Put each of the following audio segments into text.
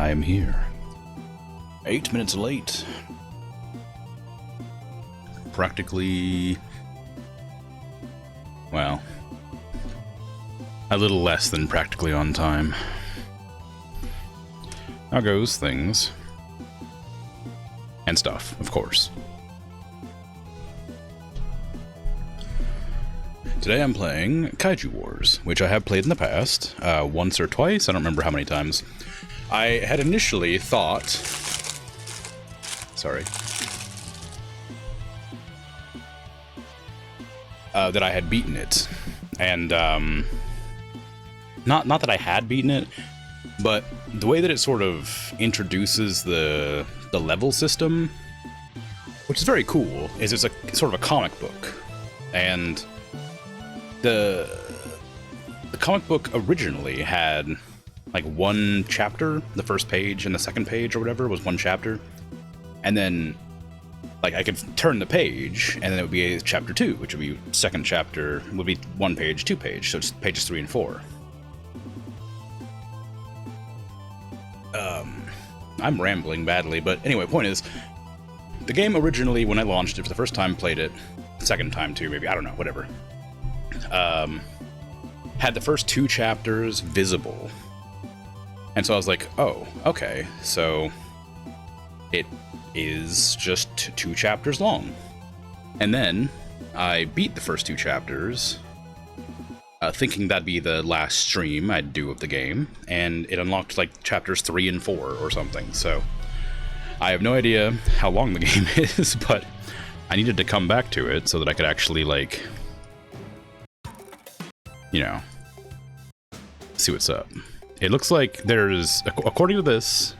I'm here. 8 minutes late. Practically... well... a little less than practically on time. How goes things? And stuff, of course. Today I'm playing Kaiju Wars, which I have played in the past, once or twice, I don't remember how many times. I had initially thought... sorry. That I had beaten it. And, not that I had beaten it, but the way that it sort of introduces the level system, which is very cool, is it's a sort of a comic book. And the comic book originally had like one chapter, the first page and the second page or whatever was one chapter. And then like I could turn the page and then it would be a chapter 2, which would be second chapter, would be one page, 2 page, so it's pages 3 and 4. I'm rambling badly, but anyway, point is, the game originally, when I launched it for the first time, played it, second time too, maybe, I don't know, whatever, had the first 2 chapters visible. And so I was like, oh, okay, so it is just 2 chapters long. And then I beat the first 2 chapters, thinking that'd be the last stream I'd do of the game, and it unlocked like chapters 3 and 4 or something, so I have no idea how long the game is, but I needed to come back to it so that I could actually, like, you know, see what's up. It looks like there's, according to this,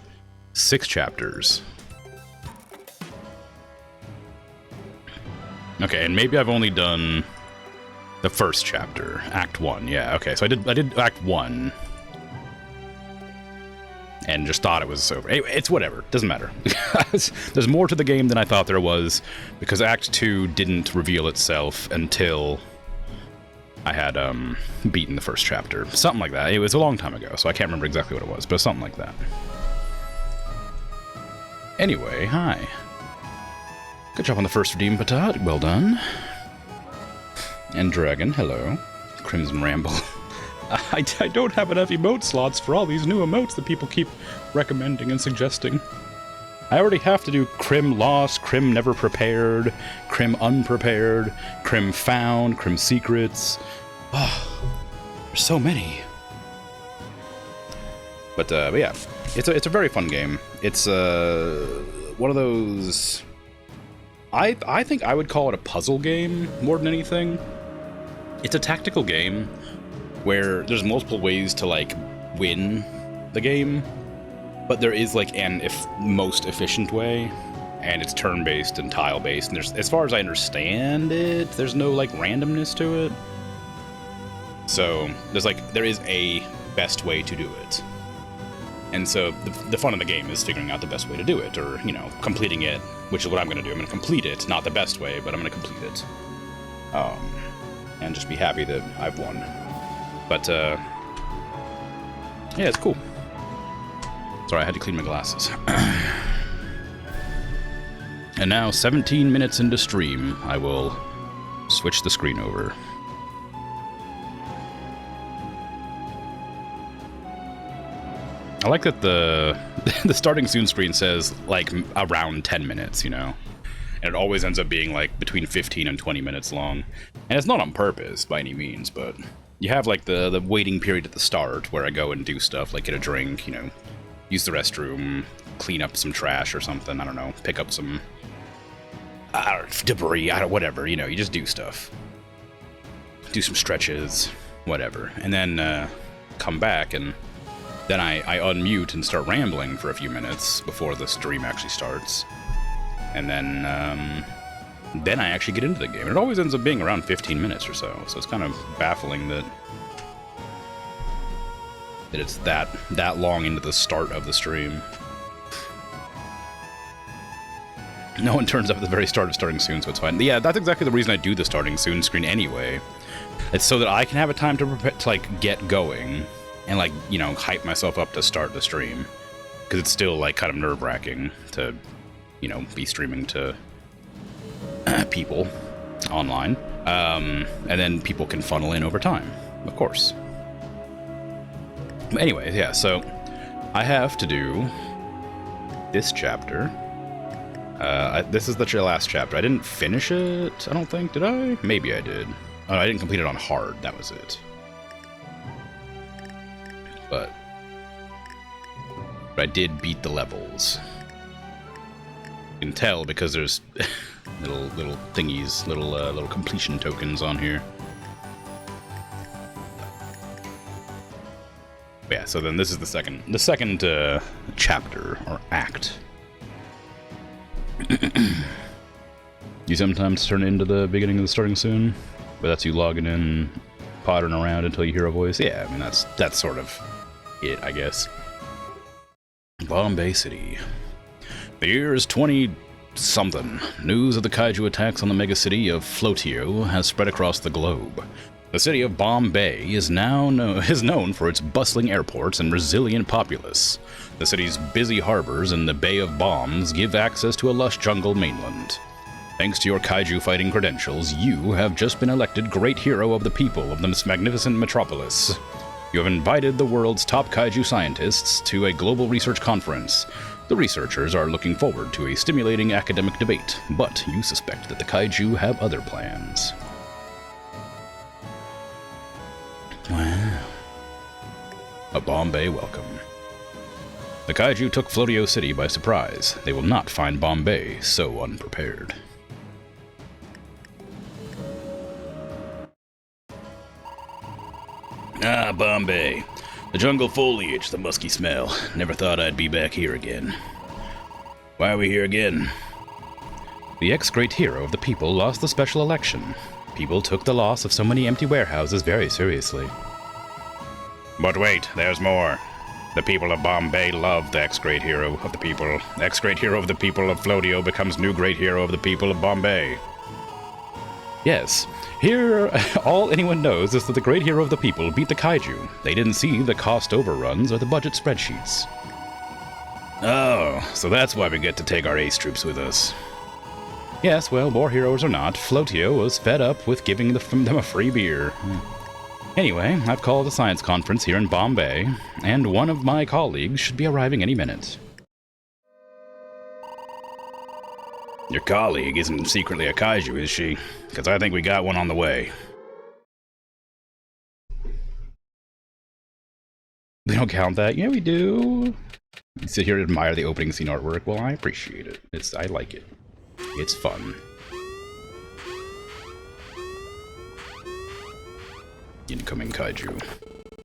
6 chapters. Okay, and maybe I've only done the first chapter, Act 1, yeah, okay, so I did Act 1, and just thought it was over. Anyway, it's whatever, doesn't matter. There's more to the game than I thought there was, because Act 2 didn't reveal itself until I had, beaten the first chapter. Something like that. It was a long time ago, so I can't remember exactly what it was, but something like that. Anyway, hi. Good job on the first redeem, Patat, well done. And Dragon, hello. Crimson Ramble. I don't have enough emote slots for all these new emotes that people keep recommending and suggesting. I already have to do Crim Lost, Crim Never Prepared, Crim Unprepared, Crim Found, Crim Secrets. Oh, there's so many. But yeah, it's a very fun game. It's one of those... I think I would call it a puzzle game more than anything. It's a tactical game where there's multiple ways to, like, win the game, but there is, like, an most efficient way, and it's turn-based and tile-based, and there's, as far as I understand it, there's no, like, randomness to it. So, there is a best way to do it. And so, the fun of the game is figuring out the best way to do it, or, you know, completing it, which is what I'm going to do. I'm going to complete it, not the best way, but I'm going to complete it. And just be happy that I've won. But, yeah, it's cool. Sorry, I had to clean my glasses. And now, 17 minutes into stream, I will switch the screen over. I like that the starting soon screen says, like, around 10 minutes, you know? And it always ends up being, like, between 15 and 20 minutes long. And it's not on purpose, by any means, but you have, like, the waiting period at the start, where I go and do stuff, like get a drink, you know, use the restroom, clean up some trash or something, I don't know, pick up some debris, whatever, you know, you just do stuff. Do some stretches, whatever. And then come back, and then I unmute and start rambling for a few minutes before the stream actually starts. And then I actually get into the game. It always ends up being around 15 minutes or so it's kind of baffling that it's that long into the start of the stream. No one turns up at the very start of starting soon, so it's fine. Yeah, that's exactly the reason I do the starting soon screen anyway. It's so that I can have a time to prepare, to, like, get going and, like, you know, hype myself up to start the stream. because it's still like kind of nerve-wracking to, you know, be streaming to people online. And then people can funnel in over time, of course. But anyway, yeah, so I have to do this chapter. This is the last chapter. I didn't finish it, I don't think, did I? Maybe I did. Oh, I didn't complete it on hard, that was it. But I did beat the levels. You can tell because there's little thingies, little completion tokens on here. But yeah, so then this is the second chapter or act. You sometimes turn into the beginning of the starting soon, but that's you logging in, pottering around until you hear a voice. Yeah, I mean that's sort of it, I guess. Bombay City. The year is 20-something. News of the kaiju attacks on the megacity of Flotio has spread across the globe. The city of Bombay is known for its bustling airports and resilient populace. The city's busy harbors and the Bay of Bombs give access to a lush jungle mainland. Thanks to your kaiju fighting credentials, you have just been elected Great Hero of the People of this magnificent metropolis. You have invited the world's top kaiju scientists to a global research conference. The researchers are looking forward to a stimulating academic debate, but you suspect that the kaiju have other plans. Wow. A Bombay welcome. The kaiju took Flotio City by surprise. They will not find Bombay so unprepared. Ah, Bombay. The jungle foliage, the musky smell. Never thought I'd be back here again. Why are we here again? The ex-great hero of the people lost the special election. People took the loss of so many empty warehouses very seriously. But wait, there's more. The people of Bombay love the ex-great hero of the people. Ex-great hero of the people of Flotio becomes new great hero of the people of Bombay. Yes, here all anyone knows is that the great hero of the people beat the kaiju. They didn't see the cost overruns or the budget spreadsheets. Oh, so that's why we get to take our ace troops with us. Yes, well, war heroes or not, Flotio was fed up with giving them a free beer. Anyway, I've called a science conference here in Bombay, and one of my colleagues should be arriving any minute. Your colleague isn't secretly a kaiju, is she? Because I think we got one on the way. We don't count that? Yeah, we do. You sit here and admire the opening scene artwork. Well, I appreciate it. I like it. It's fun. Incoming kaiju.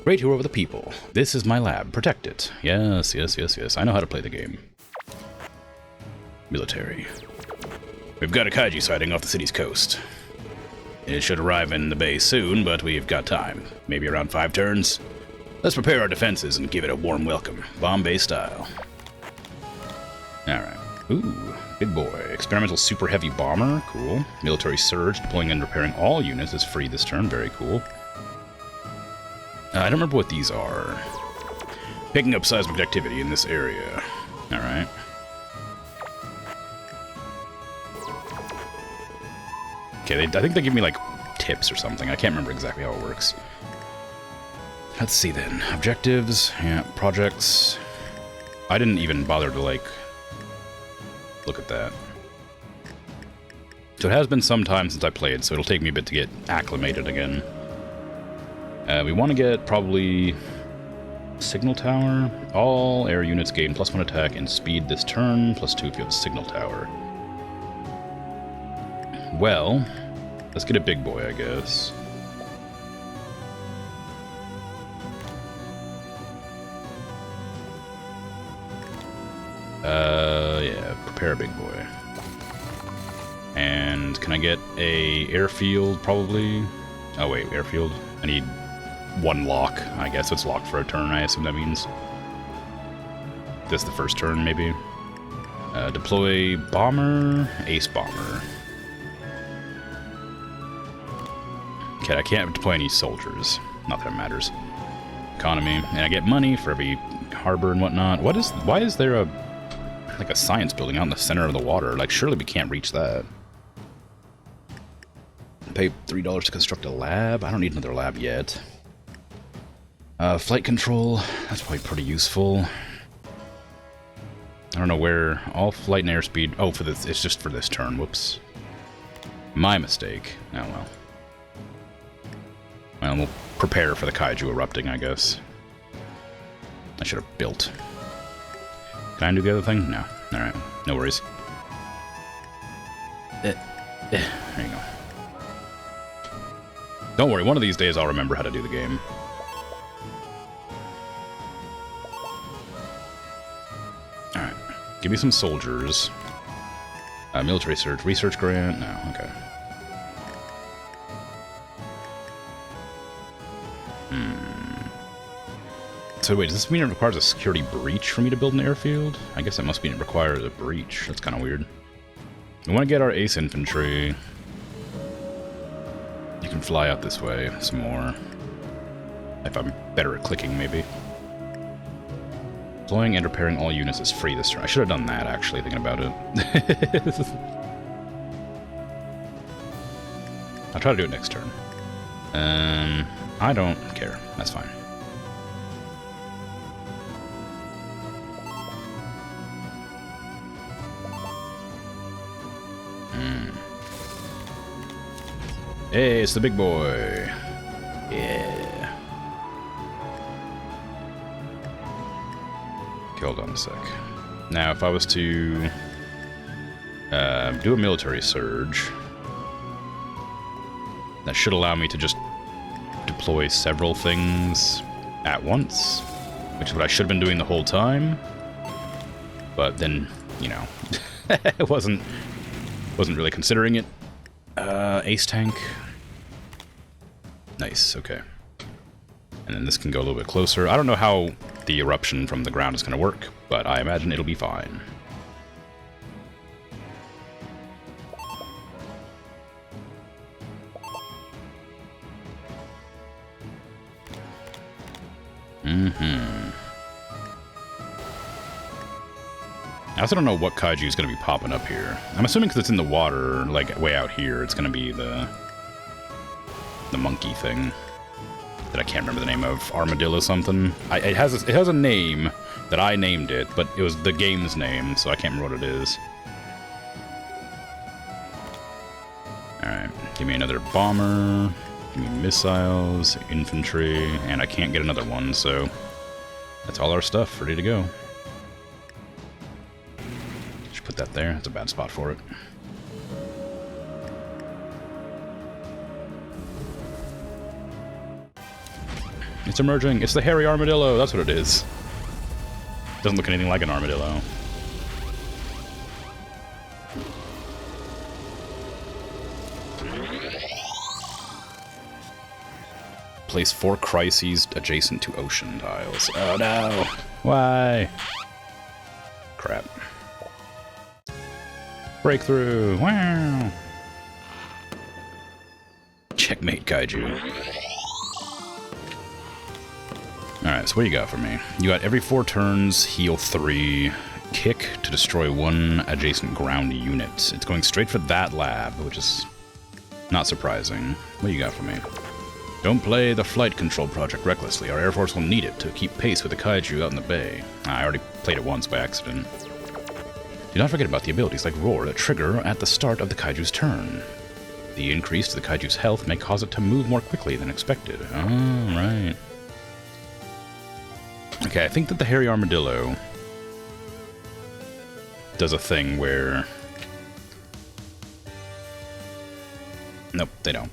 Great hero of the people. This is my lab. Protect it. Yes, yes, yes, yes. I know how to play the game. Military. We've got a kaiju sighting off the city's coast. It should arrive in the bay soon, but we've got time. Maybe around 5 turns. Let's prepare our defenses and give it a warm welcome. Bombay style. Alright. Ooh, good boy. Experimental super heavy bomber. Cool. Military surge. Deploying and repairing all units is free this turn. Very cool. I don't remember what these are. Picking up seismic activity in this area. Alright. Okay, I think they give me, like, tips or something. I can't remember exactly how it works. Let's see, then. Objectives. Yeah, projects. I didn't even bother to, like, look at that. So it has been some time since I played, so it'll take me a bit to get acclimated again. We want to get, probably, signal tower. All air units gain +1 attack and speed this turn, +2 if you have a signal tower. Well, let's get a big boy, I guess. Yeah, prepare a big boy. And can I get a airfield, probably? Oh wait, airfield. I need 1 lock. I guess it's locked for a turn, I assume that means. This the first turn, maybe? Deploy bomber, ace bomber. Okay, I can't deploy any soldiers. Not that it matters. economy, and I get money for every harbor and whatnot. Why is there like a science building out in the center of the water? Like, surely we can't reach that. Pay $3 to construct a lab. I don't need another lab yet. Flight control. That's probably pretty useful. I don't know where. All flight and airspeed. Oh, for this. It's just for this turn. Whoops. My mistake. Oh, well. Well, we'll prepare for the kaiju erupting, I guess. I should have built. Can I do the other thing? No. Alright. No worries. There you go. Don't worry, one of these days I'll remember how to do the game. Alright. Give me some soldiers. Military research grant? No, okay. So wait, does this mean it requires a security breach for me to build an airfield? I guess that must mean it requires a breach. That's kind of weird. We want to get our ace infantry. You can fly out this way some more. If I'm better at clicking, maybe. Deploying and repairing all units is free this turn. I should have done that, actually, thinking about it. I'll try to do it next turn. I don't care. That's fine. Hey, it's the big boy. Yeah. Hold on a sec. Now, if I was to do a military surge, that should allow me to just deploy several things at once, which is what I should have been doing the whole time. But then, you know, I wasn't really considering it. Ace tank. Nice, okay. And then this can go a little bit closer. I don't know how the eruption from the ground is going to work, but I imagine it'll be fine. I also don't know what kaiju is going to be popping up here. I'm assuming because it's in the water, like way out here, it's going to be the monkey thing that I can't remember the name of. Armadillo something. It has a name that I named it, but it was the game's name, so I can't remember what it is. Alright, give me another bomber, give me missiles, infantry, and I can't get another one, so that's all our stuff ready to go. Just put that there. That's a bad spot for it. It's emerging. It's the hairy armadillo. That's what it is. Doesn't look anything like an armadillo. Place 4 crises adjacent to ocean tiles. Oh no! Why? Crap. Breakthrough! Wow! Checkmate, Kaiju. Alright, so what do you got for me? You got every 4 turns, heal 3, kick to destroy 1 adjacent ground unit. It's going straight for that lab, which is not surprising. What do you got for me? Don't play the flight control project recklessly. Our Air Force will need it to keep pace with the kaiju out in the bay. I already played it once by accident. Do not forget about the abilities like Roar that trigger at the start of the kaiju's turn. The increase to the kaiju's health may cause it to move more quickly than expected. Oh, right. Okay, I think that the hairy armadillo does a thing where... Nope, they don't.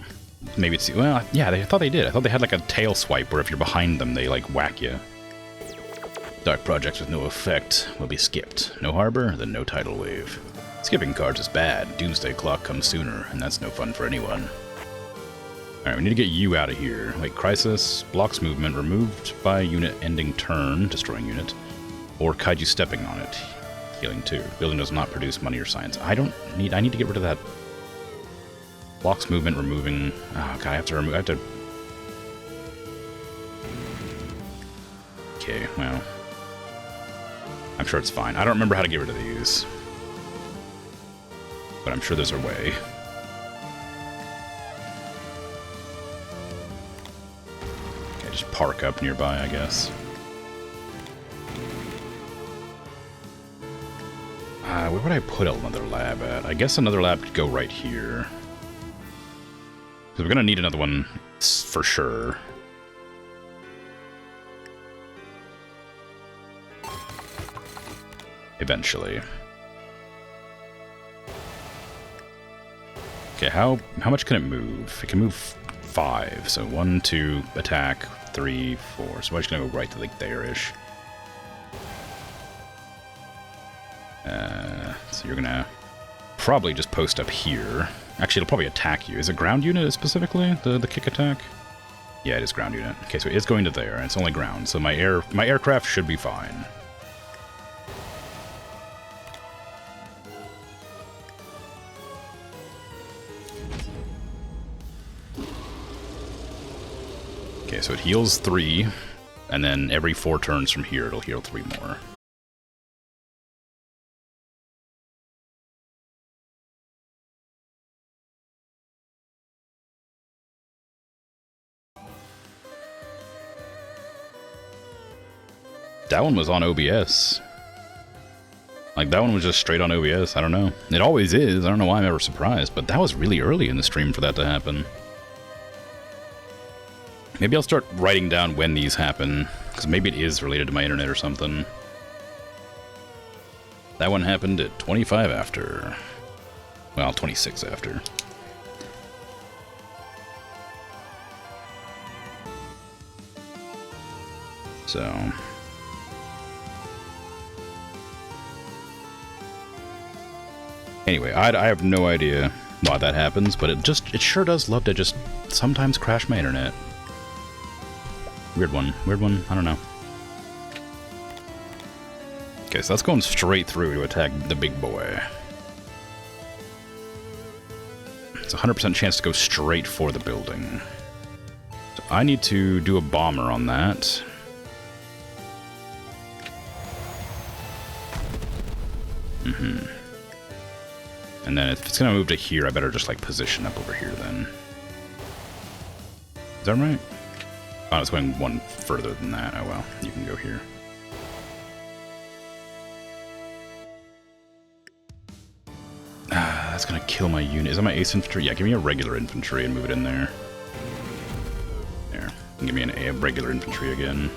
Maybe it's... Well, yeah, I thought they did. I thought they had like a tail swipe where if you're behind them, they like whack you. Dark projects with no effect will be skipped. No harbor, then no tidal wave. Skipping cards is bad. Doomsday clock comes sooner, and that's no fun for anyone. Alright, we need to get you out of here. Wait, crisis, blocks movement, removed by unit ending turn, destroying unit, or kaiju stepping on it, healing 2. Building does not produce money or science. I need to get rid of that. Blocks movement, removing... Oh god, I have to remove... Okay, well. I'm sure it's fine. I don't remember how to get rid of these. But I'm sure there's a way. Okay, just park up nearby, I guess. Where would I put another lab at? I guess another lab could go right here. Because we're going to need another one for sure. Eventually. Okay, how much can it move? It can move 5. So 1, 2, attack, 3, 4. So we're just going to go right to like there-ish. So you're gonna probably just post up here. Actually, it'll probably attack you. Is it ground unit specifically, the kick attack? Yeah, it is ground unit. Okay, so it's going to there, and it's only ground, so my aircraft should be fine. Okay, so it heals 3, and then every 4 turns from here, it'll heal 3 more. That one was on OBS. Like, that one was just straight on OBS. I don't know. It always is. I don't know why I'm ever surprised, but that was really early in the stream for that to happen. Maybe I'll start writing down when these happen, because maybe it is related to my internet or something. That one happened at 25 after. Well, 26 after. So... Anyway, I have no idea why that happens, but it sure does love to just sometimes crash my internet. Weird one, I don't know. Okay, so that's going straight through to attack the big boy. It's a 100% chance to go straight for the building. So I need to do a bomber on that. And then if it's going to move to here, I better just, like, position up over here, then. Is that right? Oh, it's going one further than that. Oh, well. You can go here. That's going to kill my unit. Is that my ace infantry? Yeah, give me a regular infantry and move it in there. There. And give me a regular infantry again.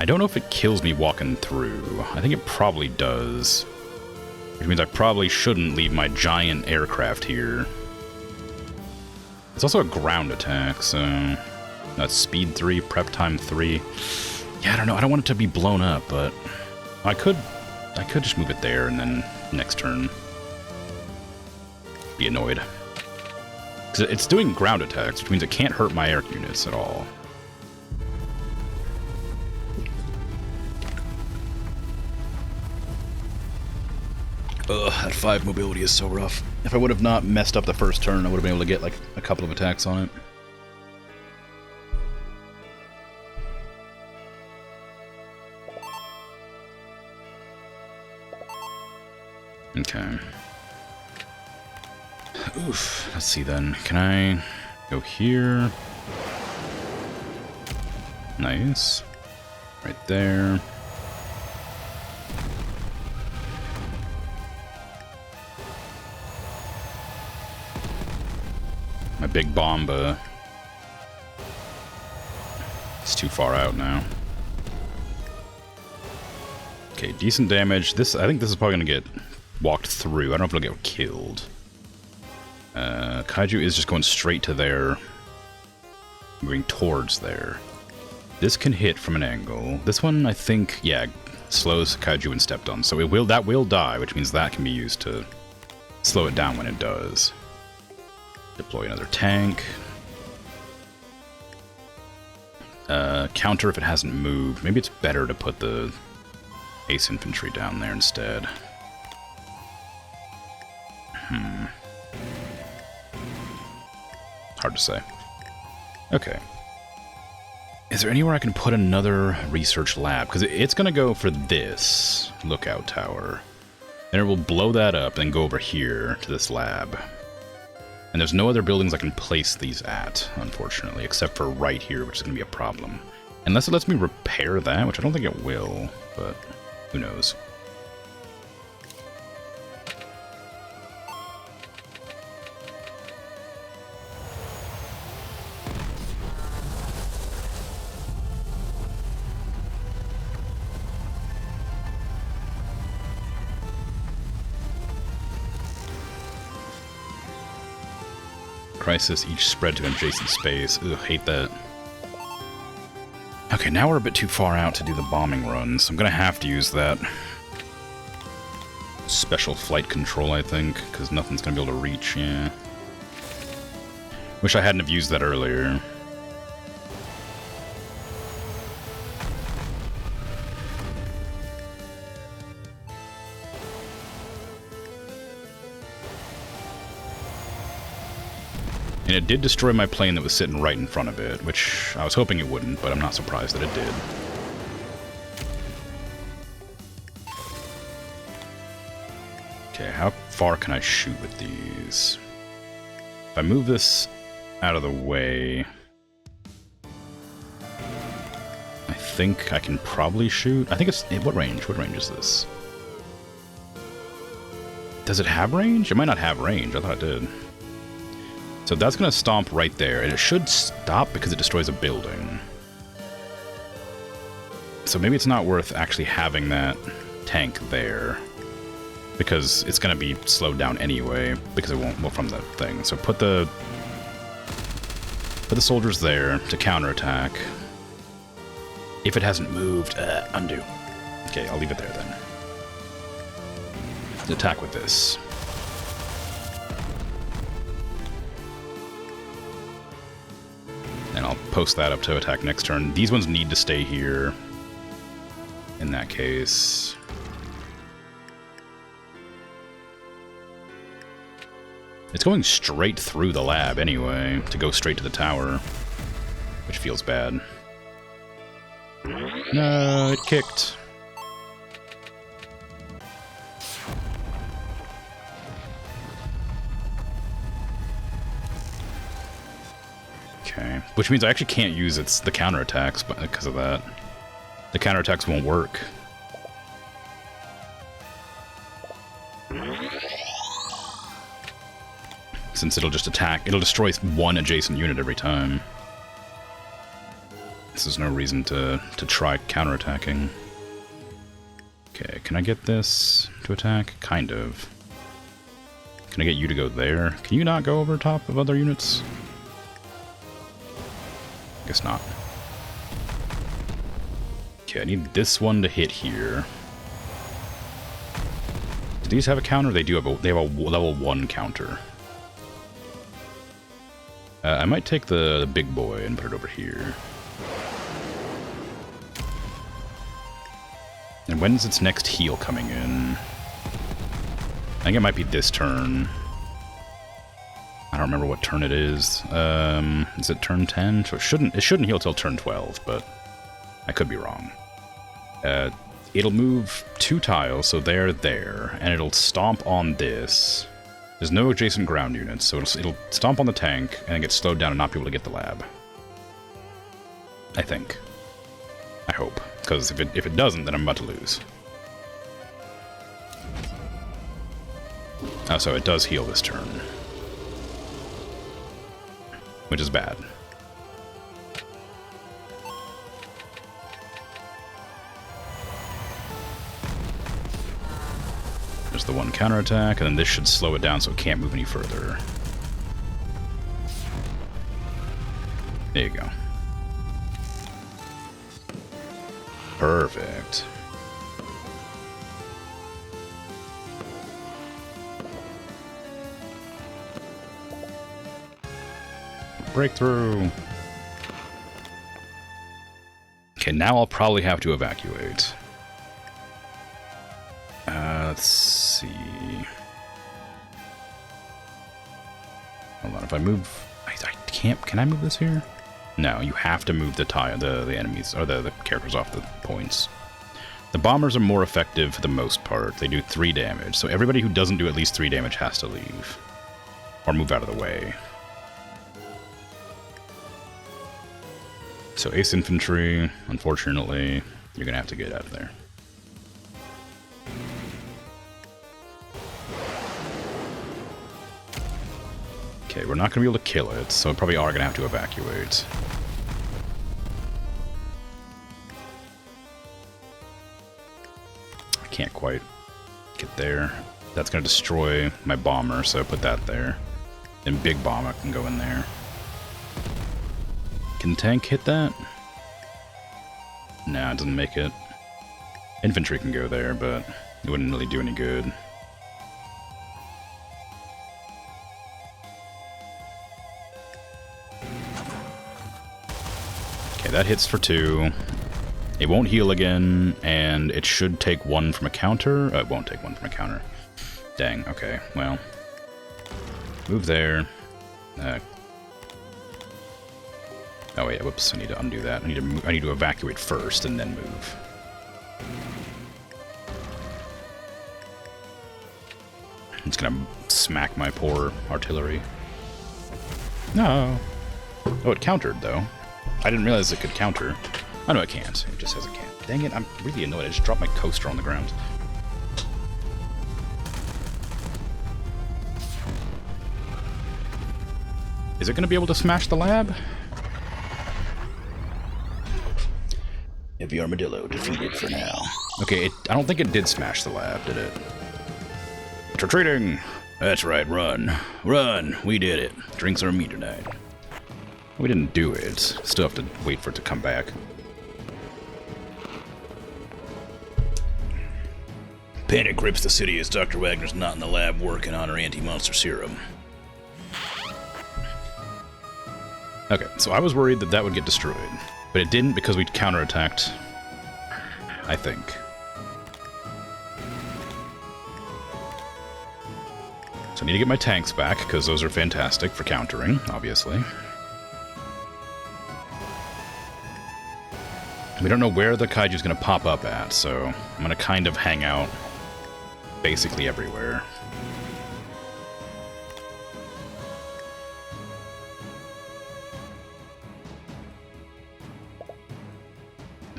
I don't know if it kills me walking through. I think it probably does. Which means I probably shouldn't leave my giant aircraft here. It's also a ground attack, so... That's speed 3, prep time 3. Yeah, I don't know. I don't want it to be blown up, but... I could just move it there, and then next turn... be annoyed. Because it's doing ground attacks, which means it can't hurt my air units at all. Ugh, that 5 mobility is so rough. If I would have not messed up the first turn, I would have been able to get, like, a couple of attacks on it. Okay. Oof. Let's see then. Can I go here? Nice. Right there. My big bomba. It's too far out now. Okay, decent damage. I think this is probably gonna get walked through. I don't know if it'll get killed. Kaiju is just going straight to there. Moving towards there. This can hit from an angle. This one, I think, yeah, slows Kaiju when stepped on. So that will die, which means that can be used to slow it down when it does. Deploy another tank. Counter if it hasn't moved. Maybe it's better to put the ace infantry down there instead. Hard to say. Okay. Is there anywhere I can put another research lab? Because it's going to go for this lookout tower. Then it will blow that up and go over here to this lab. And there's no other buildings I can place these at, unfortunately, except for right here, which is going to be a problem. Unless it lets me repair that, which I don't think it will, but who knows. Crisis, each spread to an adjacent space. Ugh, hate that. Okay, now we're a bit too far out to do the bombing runs. I'm gonna have to use that special flight control, I think, because nothing's gonna be able to reach, yeah. Wish I hadn't have used that earlier. And it did destroy my plane that was sitting right in front of it, which I was hoping it wouldn't, but I'm not surprised that it did. Okay, how far can I shoot with these? If I move this out of the way, I think I can probably shoot. I think it's... What range? What range is this? Does it have range? It might not have range. I thought it did. So that's going to stomp right there, and it should stop because it destroys a building. So maybe it's not worth actually having that tank there, because it's going to be slowed down anyway, because it won't, well, from the thing. So put the soldiers there to counterattack. If it hasn't moved, undo. Okay, I'll leave it there then. Attack with this. And I'll post that up to attack next turn. These ones need to stay here. In that case. It's going straight through the lab anyway, to go straight to the tower. Which feels bad. No, it kicked. Okay, which means I actually can't use the counterattacks because of that. The counterattacks won't work. Since it'll just attack, it'll destroy one adjacent unit every time. This is no reason to try counterattacking. Okay, can I get this to attack? Kind of. Can I get you to go there? Can you not go over top of other units? Guess not. Okay, I need this one to hit here. Do these have a counter? They do have they have a level 1 counter. I might take the big boy and put it over here. And when's its next heal coming in? I think it might be this turn. I don't remember what turn it is. Is it turn 10? So it shouldn't heal till turn 12, but I could be wrong. It'll move 2 tiles, so they're there, and it'll stomp on this. There's no adjacent ground units, so it'll stomp on the tank and then get slowed down and not be able to get the lab. I think. I hope. Because if it doesn't, then I'm about to lose. Oh, so it does heal this turn. Which is bad. There's the one counterattack, and then this should slow it down so it can't move any further. There you go. Perfect. Breakthrough. Okay, now I'll probably have to evacuate. Let's see. Hold on, if I move... I can't... Can I move this here? No, you have to move the enemies, or the characters off the points. The bombers are more effective for the most part. They do 3 damage, so everybody who doesn't do at least 3 damage has to leave. Or move out of the way. So Ace Infantry, unfortunately, you're gonna have to get out of there. Okay, we're not gonna be able to kill it, so we probably are gonna have to evacuate. I can't quite get there. That's gonna destroy my bomber, so put that there. And big bomber can go in there. Can tank hit that? Nah, it doesn't make it. Infantry can go there, but it wouldn't really do any good. Okay, that hits for 2. It won't heal again, and it should take 1 from a counter. It won't take 1 from a counter. Dang, okay, well. Move there. Oh wait, whoops, I need to undo that. I need to evacuate first and then move. It's gonna smack my poor artillery. No. Oh, it countered though. I didn't realize it could counter. Oh no, it can't. It just says it can't. Dang it, I'm really annoyed. I just dropped my coaster on the ground. Is it gonna be able to smash the lab? Heavy Armadillo defeated for now. Okay, I don't think it did smash the lab, did it? It's retreating! That's right, run. Run! We did it. Drinks are me tonight. We didn't do it. Still have to wait for it to come back. Panic grips the city as Dr. Wagner's not in the lab working on her anti-monster serum. Okay, so I was worried that that would get destroyed. But it didn't because we counterattacked, I think. So I need to get my tanks back, because those are fantastic for countering, obviously. We don't know where the Kaiju's going to pop up at, so I'm going to kind of hang out basically everywhere.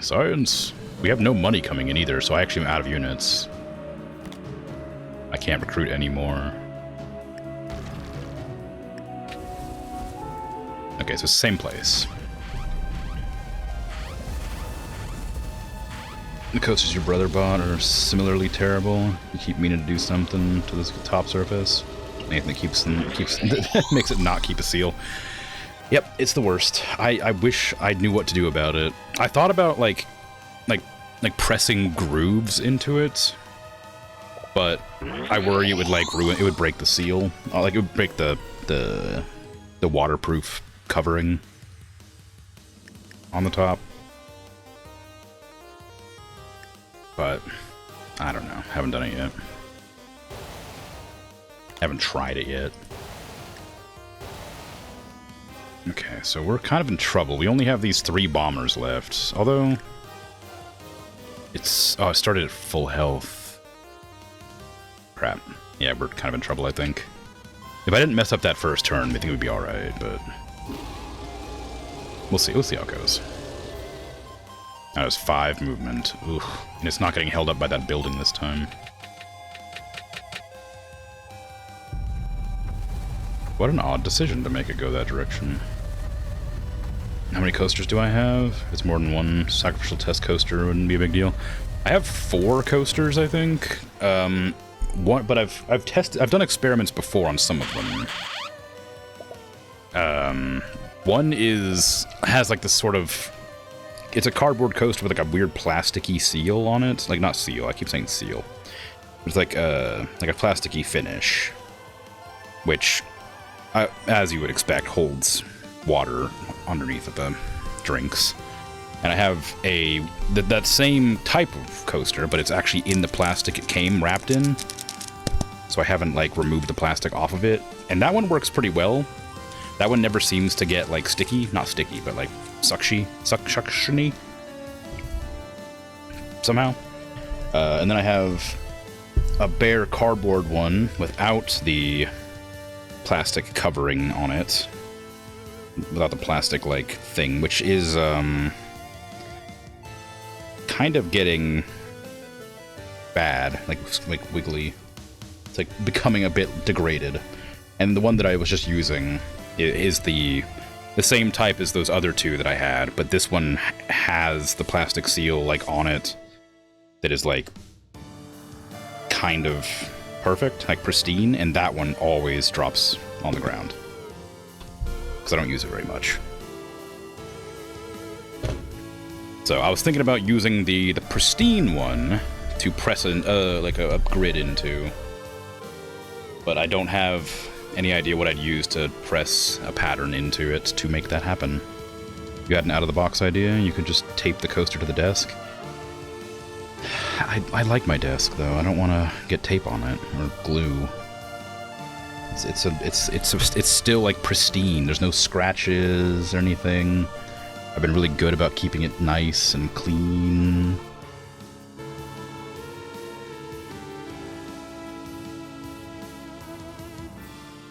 Science! We have no money coming in either, so I actually am out of units. I can't recruit anymore. Okay, so same place. The coasters your brother bought are similarly terrible. You keep meaning to do something to this top surface. Anything that keeps makes it not keep a seal. Yep, it's the worst. I wish I knew what to do about it. I thought about like pressing grooves into it, but I worry it would like ruin. It would break the seal. Like it would break the waterproof covering on the top. But I don't know. Haven't done it yet. Haven't tried it yet. Okay, so we're kind of in trouble. We only have these 3 bombers left. Although, it's... Oh, it started at full health. Crap. Yeah, we're kind of in trouble, I think. If I didn't mess up that first turn, I think it would be alright, but... We'll see. We'll see how it goes. That was 5 movement. Oof. And it's not getting held up by that building this time. What an odd decision to make it go that direction. How many coasters do I have? If it's more than one, sacrificial test coaster wouldn't be a big deal. I have 4 coasters, I think. But I've done experiments before on some of them. One has like this sort of... It's a cardboard coaster with like a weird plasticky seal on it. Like, not seal, I keep saying seal. It's like a plasticky finish. Which... as you would expect, holds water underneath of the drinks. And I have that same type of coaster, but it's actually in the plastic it came wrapped in. So I haven't, like, removed the plastic off of it. And that one works pretty well. That one never seems to get, like, sticky. Not sticky, but, like, suctiony. Somehow. And then I have a bare cardboard one without the plastic covering on it. Without the plastic, like, thing, which is, kind of getting bad, like wiggly. It's like becoming a bit degraded. And the one that I was just using is the same type as those other two that I had, but this one has the plastic seal like on it that is like kind of perfect, like pristine, and that one always drops on the ground because I don't use it very much. So I was thinking about using the pristine one to press like a grid into, but I don't have any idea what I'd use to press a pattern into it to make that happen. You had an out-of-the-box idea? You could just tape the coaster to the desk? I like my desk, though. I don't want to get tape on it, or glue. It's still, like, pristine. There's no scratches or anything. I've been really good about keeping it nice and clean.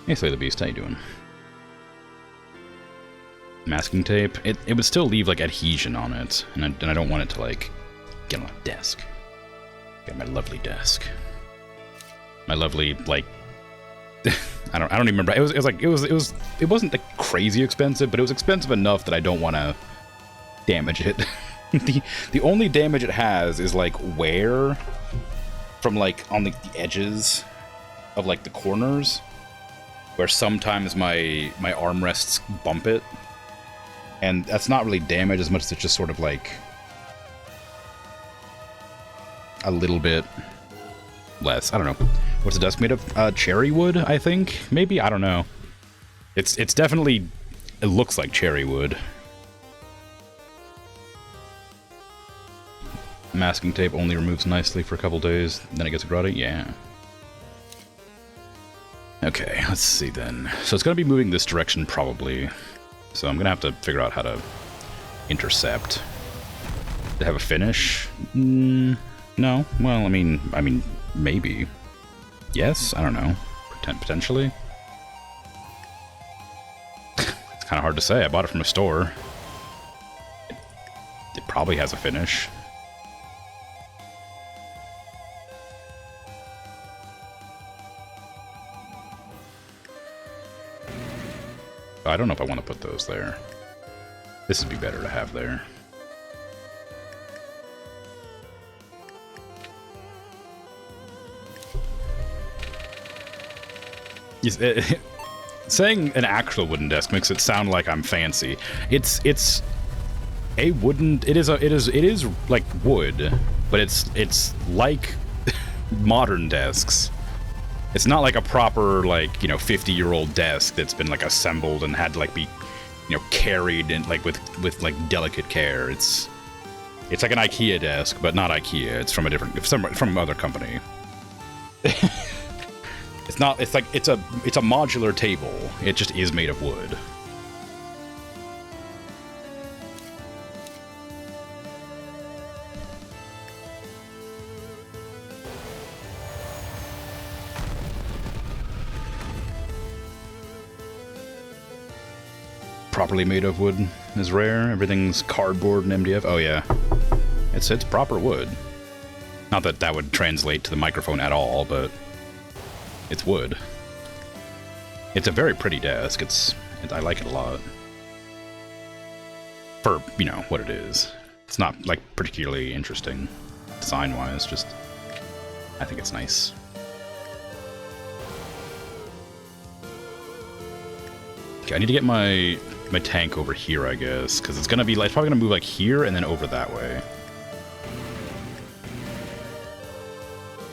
Hey, Slay the Beast, how you doing? Masking tape. It would still leave, like, adhesion on it, and I don't want it to, like, get on a desk. Get my lovely desk. My lovely, like... I don't even remember. It wasn't like crazy expensive, but it was expensive enough that I don't want to damage it. the only damage it has is like wear from like on the edges of like the corners, where sometimes my armrests bump it, and that's not really damage as much as it's just sort of like a little bit less. I don't know. What's the desk made of? Cherry wood, I think? Maybe? I don't know. It's definitely... It looks like cherry wood. Masking tape only removes nicely for a couple days, then it gets grotty? Yeah. Okay, let's see then. So it's going to be moving this direction, probably. So I'm going to have to figure out how to intercept. To have a finish? No. Well, I mean, maybe. Yes? I don't know. Potentially? It's kind of hard to say. I bought it from a store. It probably has a finish. I don't know if I want to put those there. This would be better to have there. Saying an actual wooden desk makes it sound like I'm fancy. It's a wooden. It is like wood, but it's like modern desks. It's not like a proper, like, 50-year-old desk that's been like assembled and had to like be, carried and like with like delicate care. It's like an IKEA desk, but not IKEA. It's from from other company. It's not. It's like it's a modular table. It just is made of wood. Properly made of wood is rare. Everything's cardboard and MDF. Oh yeah, it's proper wood. Not that that would translate to the microphone at all, but. It's wood. It's a very pretty desk. I like it a lot. For, what it is. It's not, like, particularly interesting design-wise, just... I think it's nice. Okay, I need to get my tank over here, I guess, because it's gonna be, like, it's probably gonna move, like, here and then over that way.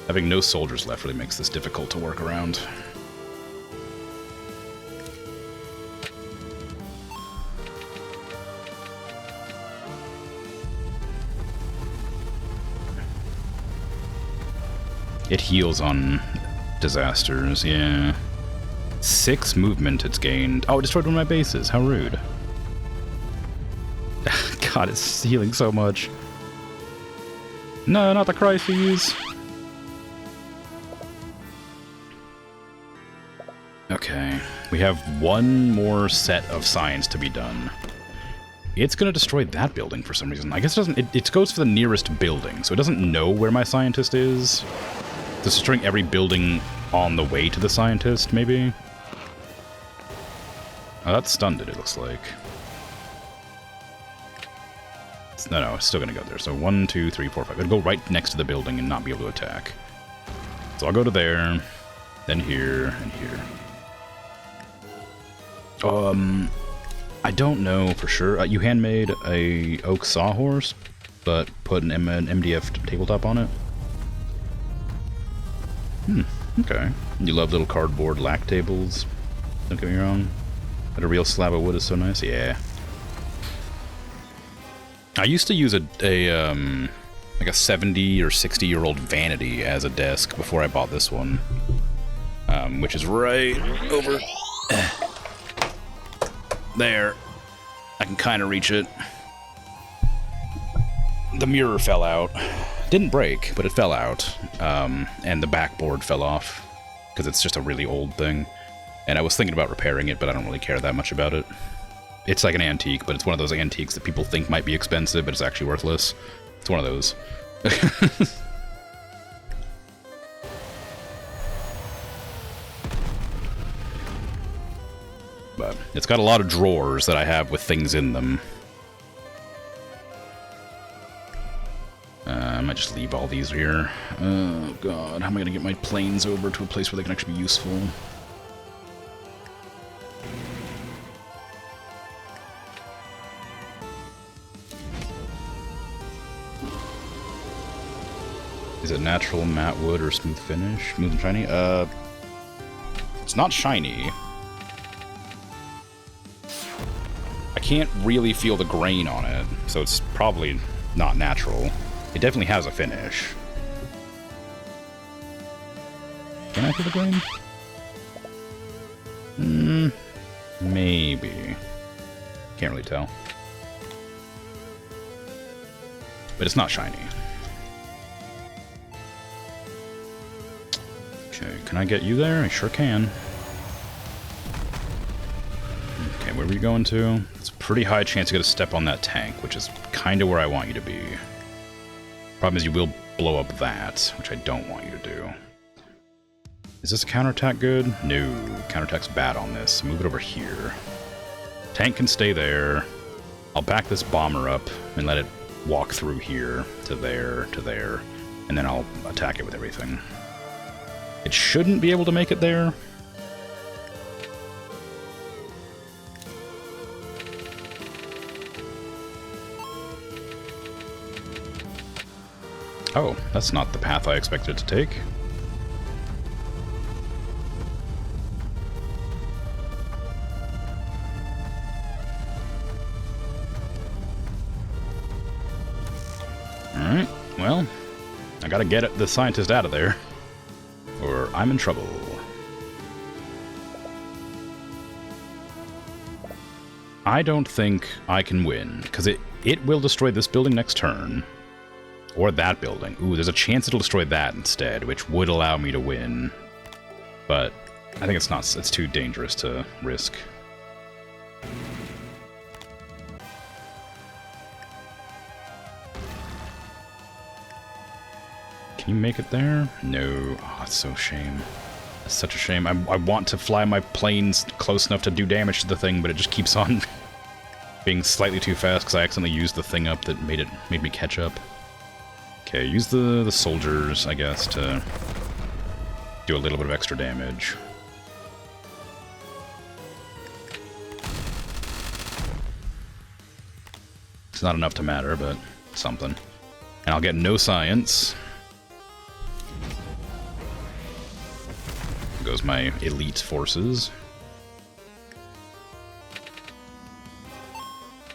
Having no soldiers left really makes this difficult to work around. It heals on disasters, yeah. 6 movement it's gained. Oh, it destroyed one of my bases. How rude. God, it's healing so much. No, not the crises. Okay, we have one more set of science to be done. It's going to destroy that building for some reason. I guess it doesn't. It goes for the nearest building, so it doesn't know where my scientist is. It's destroying every building on the way to the scientist, maybe? Oh, that's stunned it looks like. No, it's still going to go there. So 1, 2, 3, 4, 5. It'll go right next to the building and not be able to attack. So I'll go to there, then here, and here. I don't know for sure. You handmade a oak sawhorse, but put an MDF tabletop on it? Okay. You love little cardboard lac tables. Don't get me wrong. But a real slab of wood is so nice. Yeah. I used to use like a 70 or 60-year-old vanity as a desk before I bought this one, which is right over there. I can kind of reach it. The mirror fell out. Didn't break, but it fell out, and the backboard fell off because it's just a really old thing. And I was thinking about repairing it, but I don't really care that much about it. It's like an antique, but it's one of those antiques that people think might be expensive, but it's actually worthless. It's one of those. But it's got a lot of drawers that I have with things in them. I might just leave all these here. Oh god, how am I going to get my planes over to a place where they can actually be useful? Is it natural matte wood or smooth finish? Smooth and shiny? It's not shiny. I can't really feel the grain on it, so it's probably not natural. It definitely has a finish. Can I feel the grain? Maybe. Can't really tell. But it's not shiny. Okay, can I get you there? I sure can. Okay, where were you going to? It's a pretty high chance you're going to step on that tank, which is kind of where I want you to be. Problem is you will blow up that, which I don't want you to do. Is this a counterattack good? No, counterattack's bad on this. Move it over here. Tank can stay there. I'll back this bomber up and let it walk through here to there, and then I'll attack it with everything. It shouldn't be able to make it there. Oh, that's not the path I expected it to take. Alright, well, I gotta get the scientist out of there, or I'm in trouble. I don't think I can win, because it will destroy this building next turn. Or that building. Ooh, there's a chance it'll destroy that instead, which would allow me to win. But I think it's too dangerous to risk. Can you make it there? No. Oh, it's so a shame. It's such a shame. I want to fly my planes close enough to do damage to the thing, but it just keeps on being slightly too fast because I accidentally used the thing up that made me catch up. Okay, use the soldiers, I guess, to do a little bit of extra damage. It's not enough to matter, but something. And I'll get no science. There goes my elite forces.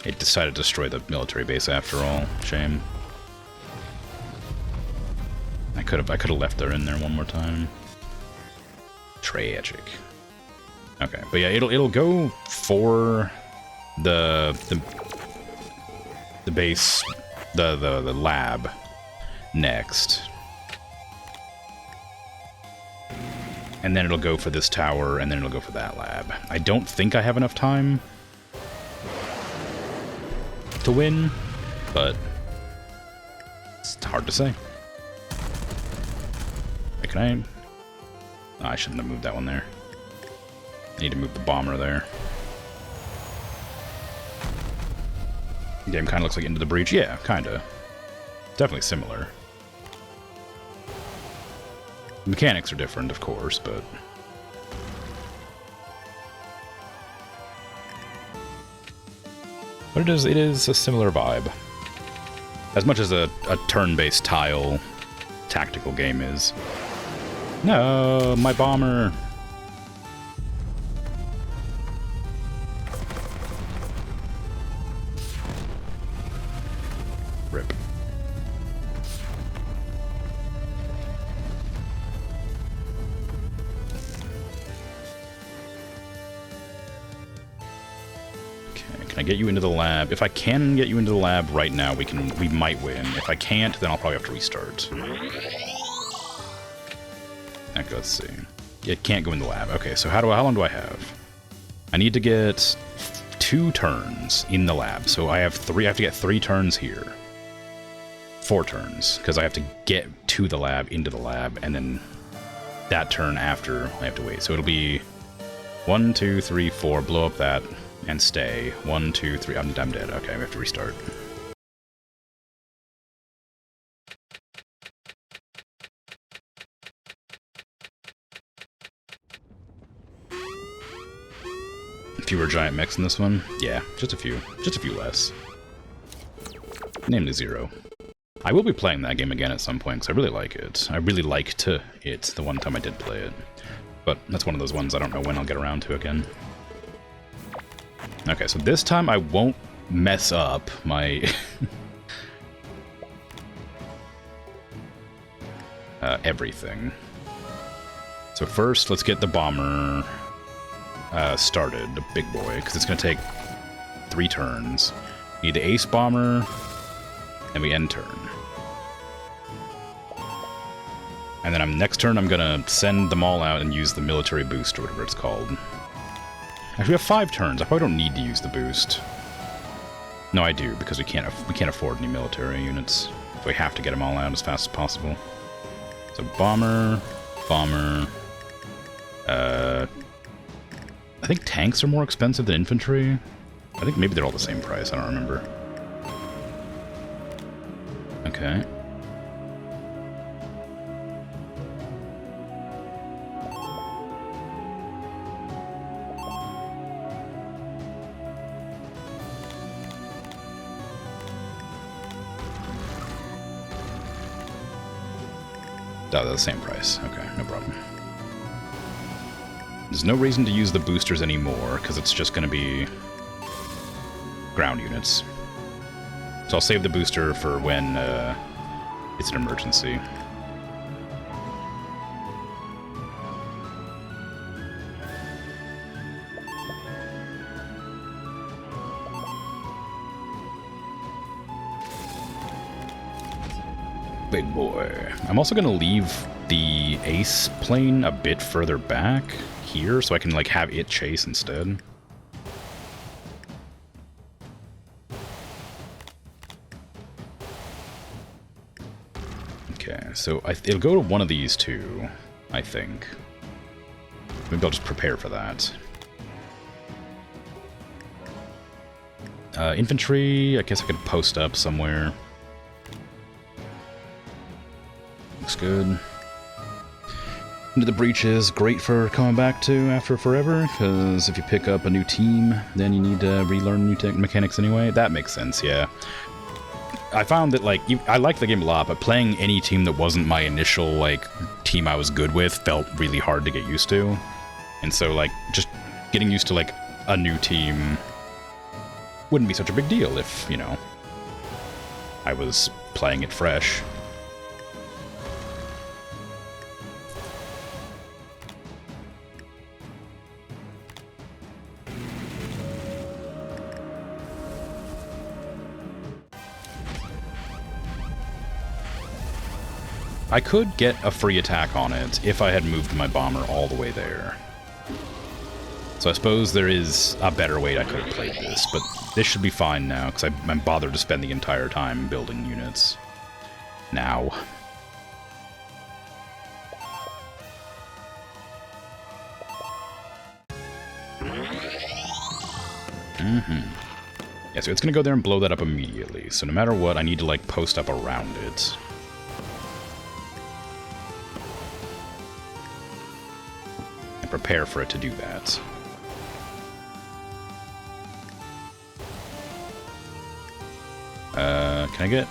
It decided to destroy the military base after all. Shame. I could have left her in there one more time. Tragic. Okay, but yeah, it'll go for the base, the lab next. And then it'll go for this tower, and then it'll go for that lab. I don't think I have enough time to win, but it's hard to say. Wait, can I? Oh, I shouldn't have moved that one there. I need to move the bomber there. The game kind of looks like Into the Breach. Yeah, kind of. Definitely similar. The mechanics are different, of course, but... But it is a similar vibe. As much as a turn-based tile tactical game is. No, my bomber! Rip. Can I get you into the lab? If I can get you into the lab right now, we might win. If I can't, then I'll probably have to restart. Okay, let's see. It can't go in the lab. Okay, so how long do I have? I need to get 2 turns in the lab. So I have to get 3 turns here. 4 turns, because I have to get to the lab, into the lab, and then that turn after I have to wait. So it'll be 1, 2, 3, 4, blow up that, and stay. 1, 2, 3, I'm dead. Okay, we have to restart. Fewer giant mechs in this one? Yeah, just a few. Just a few less. Namely 0. I will be playing that game again at some point, because I really like it. I really liked it the one time I did play it. But that's one of those ones I don't know when I'll get around to again. Okay, so this time I won't mess up my... everything. So first, let's get the bomber started, the big boy, because it's going to take 3 turns. We need the ace bomber, and we end turn. And then next turn I'm going to send them all out and use the military boost, or whatever it's called. Actually, we have 5 turns. I probably don't need to use the boost. No, I do, because we can't afford any military units. So we have to get them all out as fast as possible. So bomber, bomber. I think tanks are more expensive than infantry. I think maybe they're all the same price. I don't remember. Okay. Oh, they're the same price. Okay, no problem. There's no reason to use the boosters anymore, because it's just going to be ground units. So I'll save the booster for when it's an emergency. Big boy. I'm also going to leave the ace plane a bit further back here, so I can like have it chase instead. Okay, so it'll go to one of these two, I think. Maybe I'll just prepare for that. Infantry, I guess I could post up somewhere. Looks good. Into the Breach is great for coming back to after forever, because if you pick up a new team, then you need to relearn new mechanics anyway. That makes sense, yeah. I found that, like, I liked the game a lot, but playing any team that wasn't my initial, like, team I was good with felt really hard to get used to. And so, like, just getting used to, like, a new team wouldn't be such a big deal if, you know, I was playing it fresh. I could get a free attack on it if I had moved my bomber all the way there. So I suppose there is a better way I could have played this, but this should be fine now, because I'm bothered to spend the entire time building units. Now. Yeah, so it's going to go there and blow that up immediately. So no matter what, I need to, like, post up around it. And prepare for it to do that. Can I get...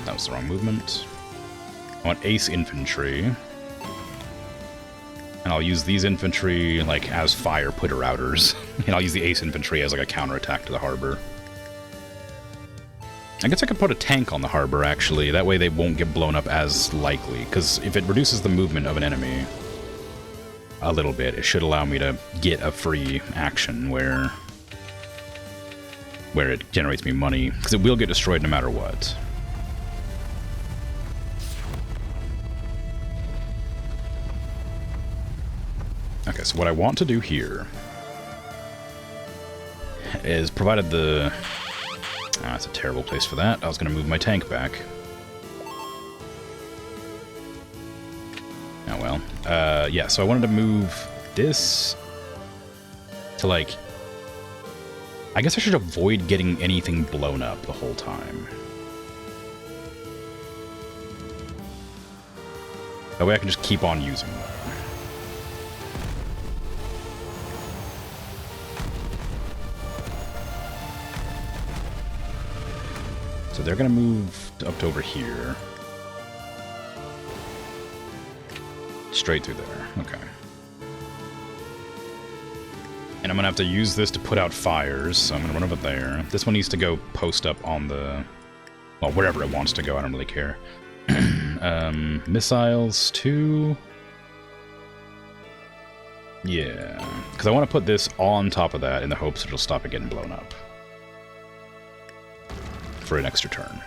That was the wrong movement. I want ace infantry. And I'll use these infantry, like, as fire putter outers. And I'll use the ace infantry as, like, a counterattack to the harbor. I guess I could put a tank on the harbor, actually. That way they won't get blown up as likely. Because if it reduces the movement of an enemy a little bit, it should allow me to get a free action where it generates me money. Because it will get destroyed no matter what. Okay, so what I want to do here is, provided the... that's a terrible place for that. I was going to move my tank back. Oh well. Yeah, so I wanted to move this to, like... I guess I should avoid getting anything blown up the whole time. That way I can just keep on using them. So they're going to move up to over here. Straight through there. Okay. And I'm going to have to use this to put out fires, so I'm going to run over there. This one needs to go post up on the... Well, wherever it wants to go, I don't really care. Missiles to... Yeah. Because I want to put this on top of that in the hopes it'll stop it getting blown up. For an extra turn.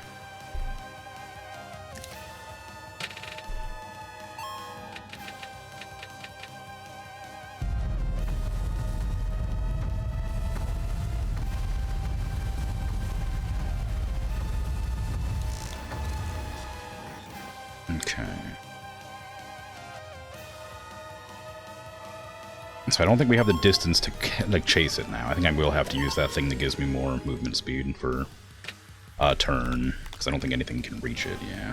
Okay. So I don't think we have the distance to, like, chase it now. I think I will have to use that thing that gives me more movement speed for a turn, because I don't think anything can reach it, yeah.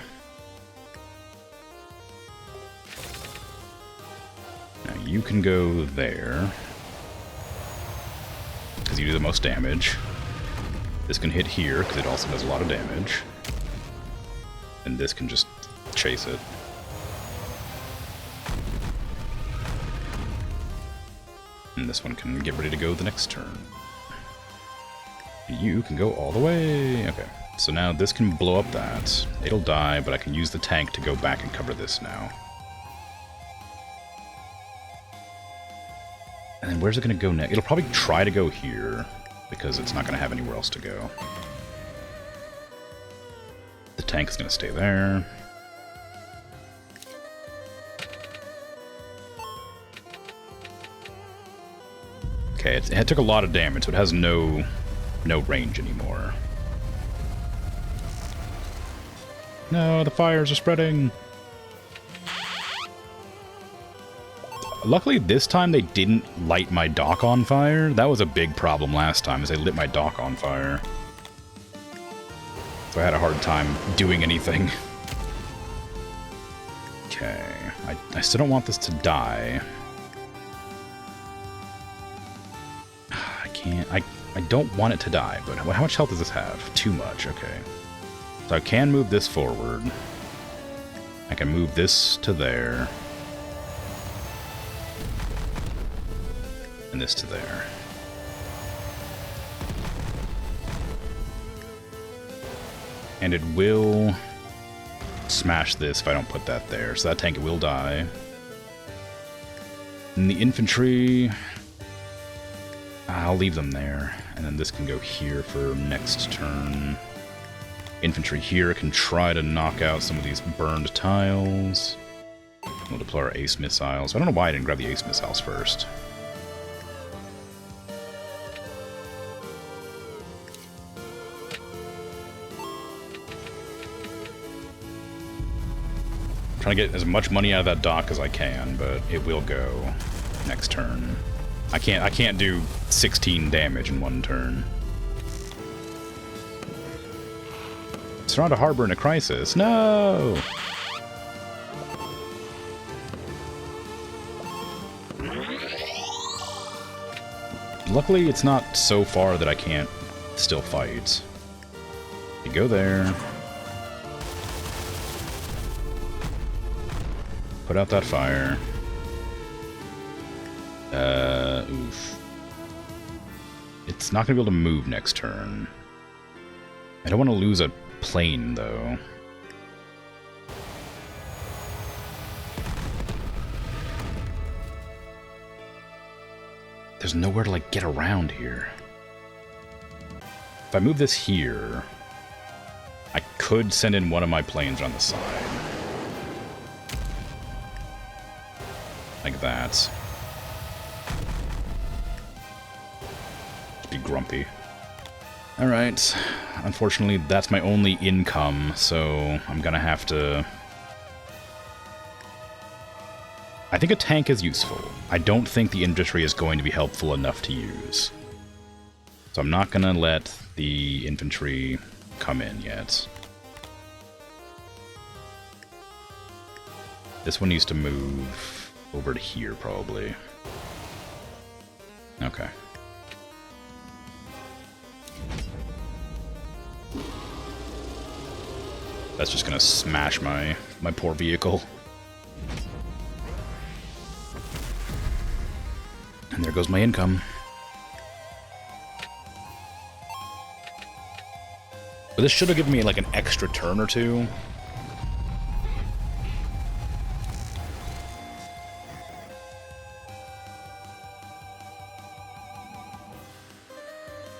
Now you can go there, because you do the most damage. This can hit here, because it also does a lot of damage. And this can just chase it. And this one can get ready to go the next turn. You can go all the way. Okay, so now this can blow up that. It'll die, but I can use the tank to go back and cover this now. And then where's it going to go next? It'll probably try to go here, because it's not going to have anywhere else to go. The tank is going to stay there. Okay, it took a lot of damage, so it has no range anymore. No, the fires are spreading. Luckily, this time they didn't light my dock on fire. That was a big problem last time, is they lit my dock on fire. So I had a hard time doing anything. Okay, I still don't want this to die. I don't want it to die, but how much health does this have? Too much, okay. So I can move this forward. I can move this to there. And this to there. And it will smash this if I don't put that there. So that tank will die. And the infantry... I'll leave them there, and then this can go here for next turn. Infantry here can try to knock out some of these burned tiles. We'll deploy our ace missiles. I don't know why I didn't grab the ace missiles first. Trying to get as much money out of that dock as I can, but it will go next turn. I can't do 16 damage in one turn. Surround a harbor in a crisis. No! Luckily, it's not so far that I can't still fight. You go there. Put out that fire. Oof. It's not going to be able to move next turn. I don't want to lose a plane, though. There's nowhere to, like, get around here. If I move this here, I could send in one of my planes on the side. Like that. Just be grumpy. Alright. Unfortunately, that's my only income, so I'm gonna have to... I think a tank is useful. I don't think the infantry is going to be helpful enough to use. So I'm not gonna let the infantry come in yet. This one needs to move over to here, probably. Okay. That's just gonna smash my poor vehicle. And there goes my income. But this should have given me like an extra turn or two.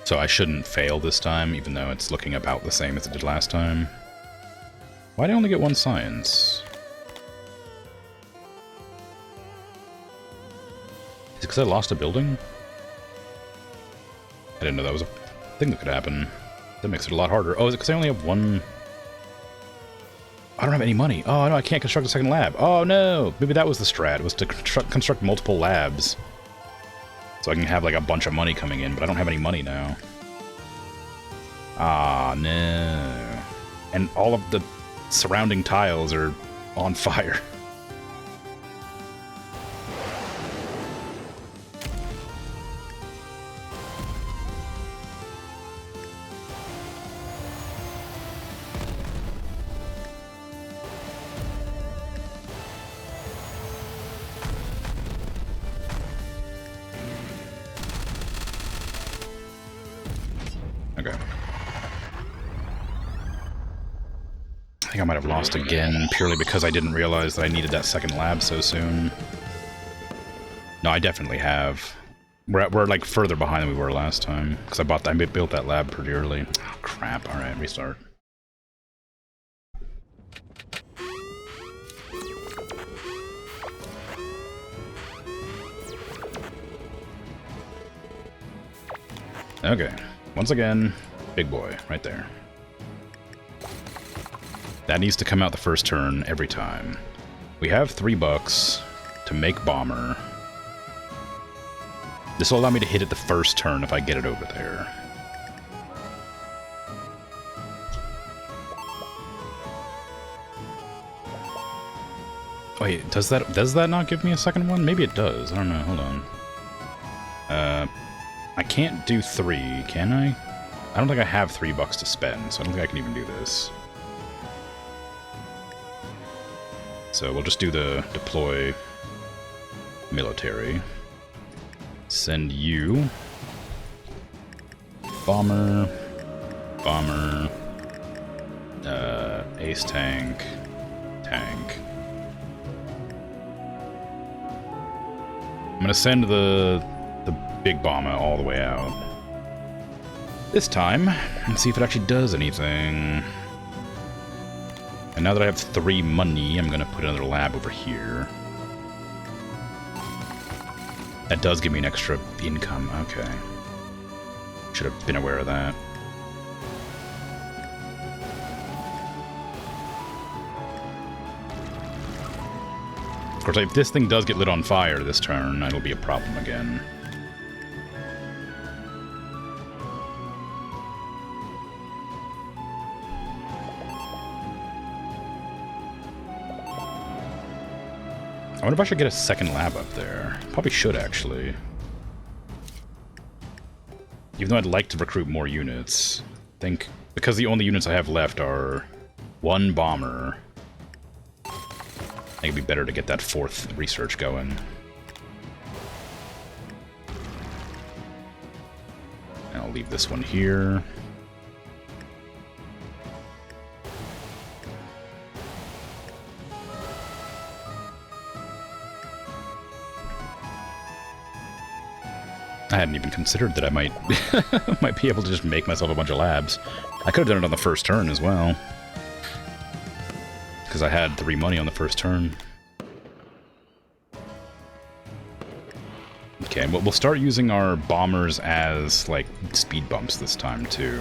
So I shouldn't fail this time, even though it's looking about the same as it did last time. Why did I only get one science? Is it because I lost a building? I didn't know that was a thing that could happen. That makes it a lot harder. Oh, is it because I only have one? I don't have any money. Oh, no, I can't construct a second lab. Oh, no! Maybe that was the strat, was to construct multiple labs. So I can have, like, a bunch of money coming in, but I don't have any money now. Ah, no. And all of the surrounding tiles are on fire. Okay. I think I might have lost again, purely because I didn't realize that I needed that second lab so soon. No, I definitely have. We're like further behind than we were last time, because I built that lab pretty early. Oh, crap. Alright, restart. Okay. Once again, big boy, right there. That needs to come out the first turn every time. We have $3 to make bomber. This will allow me to hit it the first turn if I get it over there. Wait, does that not give me a second one? Maybe it does. I don't know. Hold on. I can't do 3, can I? I don't think I have $3 to spend, so I don't think I can even do this. So we'll just do the deploy military. Send you. Bomber. Bomber. Ace tank. Tank. I'm gonna send the big bomber all the way out. This time, let's see if it actually does anything. And now that I have 3 money, I'm going to put another lab over here. That does give me an extra income. Okay. Should have been aware of that. Of course, if this thing does get lit on fire this turn, it'll be a problem again. I wonder if I should get a second lab up there. Probably should, actually. Even though I'd like to recruit more units. I think because the only units I have left are 1 bomber, I think it'd be better to get that 4th research going. And I'll leave this one here. I hadn't even considered that I might might be able to just make myself a bunch of labs. I could have done it on the first turn as well. Because I had 3 money on the first turn. Okay, but we'll start using our bombers as, like, speed bumps this time, too.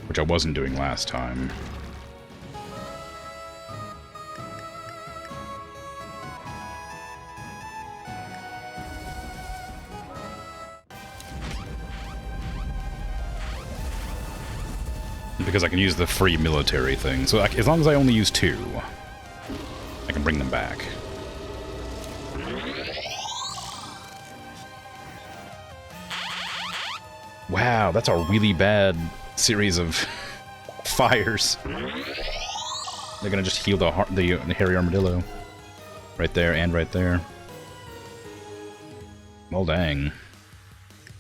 Which I wasn't doing last time. Because I can use the free military thing. So as long as I only use 2, I can bring them back. Wow, that's a really bad series of fires. They're gonna just heal the hairy armadillo. Right there and right there. Well, dang.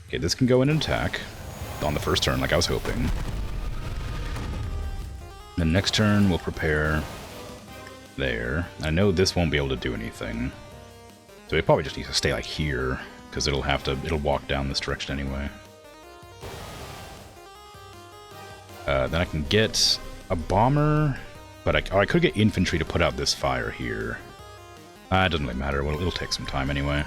Okay, this can go in and attack on the first turn like I was hoping. The next turn, we'll prepare there. I know this won't be able to do anything. So it probably just needs to stay like here, because it'll walk down this direction anyway. Then I can get a bomber, but I could get infantry to put out this fire here. It doesn't really matter, it'll take some time anyway.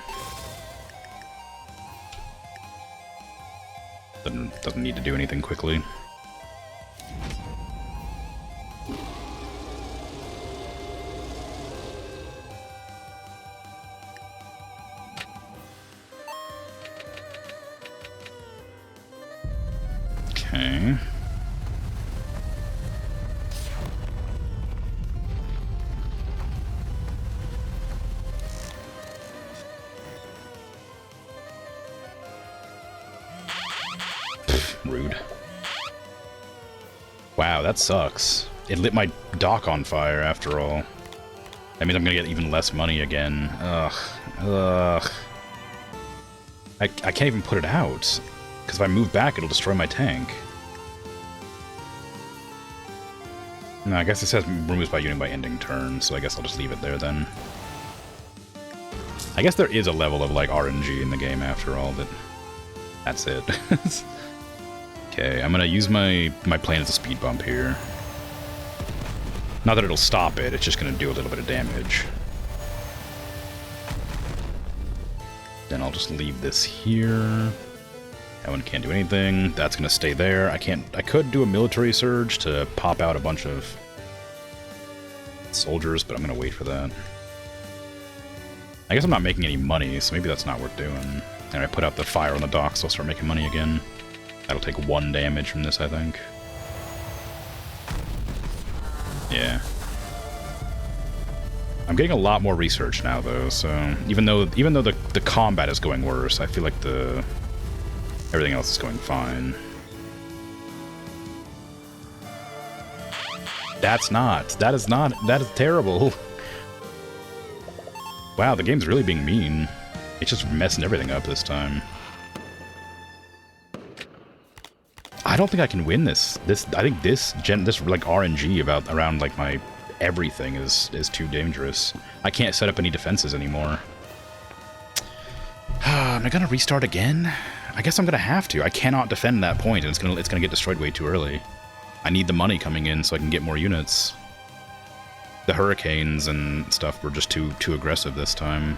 Doesn't need to do anything quickly. Okay. Rude. Wow, that sucks. It lit my dock on fire after all. That means I'm gonna get even less money again. Ugh. Ugh. I can't even put it out. Because if I move back, it'll destroy my tank. No, I guess it says removes by unit by ending turn, so I guess I'll just leave it there then. I guess there is a level of, like, RNG in the game after all, but that's it. Okay, I'm gonna use my plane as a speed bump here. Not that it'll stop it, it's just gonna do a little bit of damage. Then I'll just leave this here. That one can't do anything. That's gonna stay there. I could do a military surge to pop out a bunch of soldiers, but I'm gonna wait for that. I guess I'm not making any money, so maybe that's not worth doing. And I put out the fire on the docks, so I'll start making money again. That'll take 1 damage from this, I think. Yeah. I'm getting a lot more research now, though, so even though the combat is going worse, I feel like everything else is going fine. That is terrible. Wow, the game's really being mean. It's just messing everything up this time. I don't think I can win this. I think this like RNG around like my everything is too dangerous. I can't set up any defenses anymore. Am I gonna restart again? I guess I'm gonna have to. I cannot defend that point, and it's gonna get destroyed way too early. I need the money coming in so I can get more units. The hurricanes and stuff were just too aggressive this time.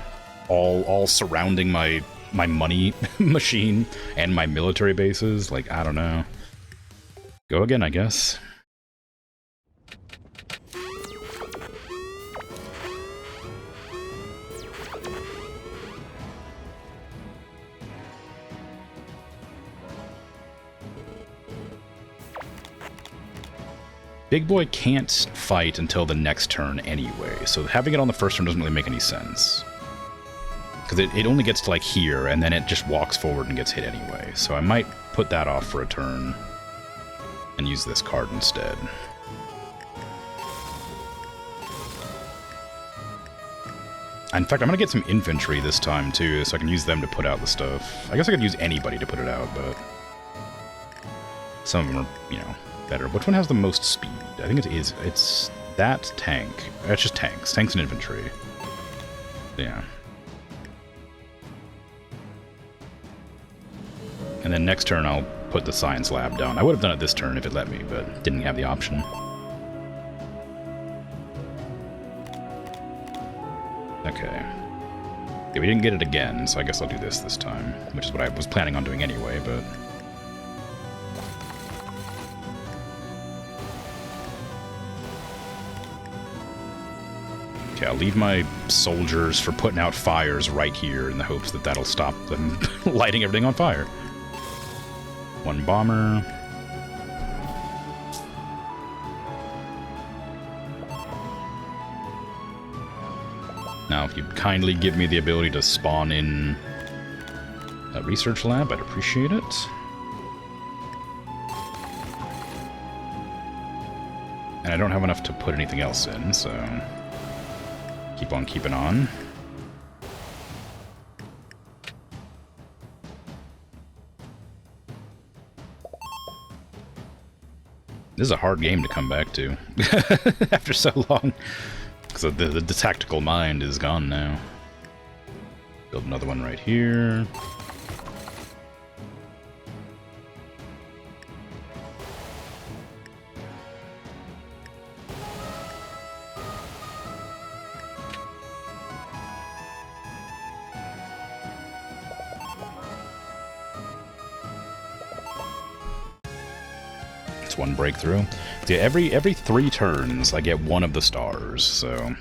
All surrounding my money machine and my military bases. Like, I don't know. Go again, I guess. Big Boy can't fight until the next turn anyway, so having it on the first turn doesn't really make any sense. Because it only gets to, like, here, and then it just walks forward and gets hit anyway. So I might put that off for a turn and use this card instead. In fact, I'm going to get some infantry this time, too, so I can use them to put out the stuff. I guess I could use anybody to put it out, but some of them are, you know, better. Which one has the most speed? I think it's that tank. It's just tanks. Tanks and infantry. Yeah. And then next turn I'll put the science lab down. I would have done it this turn if it let me, but didn't have the option. Okay. Yeah, we didn't get it again, so I guess I'll do this time, which is what I was planning on doing anyway, but... Okay, I'll leave my soldiers for putting out fires right here in the hopes that that'll stop them lighting everything on fire. One bomber. Now, if you'd kindly give me the ability to spawn in a research lab, I'd appreciate it. And I don't have enough to put anything else in, so keep on keeping on. This is a hard game to come back to after so long. Because the tactical mind is gone now. Build another one right here. It's one breakthrough. Yeah, every 3 turns I get one of the stars, so...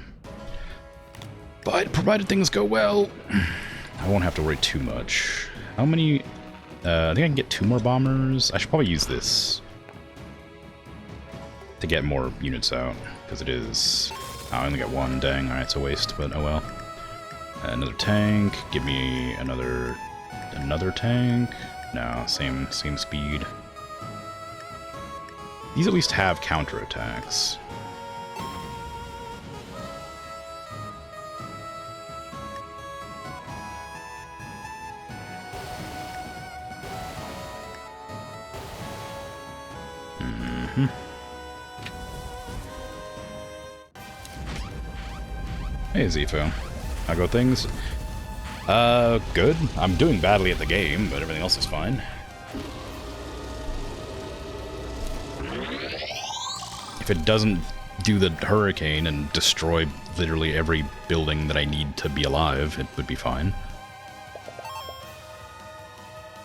But provided things go well, I won't have to worry too much. How many... I think I can get 2 more bombers. I should probably use this to get more units out, because it is... Oh, I only got 1, dang, alright, it's a waste, but oh well. Another tank, give me another tank. No, same speed. These at least have counterattacks. Mm-hmm. Hey, Zifo. How go things? Good. I'm doing badly at the game, but everything else is fine. If it doesn't do the hurricane and destroy literally every building that I need to be alive, it would be fine.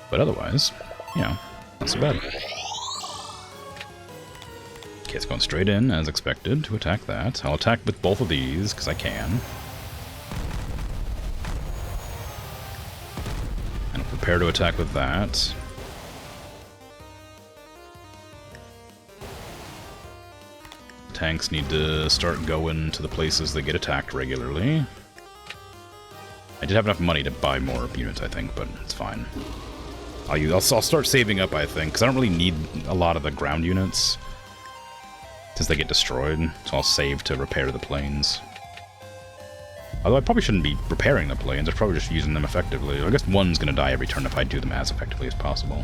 But otherwise, you know, not so bad. Okay, it's going straight in, as expected, to attack that. I'll attack with both of these, because I can. And I'll prepare to attack with that. Tanks need to start going to the places that get attacked regularly. I did have enough money to buy more units, I think, but it's fine. I'll start saving up, I think, because I don't really need a lot of the ground units since they get destroyed, so I'll save to repair the planes. Although I probably shouldn't be repairing the planes, I'm probably just using them effectively. I guess one's going to die every turn if I do them as effectively as possible.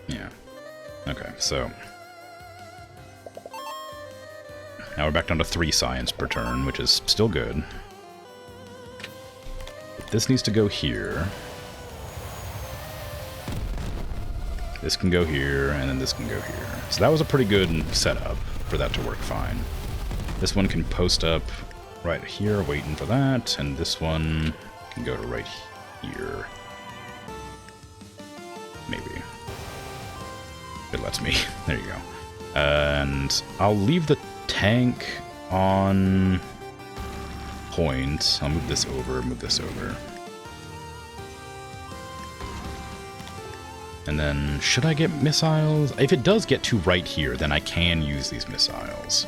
Yeah. Okay, so... Now we're back down to 3 science per turn, which is still good. This needs to go here. This can go here, and then this can go here. So that was a pretty good setup for that to work fine. This one can post up right here, waiting for that, and this one can go to right here. Maybe. It lets me. There you go. And I'll leave the tank on point. I'll move this over, move this over. And then, should I get missiles? If it does get to right here, then I can use these missiles.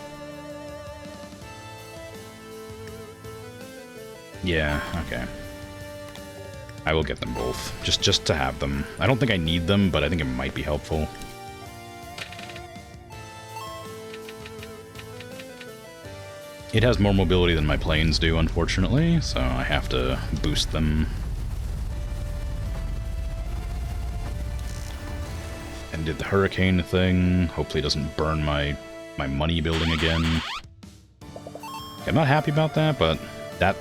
Yeah, okay. I will get them both, just to have them. I don't think I need them, but I think it might be helpful. It has more mobility than my planes do, unfortunately, so I have to boost them. And did the hurricane thing. Hopefully it doesn't burn my money building again. I'm not happy about that, but that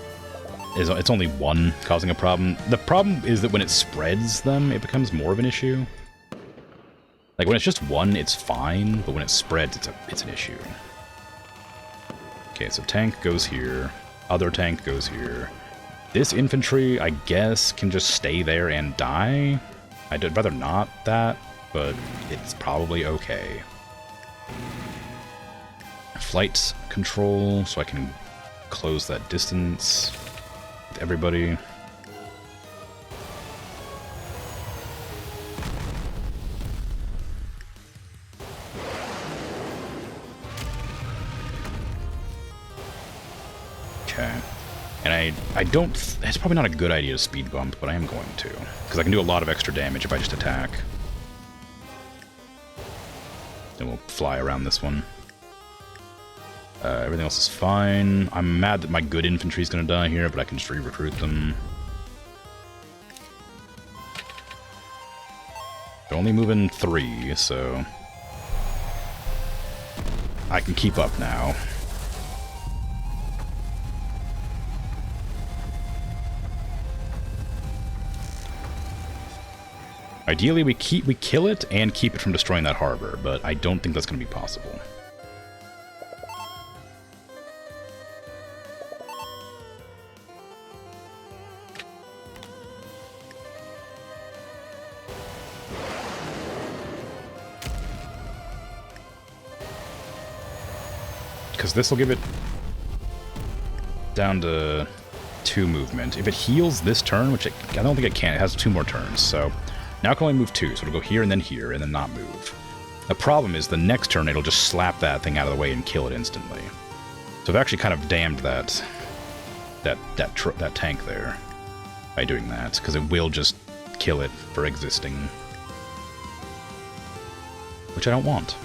is, it's only one causing a problem. The problem is that when it spreads them, it becomes more of an issue. Like when it's just one, it's fine, but when it spreads, it's an issue. Okay, so tank goes here, other tank goes here. This infantry, I guess, can just stay there and die. I'd rather not that, but it's probably okay. Flight control, so I can close that distance with everybody. Okay. And I don't... It's probably not a good idea to speed bump, but I am going to. Because I can do a lot of extra damage if I just attack. Then we'll fly around this one. Everything else is fine. I'm mad that my good infantry is going to die here, but I can just re-recruit them. They're only moving 3, so... I can keep up now. Ideally, we kill it and keep it from destroying that harbor, but I don't think that's going to be possible. Because this will give it down to 2 movement. If it heals this turn, which I don't think it can, it has 2 more turns, so... Now I can only move 2, so it'll go here, and then not move. The problem is, the next turn, it'll just slap that thing out of the way and kill it instantly. So I've actually kind of damned that tank there by doing that, because it will just kill it for existing. Which I don't want.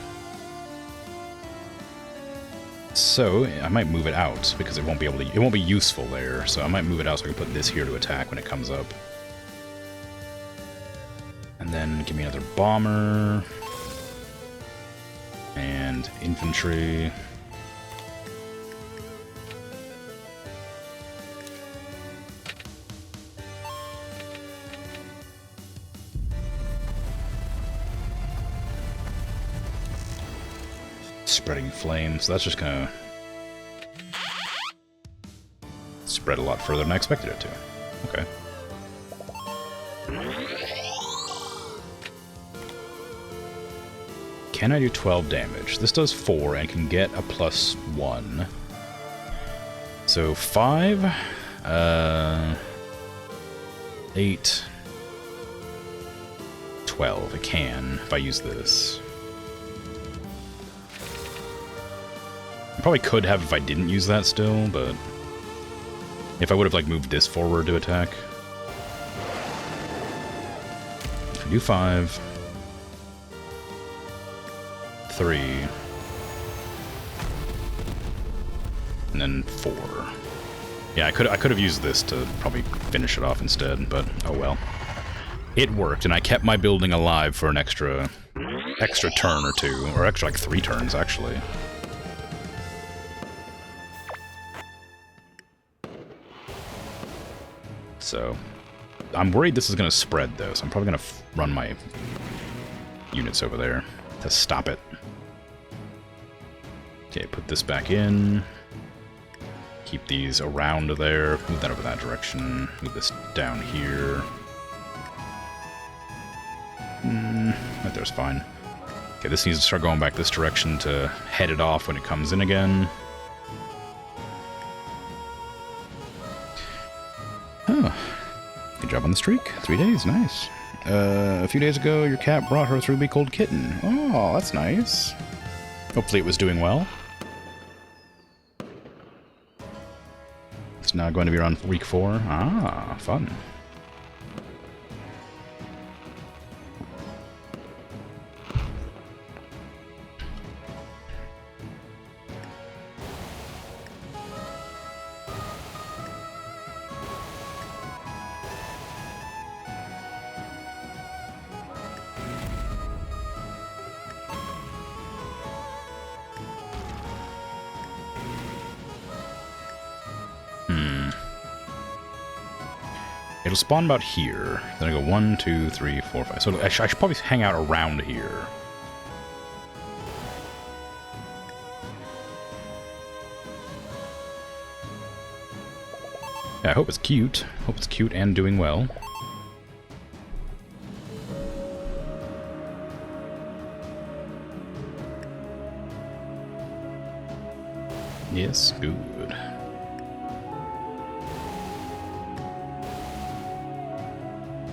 So, I might move it out, because it won't be useful there, so I might move it out so I can put this here to attack when it comes up. And then give me another bomber. And infantry. Spreading flames. So that's just gonna spread a lot further than I expected it to. Okay. Can I do 12 damage? This does 4 and can get a +1. So 5, 8, 12. It can if I use this. I probably could have if I didn't use that still, but if I would have like moved this forward to attack. If I do 5. 3, and then 4. Yeah, I could have used this to probably finish it off instead, but oh well. It worked, and I kept my building alive for an extra turn or 2, or extra like 3 turns actually. So I'm worried this is going to spread, though, so I'm probably going to run my units over there to stop it. Okay, put this back in. Keep these around there. Move that over that direction. Move this down here. Right there's fine. Okay, this needs to start going back this direction to head it off when it comes in again. Huh. Good job on the streak. 3 days, nice. A few days ago, your cat brought her 3-week-old kitten. Oh, that's nice. Hopefully it was doing well. It's now going to be around week 4. Ah, fun. It'll spawn about here. Then I go 1, 2, 3, 4, 5. So I should probably hang out around here. Yeah, I hope it's cute. Hope it's cute and doing well. Yes, good.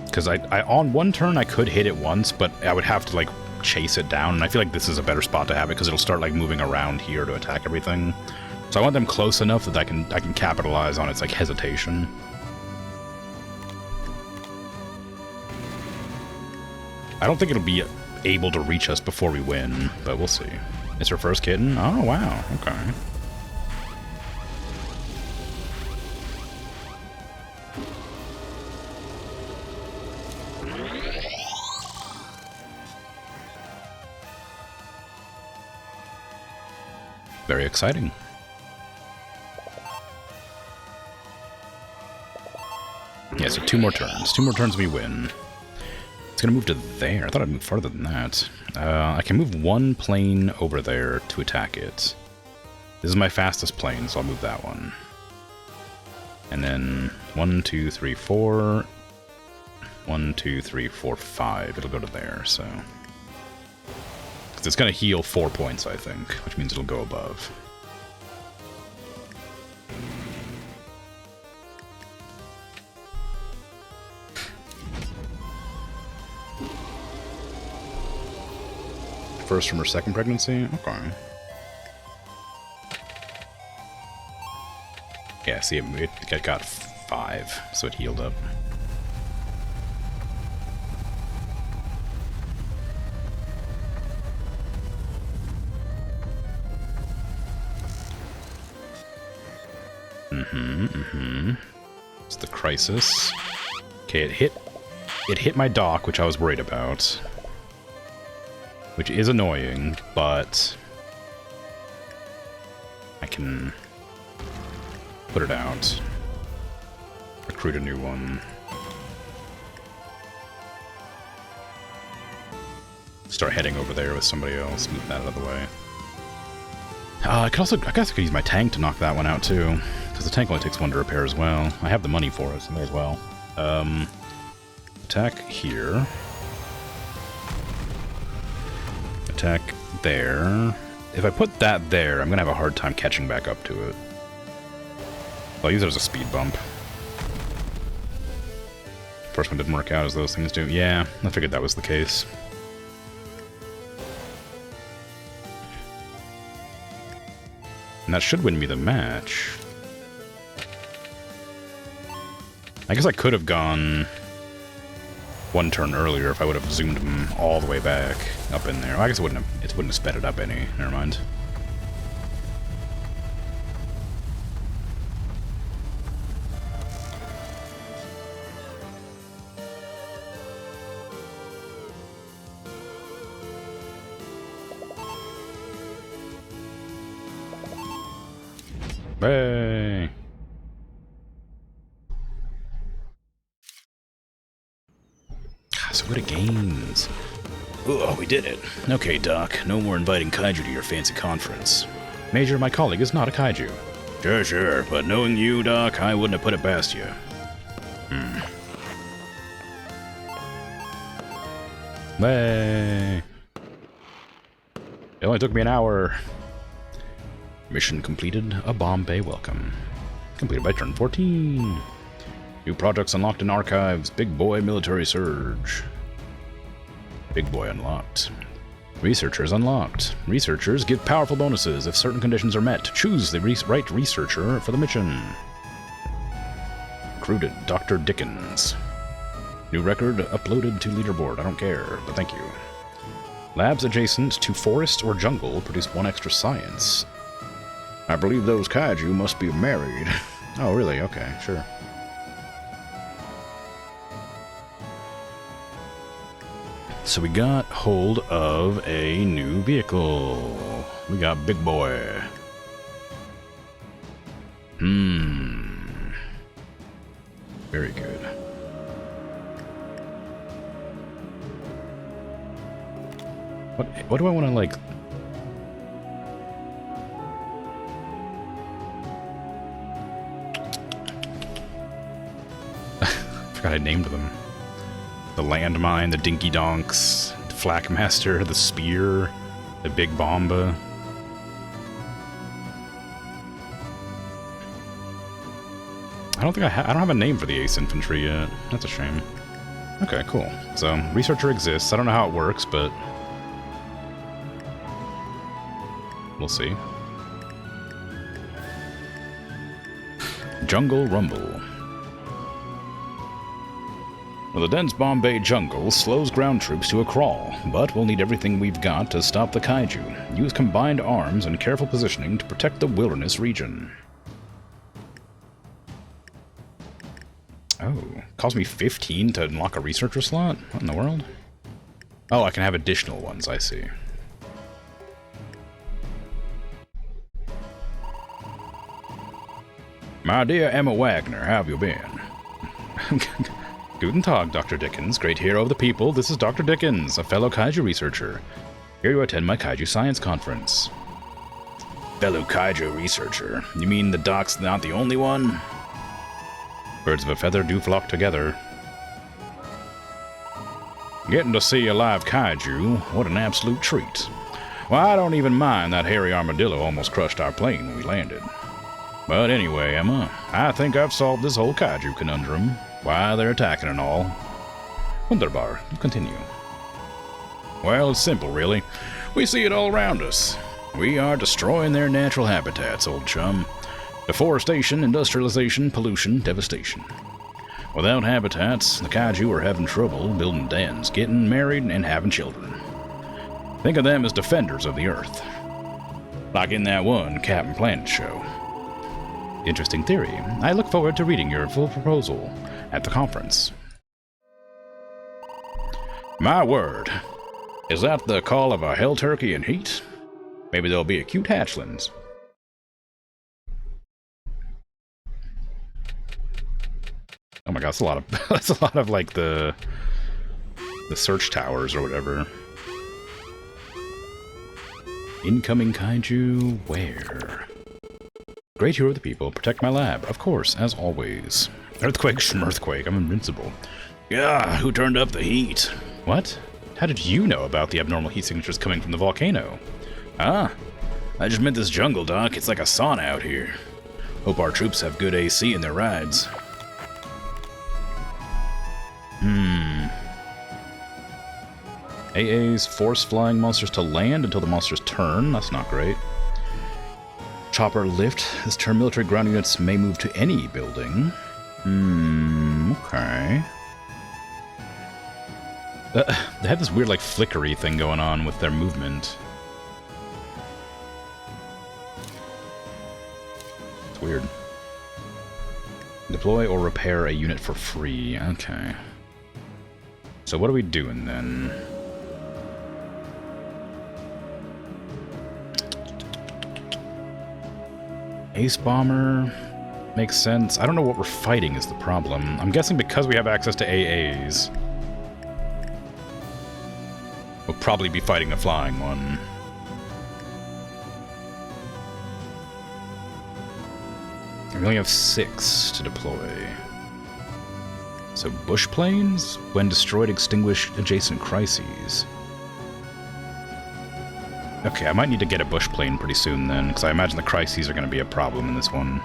Because I on one turn I could hit it once, but I would have to like chase it down, and I feel like this is a better spot to have it because it'll start like moving around here to attack everything. So I want them close enough that I can capitalize on its like hesitation. I don't think it'll be able to reach us before we win, but we'll see. It's her first kitten? Oh wow, okay. Very exciting. Yeah, so 2 more turns. 2 more turns we win. It's gonna move to there. I thought I'd move farther than that. I can move 1 plane over there to attack it. This is my fastest plane, so I'll move that one. And then 1, 2, 3, 4. 1, 2, 3, 4, 5. It'll go to there, so... It's going to heal 4 points, I think, which means it'll go above. First from her second pregnancy? Okay. Yeah, see, it got 5, so it healed up. It's the crisis. Okay, it hit my dock, which I was worried about. Which is annoying, but I can put it out. Recruit a new one. Start heading over there with somebody else, move that out of the way. I guess I could use my tank to knock that one out too, because the tank only takes 1 to repair as well. I have the money for it, so may as well. Attack here. Attack there. If I put that there, I'm gonna have a hard time catching back up to it. I'll use it as a speed bump. First one didn't work out as those things do. Yeah, I figured that was the case. And that should win me the match. I guess I could have gone 1 turn earlier if I would have zoomed him all the way back up in there. Well, I guess it wouldn't have sped it up any. Never mind. Hey. So good at games. Oh, we did it. Okay, Doc. No more inviting kaiju to your fancy conference. Major, my colleague is not a kaiju. Sure, but knowing you, Doc, I wouldn't have put it past you. Hey. It only took me an hour. Mission completed. A Bombay welcome. Completed by turn 14. New projects unlocked in archives. Big boy military surge. Big boy unlocked. Researchers unlocked. Researchers give powerful bonuses if certain conditions are met. Choose the right researcher for the mission. Recruited Dr. Dickens. New record uploaded to leaderboard. I don't care, but thank you. Labs adjacent to forest or jungle produce 1 extra science. I believe those kaiju must be married. Oh, really? Okay, sure. So we got hold of a new vehicle. We got Big Boy. Very good. What do I want to, like... I forgot I named them. The landmine, the dinky donks, the flakmaster, the spear, the big bomba. I don't think I don't have a name for the ace infantry yet. That's a shame. Okay, cool. So researcher exists. I don't know how it works, but we'll see. Jungle Rumble. Well, the dense Bombay jungle slows ground troops to a crawl, but we'll need everything we've got to stop the kaiju. Use combined arms and careful positioning to protect the wilderness region. Oh, cost me 15 to unlock a researcher slot? What in the world? Oh, I can have additional ones, I see. My dear Emma Wagner, how have you been? Guten Tag, Dr. Dickens, great hero of the people. This is Dr. Dickens, a fellow kaiju researcher. Here to attend my kaiju science conference. Fellow kaiju researcher? You mean the doc's not the only one? Birds of a feather do flock together. Getting to see a live kaiju, what an absolute treat. Well, I don't even mind that hairy armadillo almost crushed our plane when we landed. But anyway, Emma, I think I've solved this whole kaiju conundrum. Why they're attacking and all. Wunderbar, continue. Well, it's simple, really. We see it all around us. We are destroying their natural habitats, old chum. Deforestation, industrialization, pollution, devastation. Without habitats, the kaiju are having trouble building dens, getting married, and having children. Think of them as defenders of the Earth. Like in that one Captain Planet show. Interesting theory. I look forward to reading your full proposal at the conference. My word. Is that the call of a hell turkey in heat? Maybe there'll be a cute hatchlings. Oh my god, that's a lot of that's a lot of like the search towers or whatever. Incoming kaiju where? Great hero of the people, protect my lab, of course, as always. Earthquake, schmirthquake, I'm invincible. Yeah, who turned up the heat? What? How did you know about the abnormal heat signatures coming from the volcano? Ah, I just meant this jungle, Doc. It's like a sauna out here. Hope our troops have good AC in their rides. AAs force flying monsters to land until the monsters turn. That's not great. Chopper lift. This turn military ground units may move to any building. Okay. They have this weird, like, flickery thing going on with their movement. It's weird. Deploy or repair a unit for free. Okay. So what are we doing then? Ace Bomber makes sense. I don't know what we're fighting is the problem. I'm guessing because we have access to AAs. We'll probably be fighting the flying one. We only have 6 to deploy. So bush planes? When destroyed, extinguish adjacent crises. Okay, I might need to get a bush plane pretty soon then, because I imagine the crises are going to be a problem in this one.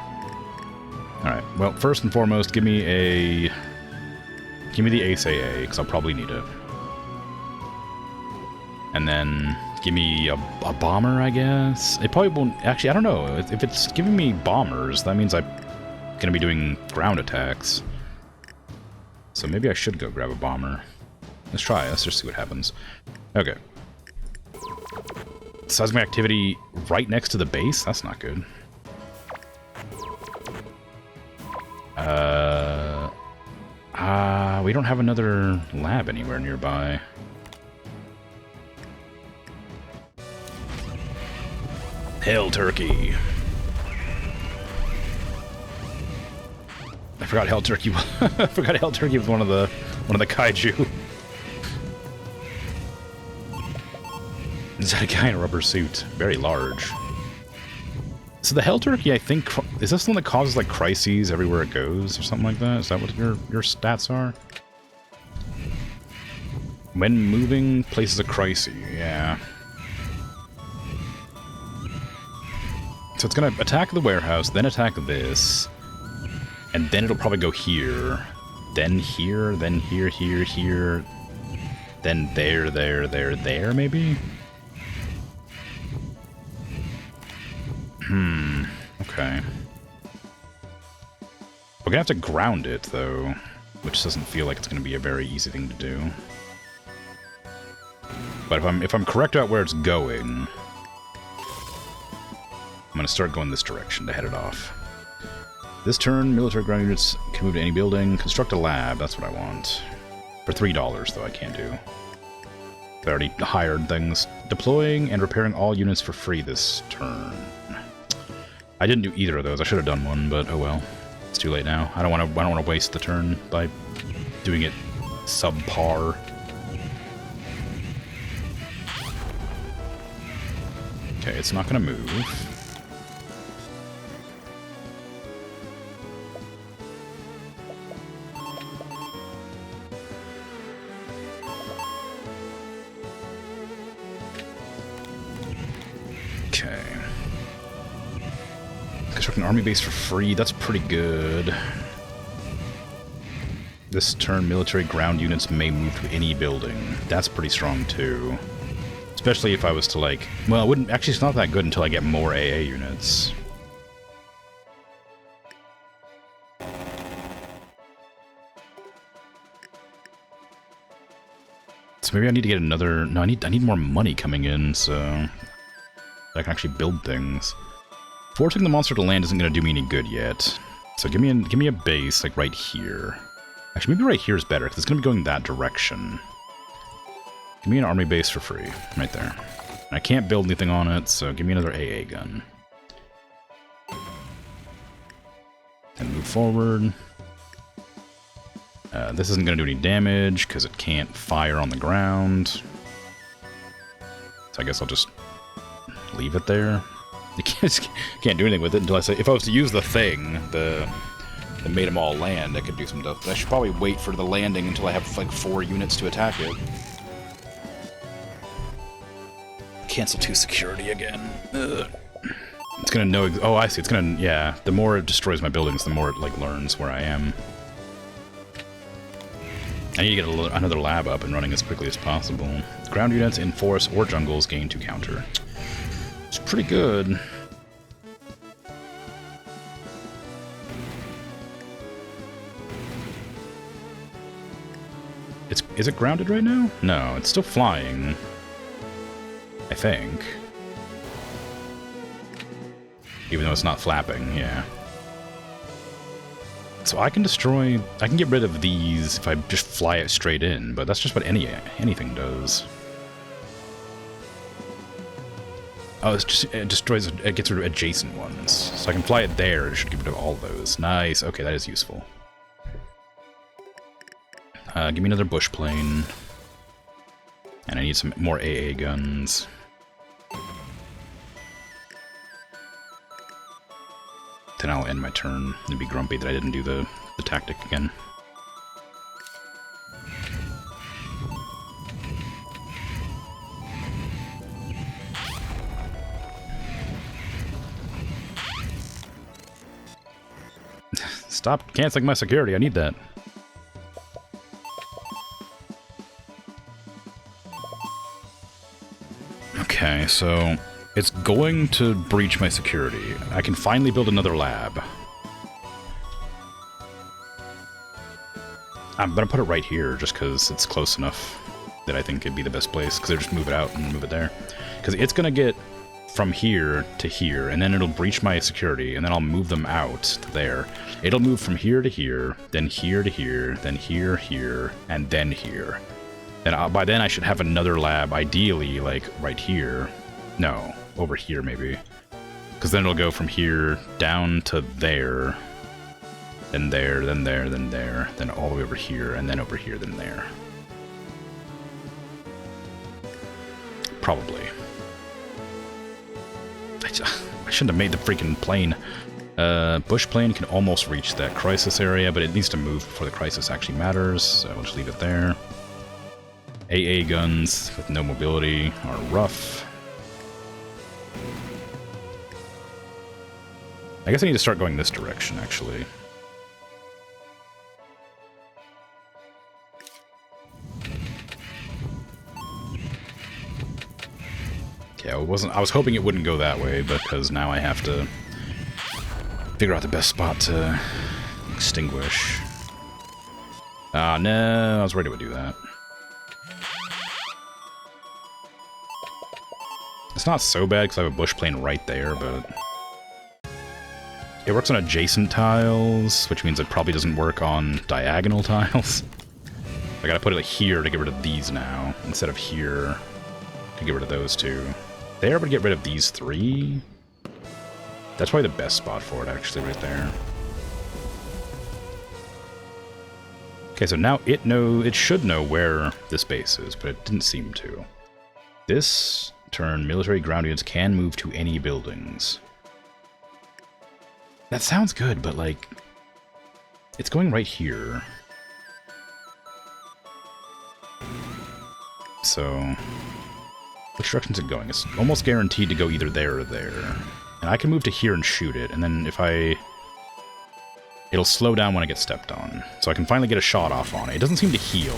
Alright, well, first and foremost, give me the Ace AA, because I'll probably need it. And then give me a bomber, I guess? It probably won't... Actually, I don't know. If it's giving me bombers, that means I'm going to be doing ground attacks. So maybe I should go grab a bomber. Let's try. Let's just see what happens. Okay. Seismic activity right next to the base? That's not good. We don't have another lab anywhere nearby. Hail Turkey. I forgot Hail Turkey. I forgot Hail Turkey was one of the kaiju. Is that a guy in a rubber suit? Very large. So the Hail Turkey, I think, is this the one that causes like crises everywhere it goes or something like that? Is that what your stats are? When moving, places a crisis. Yeah. So it's gonna attack the warehouse, then attack this, and then it'll probably go here, then here, then here, here, here, then there, there, maybe? Okay. We're gonna have to ground it, though, which doesn't feel like it's gonna be a very easy thing to do. But if I'm correct about where it's going, I'm gonna start going this direction to head it off. This turn, military ground units can move to any building. Construct a lab, that's what I want. For $3, though, I can't do. I already hired things. Deploying and repairing all units for free this turn. I didn't do either of those. I should have done one, but oh well. It's too late now. I don't want to waste the turn by doing it subpar. Okay, it's not gonna move. Okay. Construct an army base for free. That's pretty good. This turn, military ground units may move to any building. That's pretty strong, too. Especially if I was to, like... Well, it wouldn't... Actually, it's not that good until I get more AA units. So maybe I need to get another... No, I need more money coming in, so... I can actually build things. Forcing the monster to land isn't going to do me any good yet. So give me a base, like, right here. Actually, maybe right here is better, because it's going to be going that direction. Give me an army base for free, right there. And I can't build anything on it, so give me another AA gun. And move forward. This isn't going to do any damage, because it can't fire on the ground. So I guess I'll just leave it there. You can't do anything with it until I say... If I was to use the thing, that made them all land, I could do some stuff. But I should probably wait for the landing until I have, like, 4 units to attack it. Cancel 2 security again. Ugh. It's gonna know... Oh, I see. It's gonna... Yeah. The more it destroys my buildings, the more it, like, learns where I am. I need to get another lab up and running as quickly as possible. Ground units in forests or jungles gain 2 counter. It's pretty good. Is it grounded right now? No, it's still flying. I think. Even though it's not flapping, yeah. So I can get rid of these if I just fly it straight in, but that's just what anything does. Oh, it destroys, it gets rid of adjacent ones. So I can fly it there, it should get rid of all those. Nice, okay, that is useful. Give me another bush plane. And I need some more AA guns. Then I'll end my turn and be grumpy that I didn't do the tactic again. Stop canceling my security, I need that. Okay, so it's going to breach my security. I can finally build another lab. I'm gonna put it right here just because it's close enough that I think it'd be the best place, because they'll just move it out and move it there. Because it's gonna get from here to here, and then it'll breach my security, and then I'll move them out to there. It'll move from here to here, then here to here, then here, here, and then here. And by then I should have another lab, ideally, like, right here. No, over here, maybe. Because then it'll go from here down to there, then there, then there, then there, then all the way over here, and then over here, then there. Probably. I shouldn't have made the freaking plane. Bush plane can almost reach that crisis area, but it needs to move before the crisis actually matters, so we'll just leave it there. AA guns with no mobility are rough. I guess I need to start going this direction, actually. Yeah, I was hoping it wouldn't go that way, because now I have to figure out the best spot to extinguish. Ah, no, I was ready to do that. It's not so bad because I have a bush plane right there, but it works on adjacent tiles, which means it probably doesn't work on diagonal tiles. I gotta put it here to get rid of these now, instead of here to get rid of those two. There, but get rid of these three. That's probably the best spot for it, actually, right there. Okay, so now it should know where this base is, but it didn't seem to. This turn, military ground units can move to any buildings. That sounds good, but, like, it's going right here. So, which direction's it going? It's almost guaranteed to go either there or there. And I can move to here and shoot it, and then if it'll slow down when I get stepped on. So I can finally get a shot off on it. It doesn't seem to heal.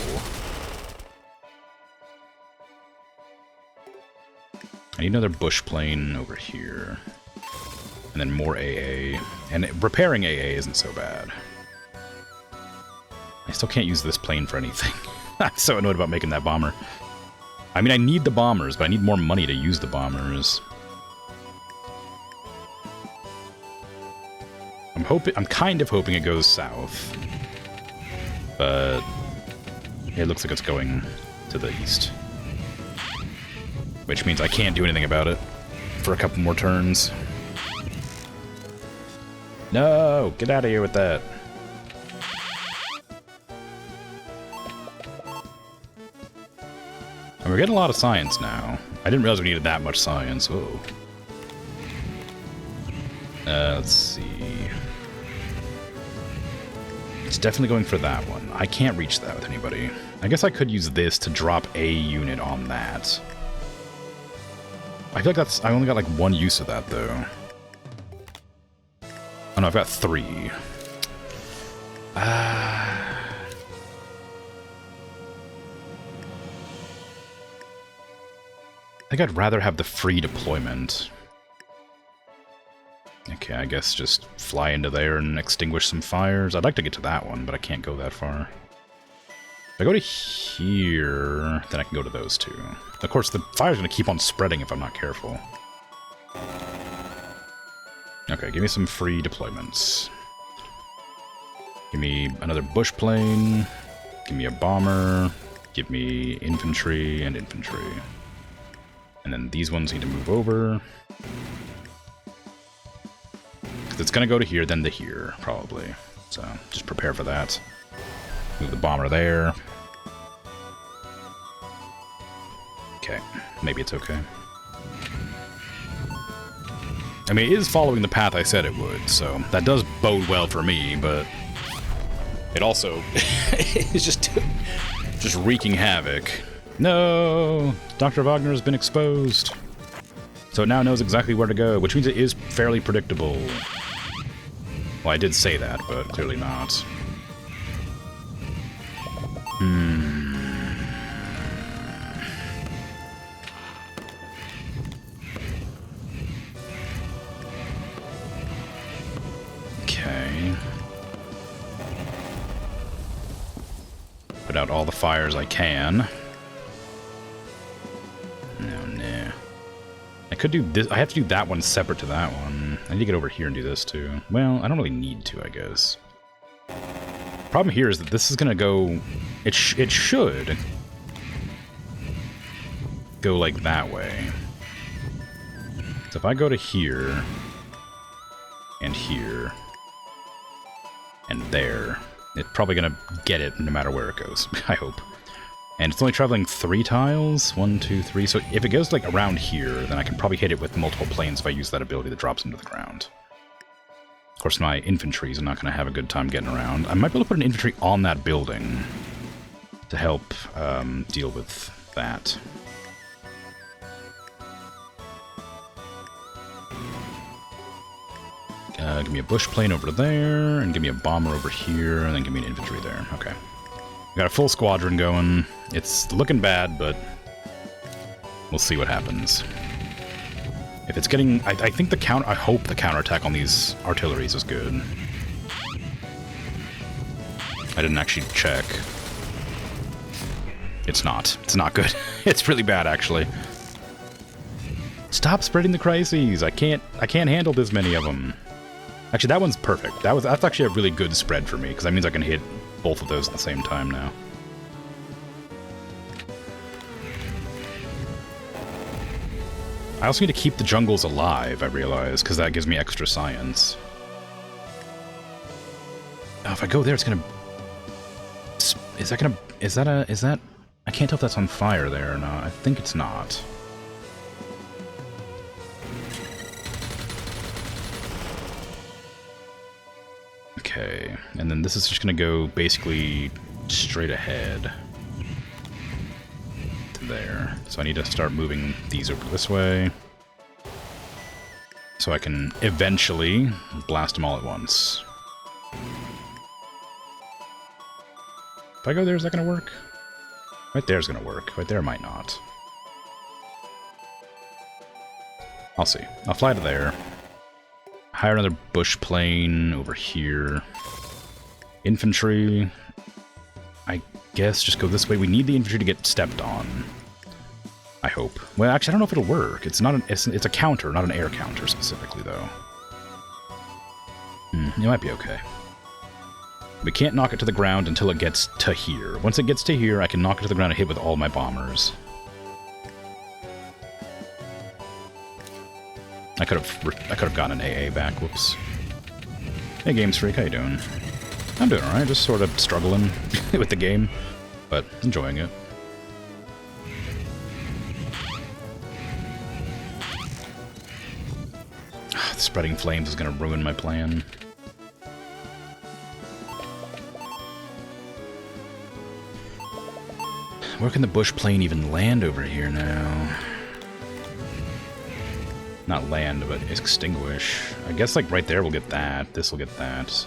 I need another bush plane over here. And then more AA. And repairing AA isn't so bad. I still can't use this plane for anything. I'm so annoyed about making that bomber. I mean, I need the bombers, but I need more money to use the bombers. I'm kind of hoping it goes south. But it looks like it's going to the east. Which means I can't do anything about it for a couple more turns. No! Get out of here with that. And we're getting a lot of science now. I didn't realize we needed that much science. Whoa. Let's see. It's definitely going for that one. I can't reach that with anybody. I guess I could use this to drop a unit on that. I feel like I only got like one use of that, though. Oh no, I've got 3. I think I'd rather have the free deployment. Okay, I guess just fly into there and extinguish some fires. I'd like to get to that one, but I can't go that far. If I go to here, then I can go to those two. Of course, the fire's going to keep on spreading if I'm not careful. Okay, give me some free deployments. Give me another bush plane. Give me a bomber. Give me infantry and infantry. And then these ones need to move over. Because it's going to go to here, then to here, probably. So, just prepare for that. Move the bomber there. Okay, maybe it's okay. I mean, it is following the path I said it would, so that does bode well for me, but it also is just wreaking havoc. No! Dr. Wagner has been exposed. So it now knows exactly where to go, which means it is fairly predictable. Well, I did say that, but clearly not. Okay. Put out all the fires I can. No. I could do this. I have to do that one separate to that one. I need to get over here and do this too. Well, I don't really need to, I guess. Problem here is that this is gonna go... It should go like that way. So if I go to here, and here, and there, it's probably gonna get it no matter where it goes, I hope. And it's only traveling 3 tiles? 1, 2, 3. So if it goes like around here, then I can probably hit it with multiple planes if I use that ability that drops into the ground. Of course, my infantries are not going to have a good time getting around. I might be able to put an infantry on that building to help deal with that. Give me a bush plane over there, and give me a bomber over here, and then give me an infantry there. Okay. We got a full squadron going. It's looking bad, but we'll see what happens. If it's getting... I think the counter... I hope the counterattack on these artilleries is good. I didn't actually check. It's not. It's not good. It's really bad, actually. Stop spreading the crises! I can't handle this many of them. Actually, that one's perfect. That's actually a really good spread for me, because that means I can hit both of those at the same time now. I also need to keep the jungles alive, I realize, because that gives me extra science. Oh, if I go there, it's gonna... Is that gonna... Is that... I can't tell if that's on fire there or not. I think it's not. Okay, and then this is just going to go basically straight ahead to there. So I need to start moving these over this way so I can eventually blast them all at once. If I go there, is that going to work? Right there's going to work. Right there might not. I'll see. I'll fly to there. Hire another bush plane over here. Infantry. I guess just go this way. We need the infantry to get stepped on. I hope. Well, actually, I don't know if it'll work. It's not it's a counter, not an air counter specifically, though. It might be okay. We can't knock it to the ground until it gets to here. Once it gets to here, I can knock it to the ground and hit with all my bombers. I could have gotten an AA back. Whoops. Hey, Games Freak, how you doing? I'm doing alright, just sort of struggling with the game, but enjoying it. Spreading flames is going to ruin my plan. Where can the bush plane even land over here now? Not land, but extinguish. I guess, like, right there we'll get that. This will get that.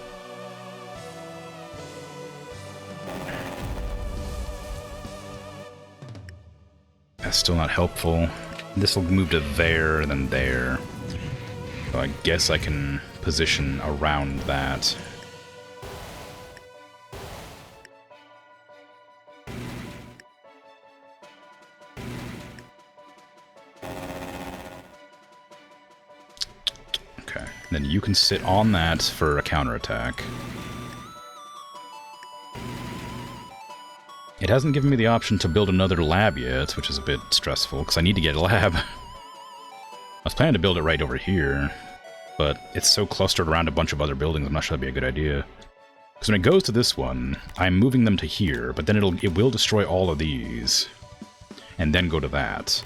That's still not helpful. This will move to there, and then there. So I guess I can position around that. Then you can sit on that for a counterattack. It hasn't given me the option to build another lab yet, which is a bit stressful, because I need to get a lab. I was planning to build it right over here, but it's so clustered around a bunch of other buildings, I'm not sure that'd be a good idea. Because when it goes to this one, I'm moving them to here, but then it will destroy all of these. and then go to that.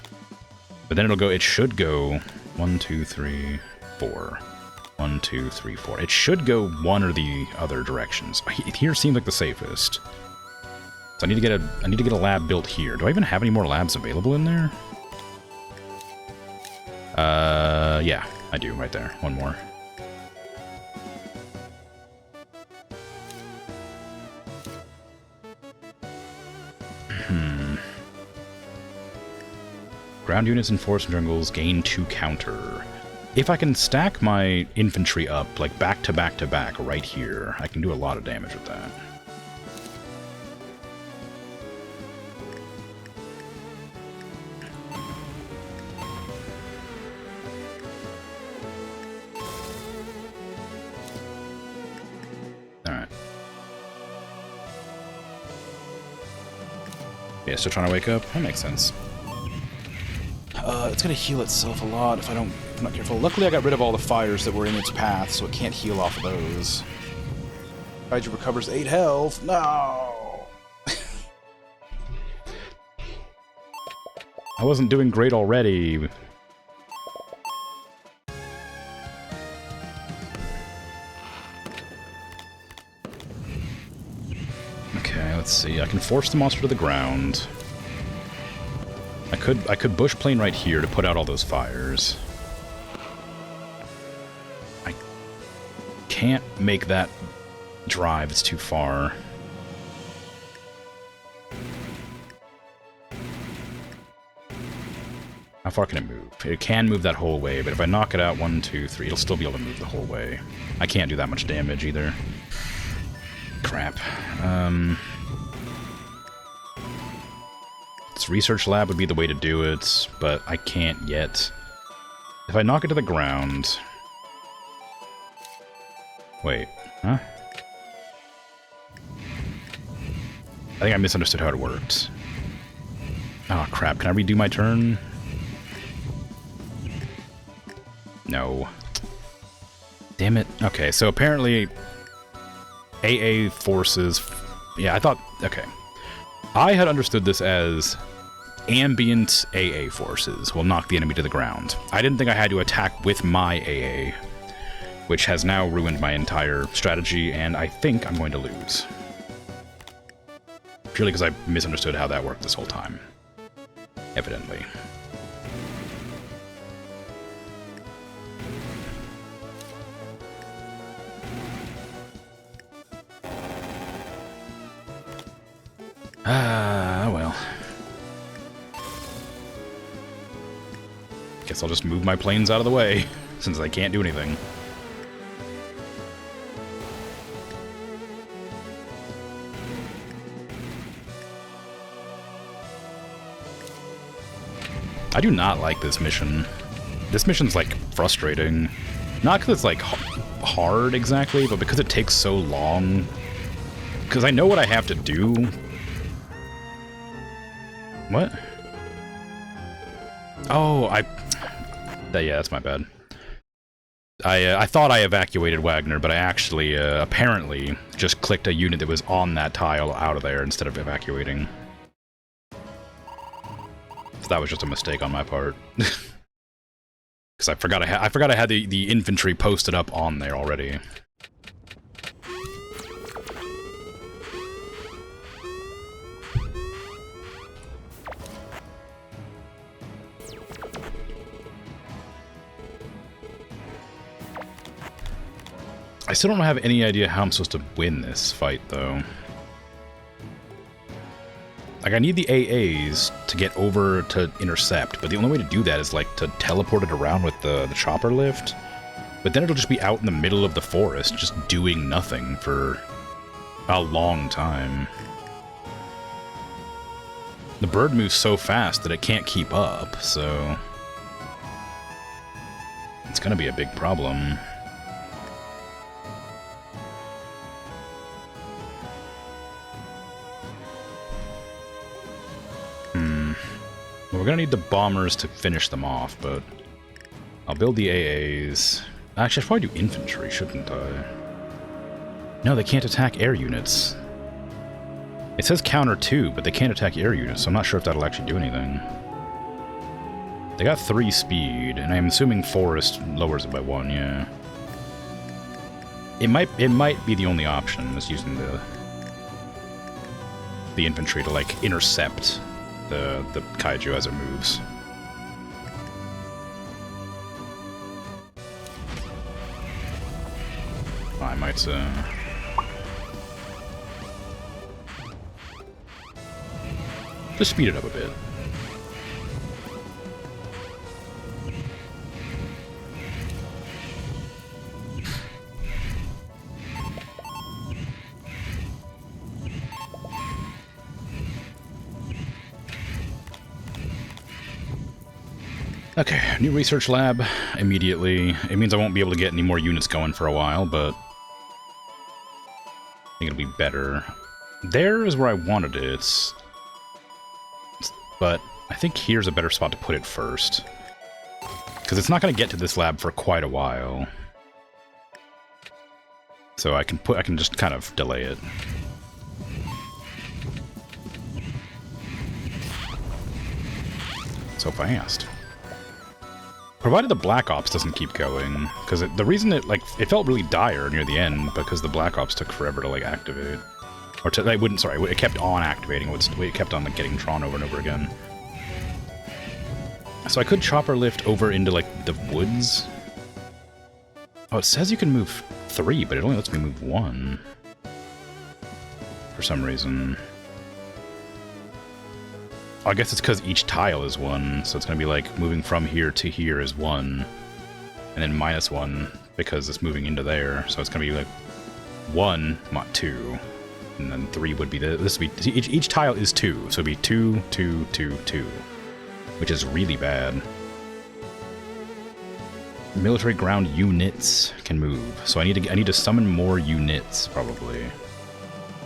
But then it should go 1, 2, 3, 4. 1, 2, 3, 4. It should go one or the other directions. Here seems like the safest. So I need to get a lab built here. Do I even have any more labs available in there? Yeah, I do right there. One more. Ground units and forest jungles gain 2 counter. If I can stack my infantry up, like back to back to back right here, I can do a lot of damage with that. Alright. Yeah, still trying to wake up? That makes sense. It's gonna heal itself a lot if I'm not careful. Luckily, I got rid of all the fires that were in its path, so it can't heal off of those. Kaiju recovers 8 health. No! I wasn't doing great already. Okay, let's see. I can force the monster to the ground. I could bush plane right here to put out all those fires. I can't make that drive, it's too far. How far can it move? It can move that whole way, but if I knock it out 1, 2, 3, it'll still be able to move the whole way. I can't do that much damage either. Crap. This research lab would be the way to do it, but I can't yet. If I knock it to the ground... Wait, huh? I think I misunderstood how it worked. Oh crap, can I redo my turn? No. Damn it. Okay, so apparently... AA forces... Yeah, I thought... Okay. I had understood this as ambient AA forces will knock the enemy to the ground. I didn't think I had to attack with my AA, which has now ruined my entire strategy, and I think I'm going to lose. Purely because I misunderstood how that worked this whole time. Evidently. Well. Guess I'll just move my planes out of the way, since I can't do anything. I do not like this mission. This mission's, like, frustrating. Not because it's, like, hard exactly, but because it takes so long. Because I know what I have to do. What? Oh, yeah, that's my bad. I thought I evacuated Wagner, but I actually, apparently, just clicked a unit that was on that tile out of there instead of evacuating. So that was just a mistake on my part. Because I forgot I had the infantry posted up on there already. I still don't have any idea how I'm supposed to win this fight, though. Like, I need the AAs to get over to intercept, but the only way to do that is, like, to teleport it around with the chopper lift. But then it'll just be out in the middle of the forest, just doing nothing for a long time. The bird moves so fast that it can't keep up, so... it's gonna be a big problem. Well, we're gonna need the bombers to finish them off, but I'll build the AAs. Actually, I should probably do infantry, shouldn't I? No, they can't attack air units. It says counter 2, but they can't attack air units, so I'm not sure if that'll actually do anything. They got 3 speed, and I'm assuming forest lowers it by 1, yeah. It might be the only option, is using the infantry to, like, intercept the kaiju as it moves. I might, just speed it up a bit. Okay, new research lab immediately. It means I won't be able to get any more units going for a while, but I think it'll be better. There is where I wanted it, but I think here's a better spot to put it first, because it's not going to get to this lab for quite a while. So I can just kind of delay it. So fast. Provided the Black Ops doesn't keep going, because the reason it felt really dire near the end because the Black Ops took forever to like activate, or to it kept on activating. It kept on like getting drawn over and over again. So I could chopper lift over into like the woods. Oh, it says you can move 3, but it only lets me move 1 for some reason. I guess it's because each tile is 1, so it's going to be like moving from here to here is 1, and then -1 because it's moving into there, so it's going to be like 1, not 2, and then 3 would be this would be each tile is 2, so it'd be 2, 2, 2, 2, which is really bad. Military ground units can move, so I need to summon more units probably.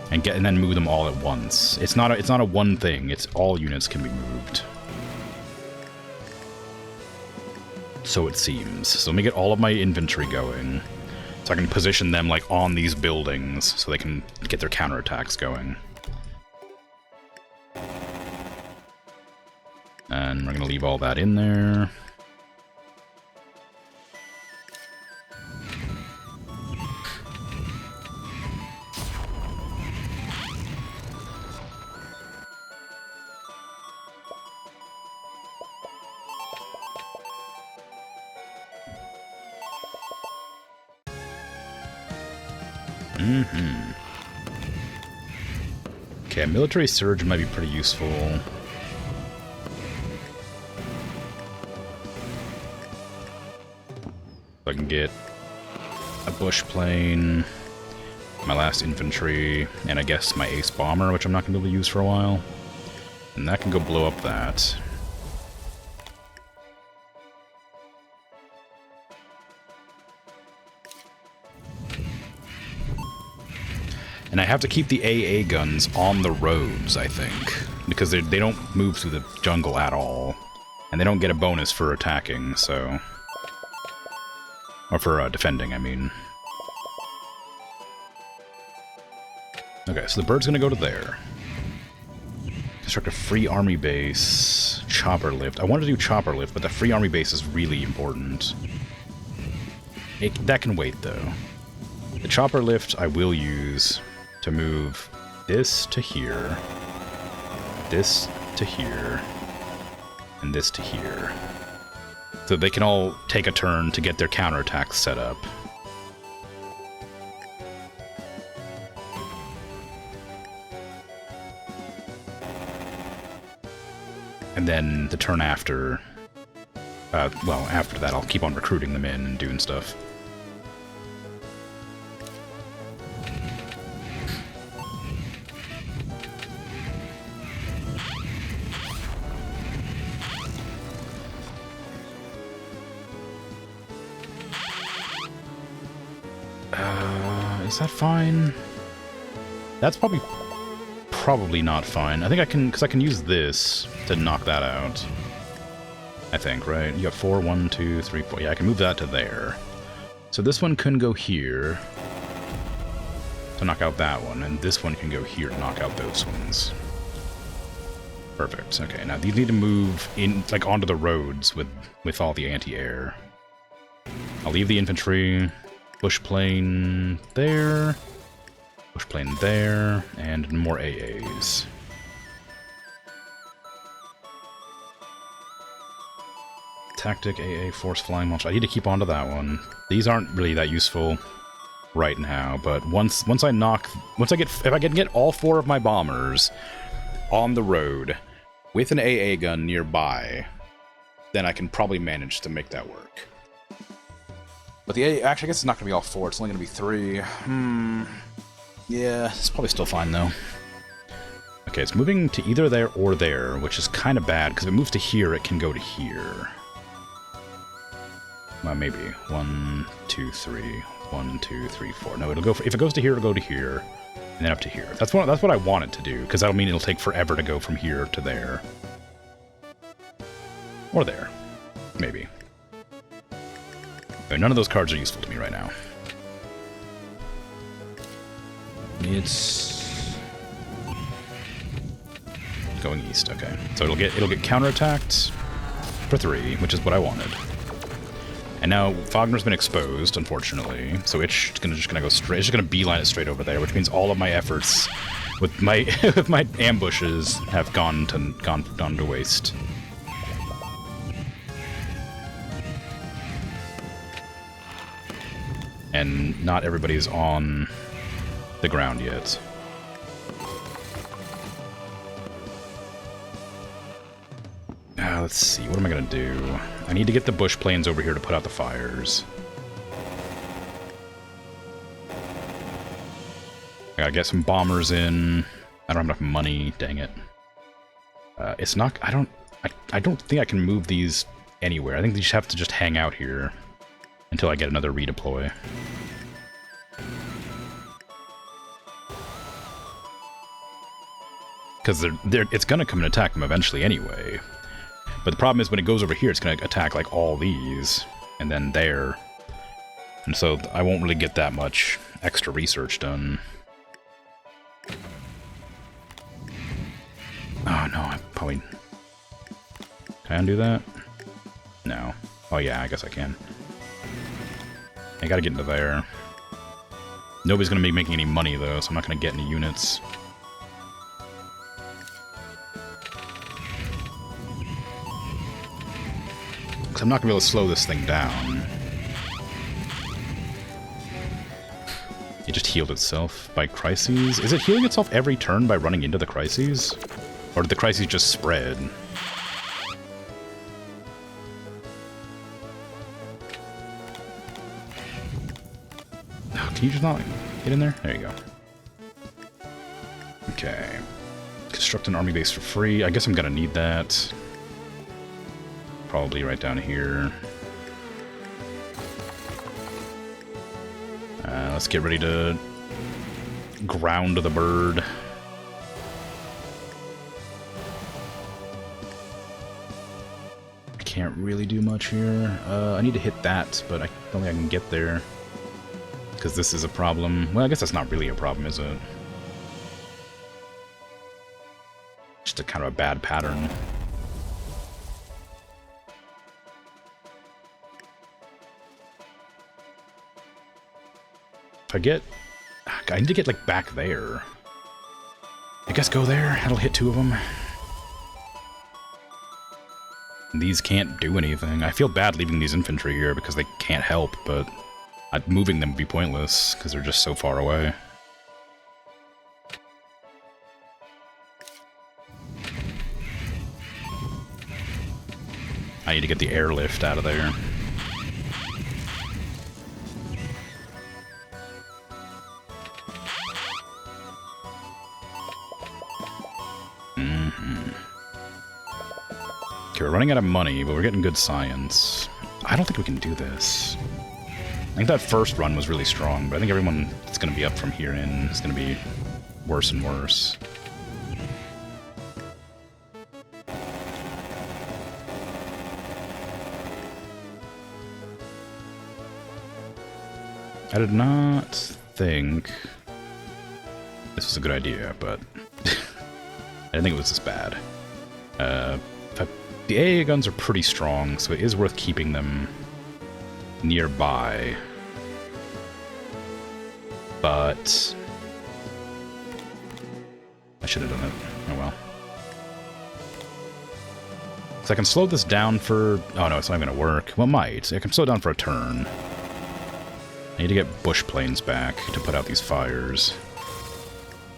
And then move them all at once. It's not a one thing. It's all units can be moved. So it seems. So let me get all of my infantry going, so I can position them like on these buildings, so they can get their counterattacks going. And we're gonna leave all that in there. Okay, a military surge might be pretty useful. So I can get a bush plane, my last infantry, and I guess my ace bomber, which I'm not going to be able to use for a while. And that can go blow up that. And I have to keep the AA guns on the roads, I think, because they don't move through the jungle at all, and they don't get a bonus for attacking, so... Or for defending, I mean. Okay, so the bird's gonna go to there. Construct a free army base. Chopper lift. I wanted to do chopper lift, but the free army base is really important. That can wait, though. The chopper lift I will use to move this to here, this to here, and this to here. So they can all take a turn to get their counterattacks set up. And then the turn after, well, after that I'll keep on recruiting them in and doing stuff. Is that fine? That's probably not fine. I think I can, because I can use this to knock that out. I think, right? You got 4, 1, 2, 3, 4. Yeah, I can move that to there. So this one can go here. to knock out that one, and this one can go here to knock out those ones. Perfect. Okay, now these need to move in, like, onto the roads with all the anti-air. I'll leave the infantry, bush plane there, bush plane there, and more AAs. Tactic, AA, force flying launch. I need to keep onto that one. These aren't really that useful right now, but if I can get all 4 of my bombers on the road with an AA gun nearby, then I can probably manage to make that work. But the AA, actually, I guess it's not going to be all 4. It's only going to be 3. Yeah, it's probably still fine, though. Okay, it's moving to either there or there, which is kind of bad, because if it moves to here, it can go to here. Well, maybe. 1, 2, 3. 1, 2, 3, 4. No, it'll go. If it goes to here, it'll go to here, and then up to here. That's what I want it to do, because that'll mean it'll take forever to go from here to there, or there, maybe. But none of those cards are useful to me right now. It's going east. Okay, so it'll get counterattacked for 3, which is what I wanted. And now Wagner's been exposed, unfortunately, so it's just gonna go straight. It's just gonna beeline it straight over there, which means all of my efforts with my with my ambushes have gone to waste. And not everybody's on the ground yet. Let's see, what am I gonna do? I need to get the bush planes over here to put out the fires. I gotta get some bombers in. I don't have enough money, dang it. It's not, I don't think I can move these anywhere. I think they just have to just hang out here until I get another redeploy. Because it's gonna come and attack them eventually anyway. But the problem is when it goes over here, it's going to attack, like, all these, and then there. And so I won't really get that much extra research done. Oh, no, I probably... Can I undo that? No. Oh, yeah, I guess I can. I gotta get into there. Nobody's going to be making any money, though, so I'm not going to get any units. I'm not going to be able to slow this thing down. It just healed itself by crises? Is it healing itself every turn by running into the crises? Or did the crises just spread? Oh, can you just not get in there? There you go. Okay. Construct an army base for free. I guess I'm going to need that. Probably right down here. Let's get ready to ground the bird. I can't really do much here. I need to hit that, but I don't think I can get there. Because this is a problem. Well, I guess that's not really a problem, is it? Just a kind of a bad pattern. I need to get, like, back there. I guess go there. That'll hit 2 of them. These can't do anything. I feel bad leaving these infantry here because they can't help, but moving them would be pointless because they're just so far away. I need to get the airlift out of there. Okay, we're running out of money, but we're getting good science. I don't think we can do this. I think that first run was really strong, but I think everyone that's going to be up from here in is going to be worse and worse. I did not think this was a good idea, but I didn't think it was this bad. The AA guns are pretty strong, so it is worth keeping them nearby. But I should have done it. Oh well. So I can slow this down for... Oh no, it's not going to work. Well, it might. I can slow it down for a turn. I need to get bush planes back to put out these fires.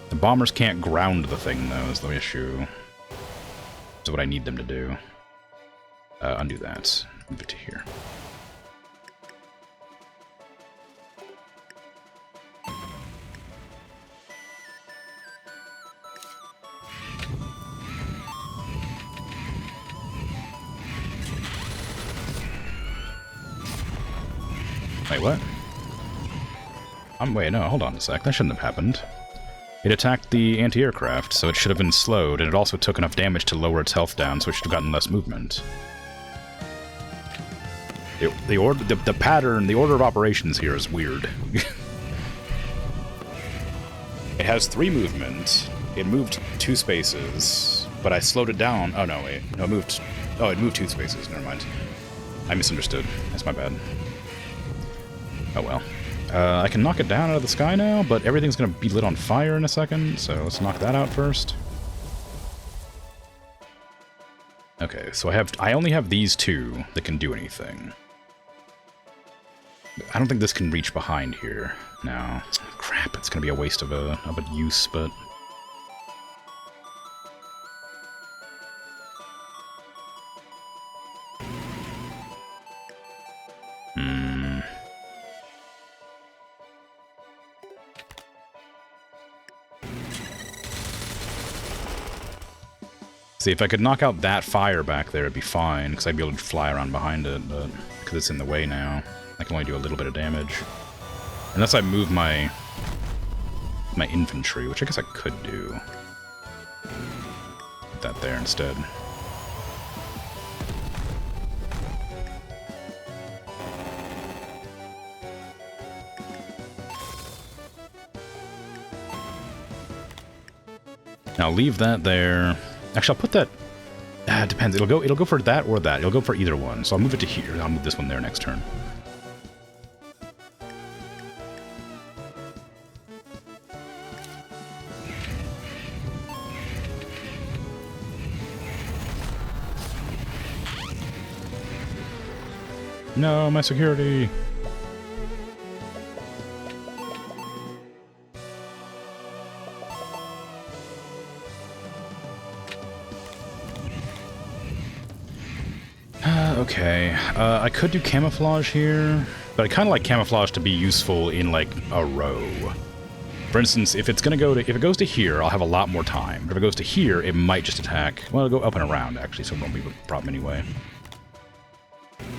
The bombers can't ground the thing, though, is the issue. That's what I need them to do. Undo that. Move it to here. Wait, what? Wait, no, hold on a sec. That shouldn't have happened. It attacked the anti-aircraft, so it should have been slowed, and it also took enough damage to lower its health down, so it should have gotten less movement. The pattern, the order of operations here is weird. It has 3 movement. It moved 2 spaces, but I slowed it down. Oh, no, wait. No, it moved... Oh, it moved 2 spaces. Never mind. I misunderstood. That's my bad. Oh, well. I can knock it down out of the sky now, but everything's going to be lit on fire in a second, so let's knock that out first. Okay, so I only have these 2 that can do anything. I don't think this can reach behind here. No. Crap, it's going to be a waste of a use, but... See, if I could knock out that fire back there, it'd be fine, because I'd be able to fly around behind it, but because it's in the way now, I can only do a little bit of damage. Unless I move my infantry, which I guess I could do. Put that there instead. Now leave that there. Actually, I'll put that... it depends. It'll go for that or that. It'll go for either one. So I'll move it to here. I'll move this one there next turn. No, my security! Okay, I could do camouflage here, but I kind of like camouflage to be useful in, like, a row. For instance, if it goes to here, I'll have a lot more time. But if it goes to here, it might just attack. Well, it'll go up and around, actually, so it won't be a problem anyway.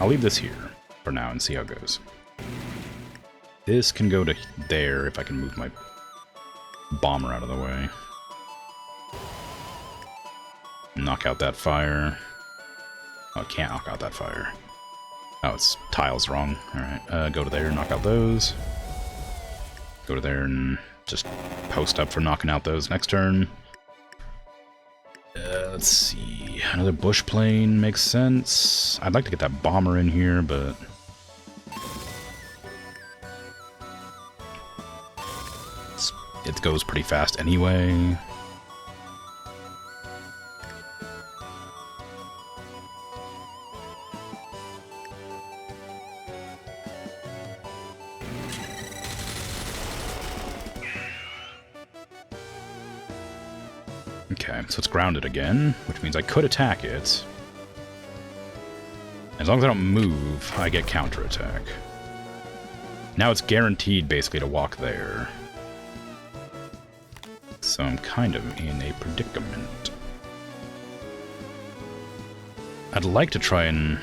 I'll leave this here for now and see how it goes. This can go to there if I can move my bomber out of the way. Knock out that fire. Oh, I can't knock out that fire. Oh, it's tiles wrong. Alright, go to there, knock out those. Go to there and just post up for knocking out those next turn. Let's see. Another bush plane makes sense. I'd like to get that bomber in here, but... it goes pretty fast anyway. Okay, so it's grounded again, which means I could attack it. As long as I don't move, I get counterattack. Now it's guaranteed, basically, to walk there. So I'm kind of in a predicament. I'd like to try and...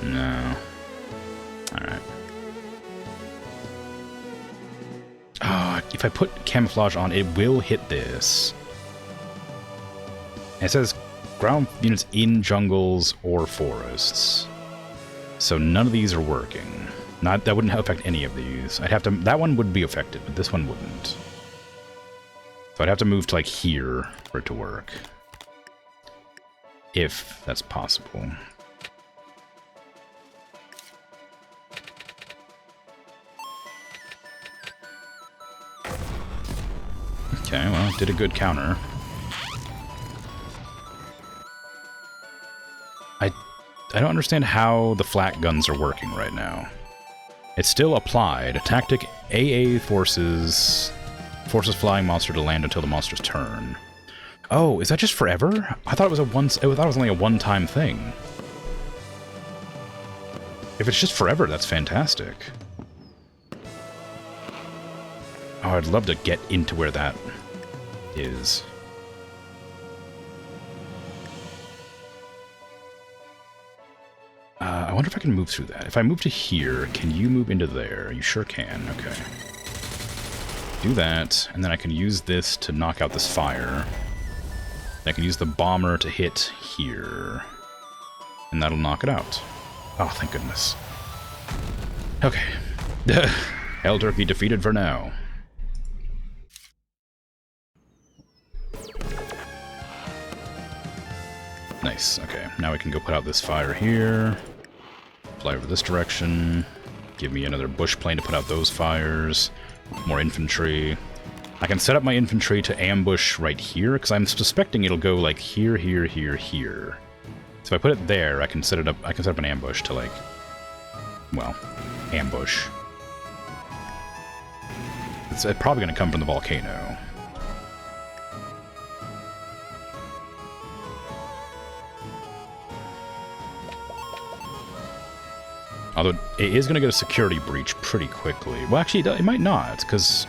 No. Alright. If I put camouflage on, it will hit this. And it says ground units in jungles or forests. So none of these are working. Not that wouldn't affect any of these. I'd have to. That one would be affected, but this one wouldn't. So I'd have to move to like here for it to work, if that's possible. Okay, well, did a good counter. I don't understand how the flak guns are working right now. It's still applied. Tactic AA forces flying monster to land until the monster's turn. Oh, is that just forever? I thought it was only a one-time thing. If it's just forever, that's fantastic. Oh, I'd love to get into where that is. I wonder if I can move through that. If I move to here, can you move into there? You sure can. Okay. Do that, and then I can use this to knock out this fire. I can use the bomber to hit here. And that'll knock it out. Oh, thank goodness. Okay. Hell Turkey defeated for now. Nice. Okay, now we can go put out this fire here. Fly over this direction. Give me another bush plane to put out those fires. More infantry. I can set up my infantry to ambush right here, because I'm suspecting it'll go like here, here, here, here. So if I put it there, I can set it up. I can set up an ambush to like, well, ambush. It's probably going to come from the volcano. Although it is going to get a security breach pretty quickly. Well, actually, it might not, because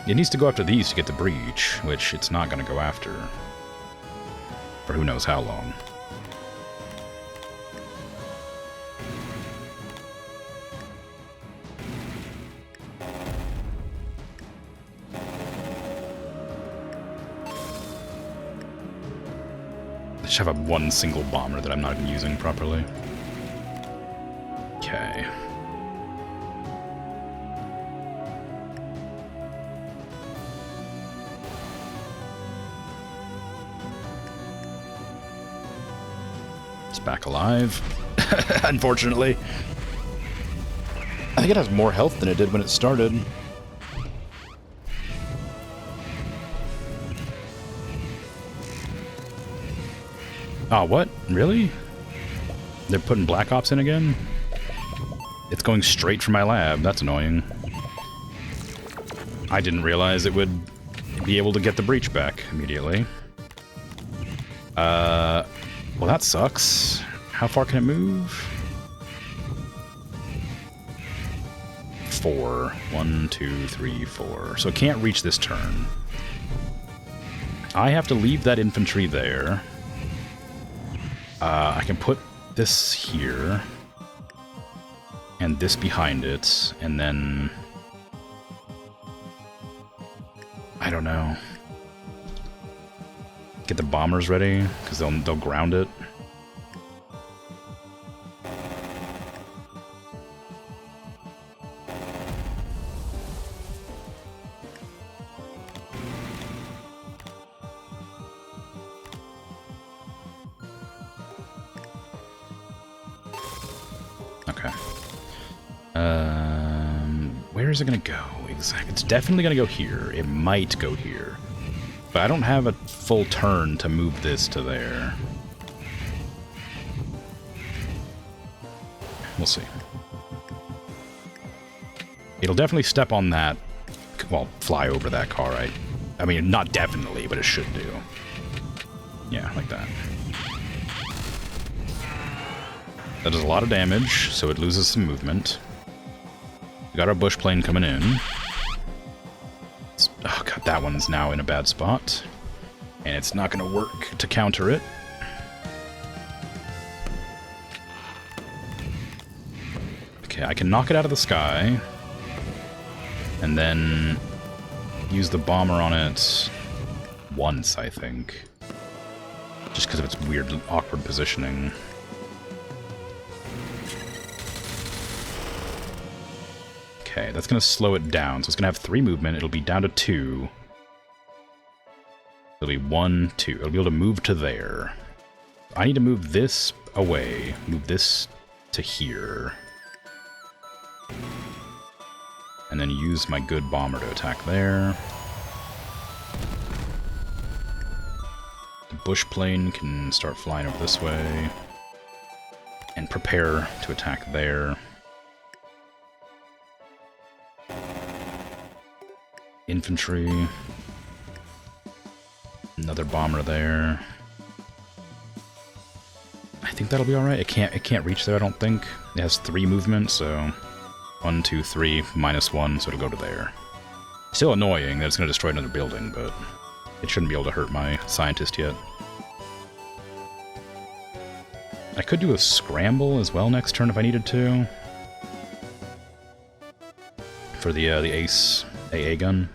it needs to go after these to get the breach, which it's not going to go after. For who knows how long. I just have one single bomber that I'm not even using properly. Okay. It's back alive. Unfortunately. I think it has more health than it did when it started. Oh, what? Really? They're putting Black Ops in again? It's going straight for my lab. That's annoying. I didn't realize it would be able to get the breach back immediately. Well, that sucks. How far can it move? 4. 1, 2, 3, 4. So it can't reach this turn. I have to leave that infantry there. I can put this here. And this behind it, and then... I don't know. Get the bombers ready, because they'll ground it. Where is it going to go? Exactly. It's definitely going to go here. It might go here. But I don't have a full turn to move this to there. We'll see. It'll definitely step on that. Well, fly over that car. I mean, not definitely, but it should do. Yeah, like that. That does a lot of damage, so it loses some movement. We got our bush plane coming in. Oh god, that one's now in a bad spot. And it's not going to work to counter it. Okay, I can knock it out of the sky. And then use the bomber on it once, I think. Just because of its weird, awkward positioning. Okay, that's going to slow it down. So it's going to have 3 movement. It'll be down to 2. It'll be 1, 2. It'll be able to move to there. I need to move this away. Move this to here. And then use my good bomber to attack there. The bush plane can start flying over this way. And prepare to attack there. Infantry. Another bomber there. I think that'll be alright. It can't reach there, I don't think. It has 3 movement, so 1, 2, 3, -1, so it'll go to there. Still annoying that it's going to destroy another building, but it shouldn't be able to hurt my scientist yet. I could do a scramble as well next turn if I needed to. For the Ace AA gun.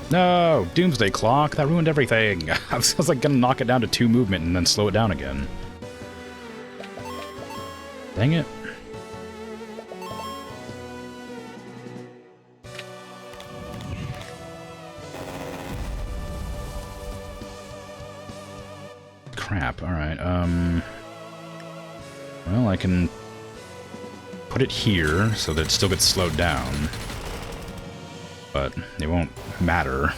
No! Doomsday Clock! That ruined everything! I was like gonna knock it down to 2 movement and then slow it down again. Dang it. Crap, alright, well, I can put it here so that it still gets slowed down. But it won't matter.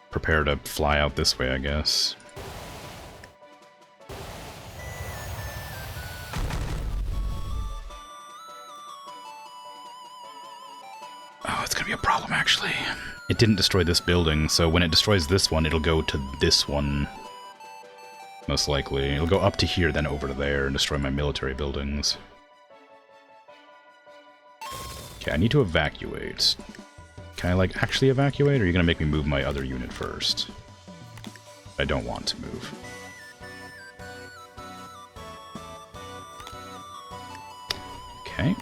Prepare to fly out this way, I guess. Oh, it's gonna be a problem, actually. It didn't destroy this building, so when it destroys this one, it'll go to this one. Most likely. It'll go up to here, then over to there, and destroy my military buildings. Okay, I need to evacuate. Can I, like, actually evacuate, or are you gonna make me move my other unit first? I don't want to move. Okay.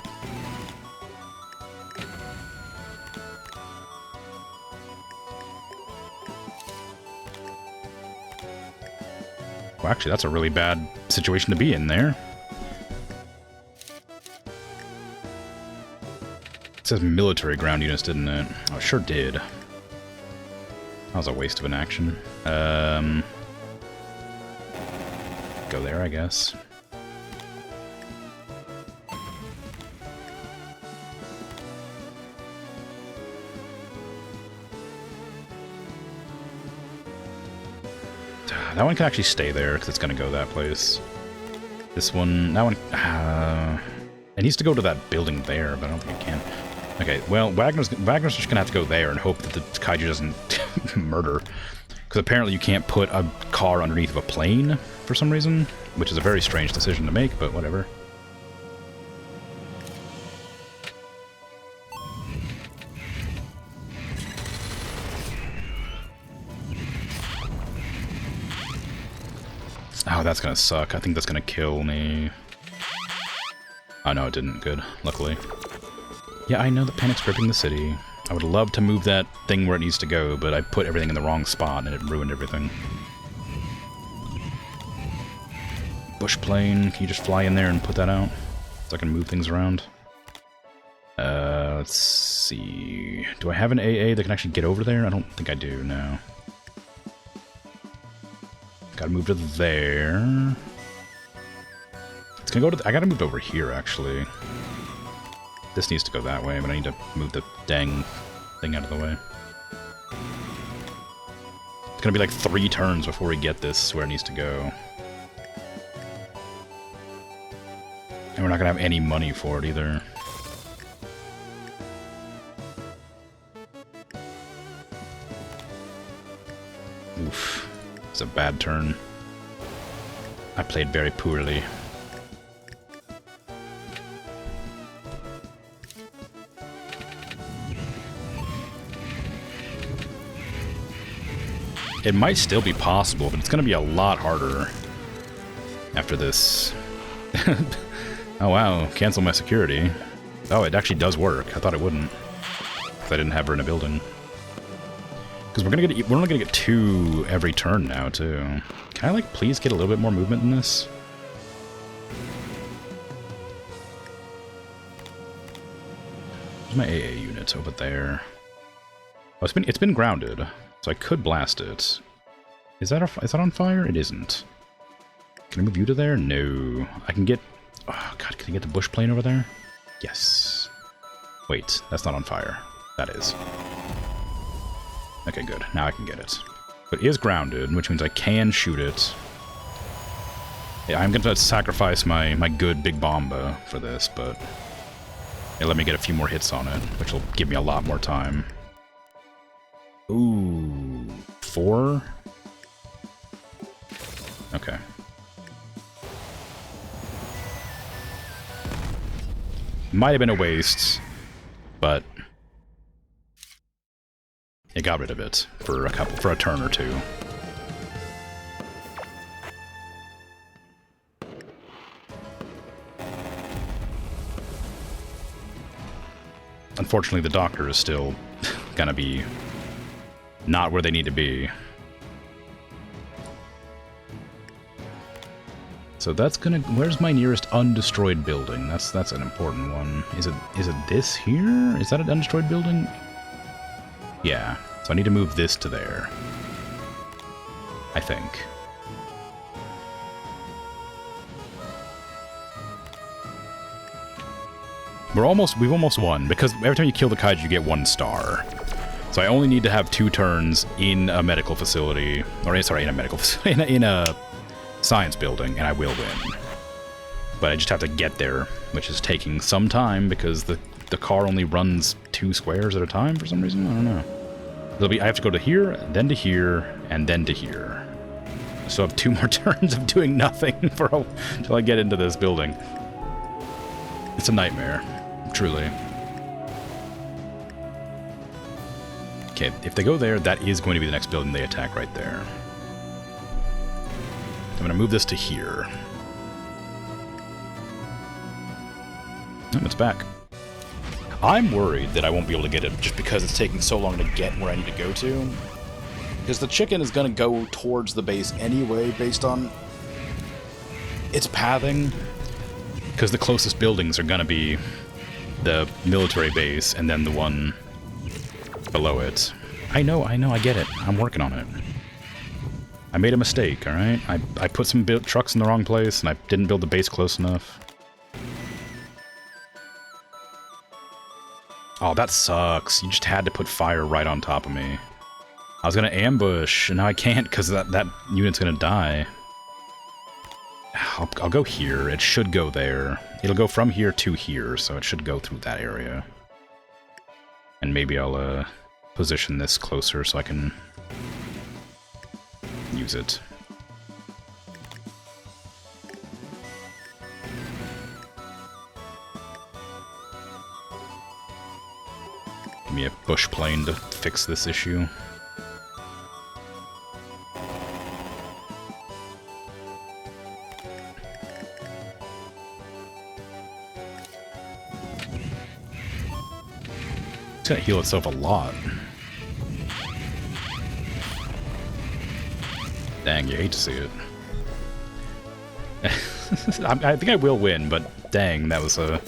Well, actually, that's a really bad situation to be in there. It says military ground units, didn't it? Oh, it sure did. That was a waste of an action. Go there, I guess. That one can actually stay there, because it's going to go that place. This one, that one... it needs to go to that building there, but I don't think it can. Okay, well, Wagner's just going to have to go there and hope that the Kaiju doesn't murder. Because apparently you can't put a car underneath of a plane for some reason, which is a very strange decision to make, but whatever. Oh, that's going to suck. I think that's going to kill me. Oh, no, it didn't. Good. Luckily. Yeah, I know the panic's gripping the city. I would love to move that thing where it needs to go, but I put everything in the wrong spot and it ruined everything. Bush plane, can you just fly in there and put that out? So I can move things around? Let's see... Do I have an AA that can actually get over there? I don't think I do, no. Gotta move to there. It's gonna go to... I gotta move over here, actually. This needs to go that way, but I need to move the dang thing out of the way. It's gonna be like 3 turns before we get this where it needs to go. And we're not gonna have any money for it either. Oof. It's a bad turn. I played very poorly. It might still be possible, but it's going to be a lot harder after this Oh wow, cancel my security. Oh, it actually does work. I thought it wouldn't. Because I didn't have her in a building. Because we're only gonna get 2 every turn now, too. Can I, like, please get a little bit more movement in this? Where's my AA unit? Over there. Oh, it's been grounded, so I could blast it. Is that on fire? It isn't. Can I move you to there? No. I can get... Oh, God, can I get the bush plane over there? Yes. Wait, that's not on fire. That is. Okay, good. Now I can get it. But it is grounded, which means I can shoot it. Yeah, I'm going to sacrifice my good big bomba for this, but... Yeah, let me get a few more hits on it, which will give me a lot more time. Ooh. 4? Okay. Might have been a waste, but it got rid of it for a turn or 2. Unfortunately, the doctor is still gonna be not where they need to be. So that's gonna... Where's my nearest undestroyed building? That's an important one. Is it this here? Is that an undestroyed building? Yeah. So I need to move this to there. I think. We've almost won, because every time you kill the kaiju, you get 1 star. So I only need to have 2 turns in a medical facility, or sorry, in a medical facility, in a science building, and I will win. But I just have to get there, which is taking some time, because the car only runs 2 squares at a time for some reason. I don't know. I have to go to here, then to here, and then to here. So I have 2 more turns of doing nothing until I get into this building. It's a nightmare, truly. Okay, if they go there, that is going to be the next building they attack right there. I'm going to move this to here. Oh, it's back. I'm worried that I won't be able to get it just because it's taking so long to get where I need to go to. Because the chicken is going to go towards the base anyway based on its pathing. Because the closest buildings are going to be the military base and then the one below it. I know, I get it. I'm working on it. I made a mistake, alright? I put some trucks in the wrong place, and I didn't build the base close enough. Oh, that sucks. You just had to put fire right on top of me. I was gonna ambush, and now I can't because that unit's gonna die. I'll go here. It should go there. It'll go from here to here, so it should go through that area. And maybe I'll position this closer so I can use it. Give me a bush plane to fix this issue. It's gonna heal itself a lot. Dang, you hate to see it. I think I will win, but dang, that was a...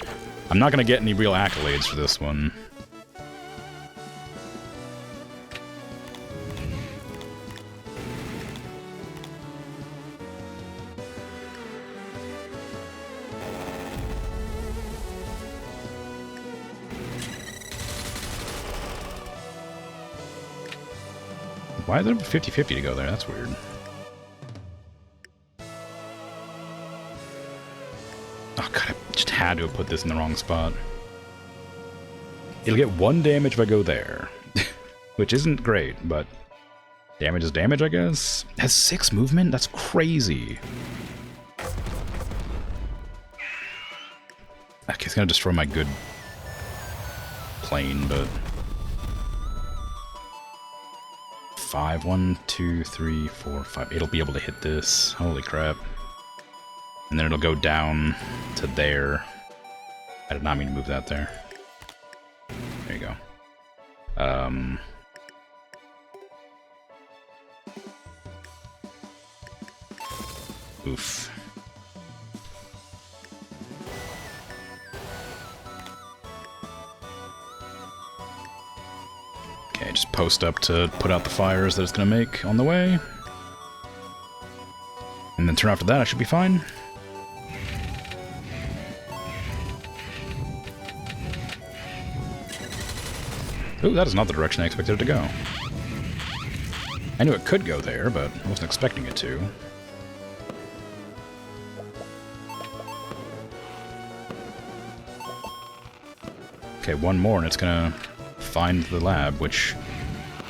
I'm not gonna get any real accolades for this one. Why is it 50-50 to go there? That's weird. Oh god, I just had to have put this in the wrong spot. It'll get 1 damage if I go there. Which isn't great, but... damage is damage, I guess? It has 6 movement? That's crazy. Okay, it's gonna destroy my good plane, but... 5, 1, 2, 3, 4, 5. It'll be able to hit this. Holy crap. And then it'll go down to there. I did not mean to move that there. There you go. Oof. Okay, just post up to put out the fires that it's gonna make on the way. And then turn after that, I should be fine. Ooh, that is not the direction I expected it to go. I knew it could go there, but I wasn't expecting it to. Okay, one more and it's gonna find the lab, which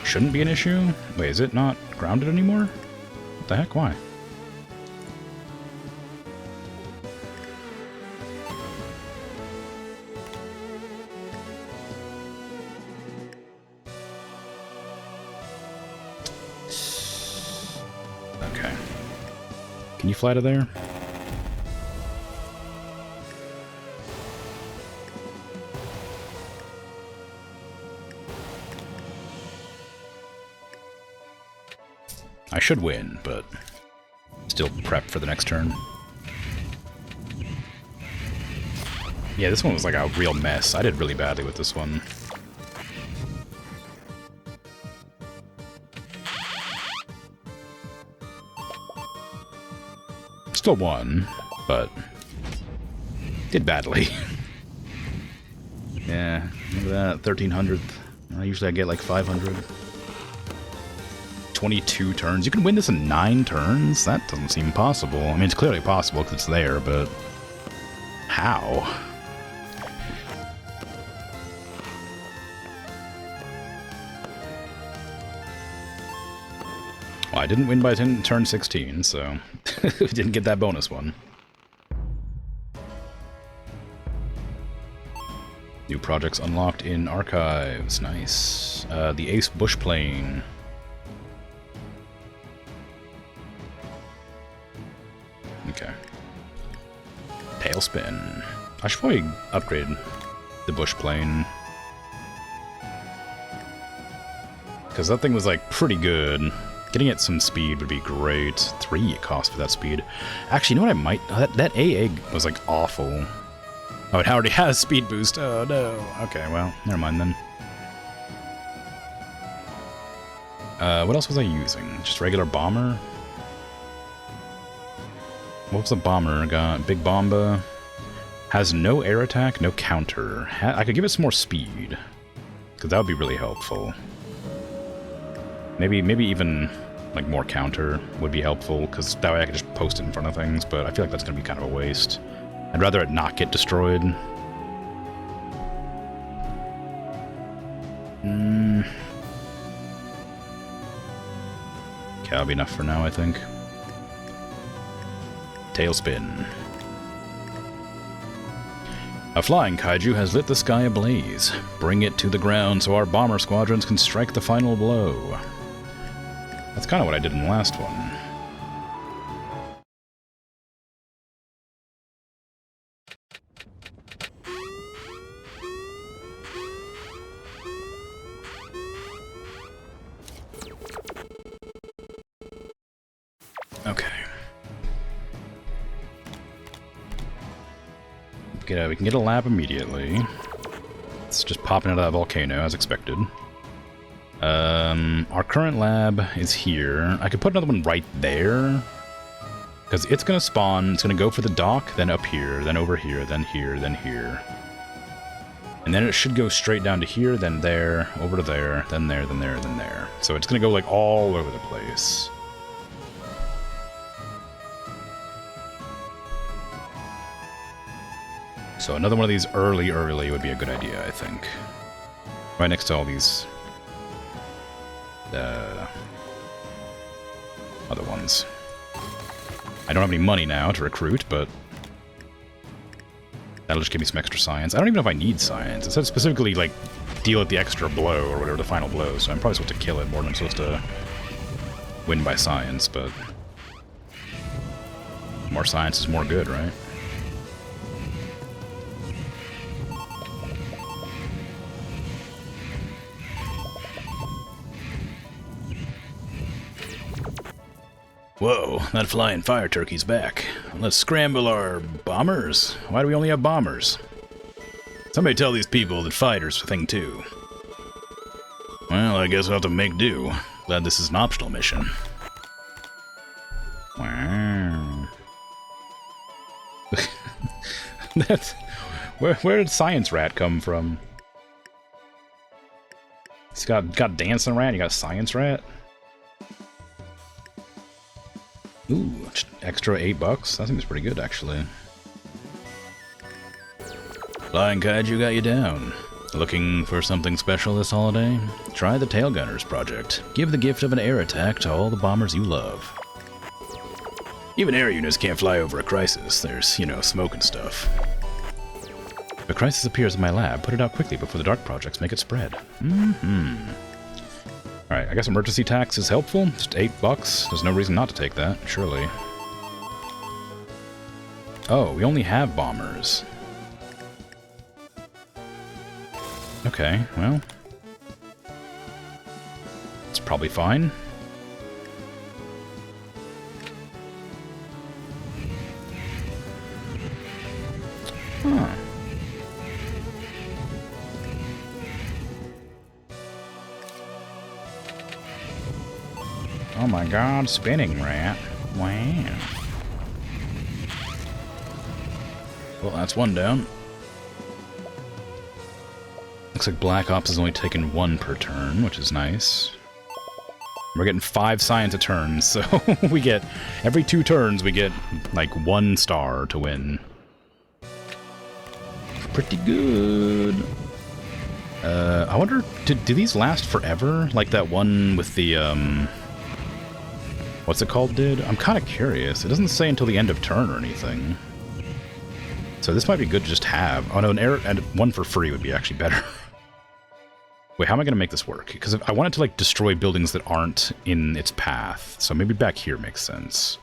shouldn't be an issue. Wait, is it not grounded anymore? What the heck? Why? Can you fly to there? I should win, but still prep for the next turn. Yeah, this one was like a real mess. I did really badly with this one. Still won, but did badly. Yeah, look at that, 1300th. Usually I get like 500. 22 turns. You can win this in 9 turns? That doesn't seem possible. I mean, it's clearly possible because it's there, but how? Well, I didn't win by turn 16, so we didn't get that bonus one. New projects unlocked in archives. Nice. The Ace Bush Plane. Okay. Tailspin. I should probably upgrade the Bush Plane. Because that thing was like pretty good. Getting it some speed would be great. 3 it cost for that speed. Actually, you know what I might... That A egg was like awful. Oh, it already has speed boost. Oh no. Okay, well, never mind then. What else was I using? Just regular bomber? What was the bomber? Got Big Bomba. Has no air attack, no counter. I could give it some more speed. Because that would be really helpful. Maybe even like more counter would be helpful, because that way I could just post it in front of things, but I feel like that's going to be kind of a waste. I'd rather it not get destroyed. Okay, that'll be enough for now, I think. Tailspin. A flying kaiju has lit the sky ablaze. Bring it to the ground so our bomber squadrons can strike the final blow. That's kind of what I did in the last one. Okay. We can get a lab immediately. It's just popping out of that volcano, as expected. Our current lab is here. I could put another one right there. Because it's going to spawn, it's going to go for the dock, then up here, then over here, then here, then here. And then it should go straight down to here, then there, over to there, then there, then there, then there. So it's going to go like all over the place. So another one of these early would be a good idea, I think. Right next to all these other ones. I don't have any money now to recruit, but that'll just give me some extra science. I don't even know if I need science. It said specifically, like, deal at the extra blow, or whatever, the final blow, so I'm probably supposed to kill it more than I'm supposed to win by science, but... More science is more good, right? Whoa, that flying fire turkey's back. Let's scramble our bombers. Why do we only have bombers? Somebody tell these people that fighters a thing too. Well, I guess I'll have to make do. Glad this is an optional mission. Wow. That's... Where did Science Rat come from? He's got Dancing Rat, you got Science Rat? Ooh, extra $8? That seems pretty good, actually. Flying Kaiju got you down. Looking for something special this holiday? Try the Tail Gunners project. Give the gift of an air attack to all the bombers you love. Even air units can't fly over a crisis. There's, you know, smoke and stuff. If a crisis appears in my lab, put it out quickly before the dark projects make it spread. Alright, I guess emergency tax is helpful. Just $8. There's no reason not to take that, surely. Oh, we only have bombers. Okay, well. It's probably fine. Huh. Oh my god, spinning rat. Wow. Well, that's one down. Looks like Black Ops is only taking 1 per turn, which is nice. We're getting 5 science a turn, so we get... Every 2 turns, we get, like, 1 star to win. Pretty good. I wonder, do these last forever? Like that one with the, what's it called did? I'm kind of curious. It doesn't say until the end of turn or anything. So this might be good to just have. Oh no, an air and one for free would be actually better. Wait, how am I going to make this work? Because I want it to, like, destroy buildings that aren't in its path. So maybe back here makes sense.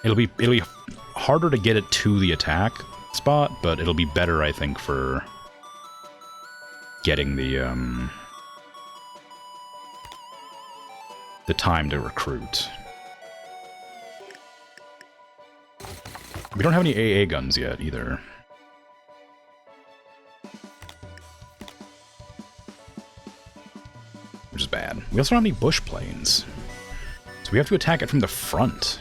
It'll be harder to get it to the attack spot, but it'll be better, I think, for getting the time to recruit. We don't have any AA guns yet, either. Which is bad. We also don't have any bush planes. So we have to attack it from the front.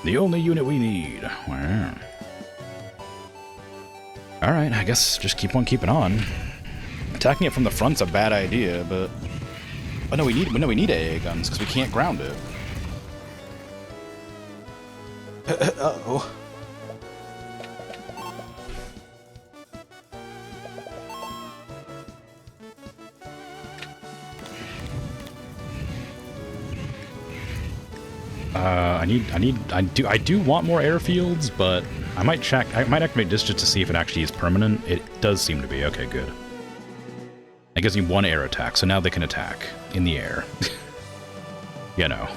The only unit we need. Wow. Alright, I guess just keep on keeping on. Attacking it from the front's a bad idea, but... Oh no, we need AA guns, because we can't ground it. Uh-oh. I do want more airfields, but I might activate this just to see if it actually is permanent. It does seem to be. Okay, good. It gives me 1 air attack, so now they can attack in the air. You know.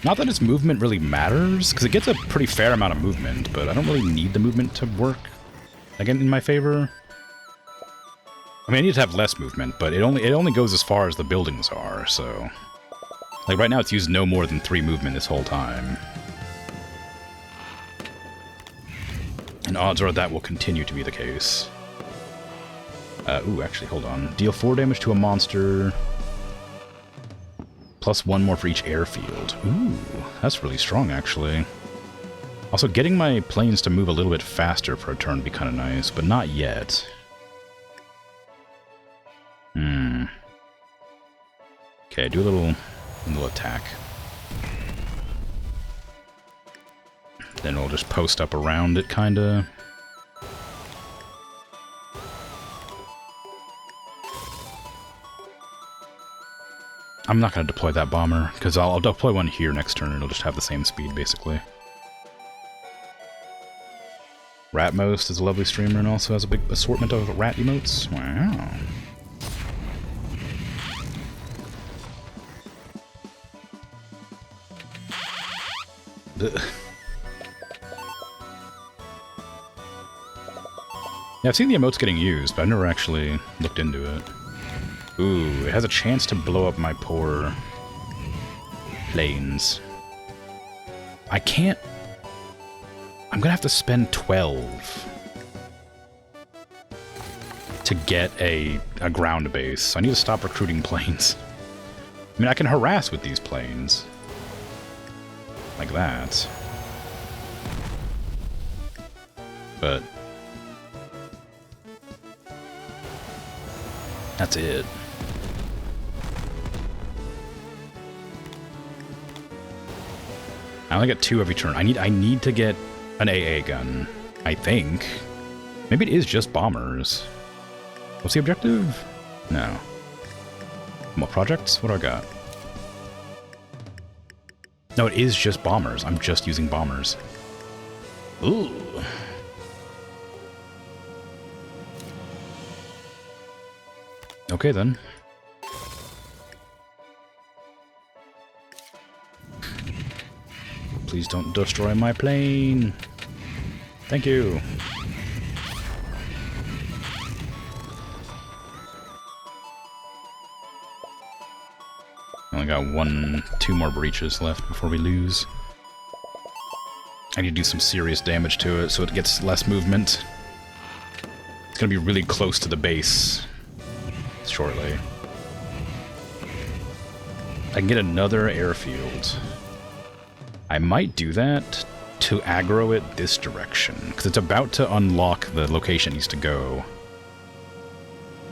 Not that its movement really matters, because it gets a pretty fair amount of movement, but I don't really need the movement to work, again, in my favor. I mean, I need to have less movement, but it only goes as far as the buildings are, so... Like, right now it's used no more than 3 movement this whole time. And odds are that will continue to be the case. Ooh, actually, hold on. Deal 4 damage to a monster... Plus 1 more for each airfield. Ooh, that's really strong, actually. Also, getting my planes to move a little bit faster for a turn would be kind of nice, but not yet. Okay, do a little attack. Then we'll just post up around it, kinda. I'm not going to deploy that bomber, because I'll deploy one here next turn, and it'll just have the same speed, basically. Ratmost is a lovely streamer and also has a big assortment of rat emotes. Wow. Yeah, I've seen the emotes getting used, but I've never actually looked into it. Ooh, it has a chance to blow up my poor planes. I can't... I'm gonna have to spend 12 to get a ground base. So I need to stop recruiting planes. I mean, I can harass with these planes. Like that. But... that's it. I only get 2 every turn. I need to get an AA gun, I think. Maybe it is just bombers. What's the objective? No. What projects? What do I got? No, it is just bombers. I'm just using bombers. Ooh. Okay, then. Please don't destroy my plane. Thank you. Only got 2 more breaches left before we lose. I need to do some serious damage to it so it gets less movement. It's gonna be really close to the base shortly. I can get another airfield. I might do that to aggro it this direction, because it's about to unlock the location it needs to go.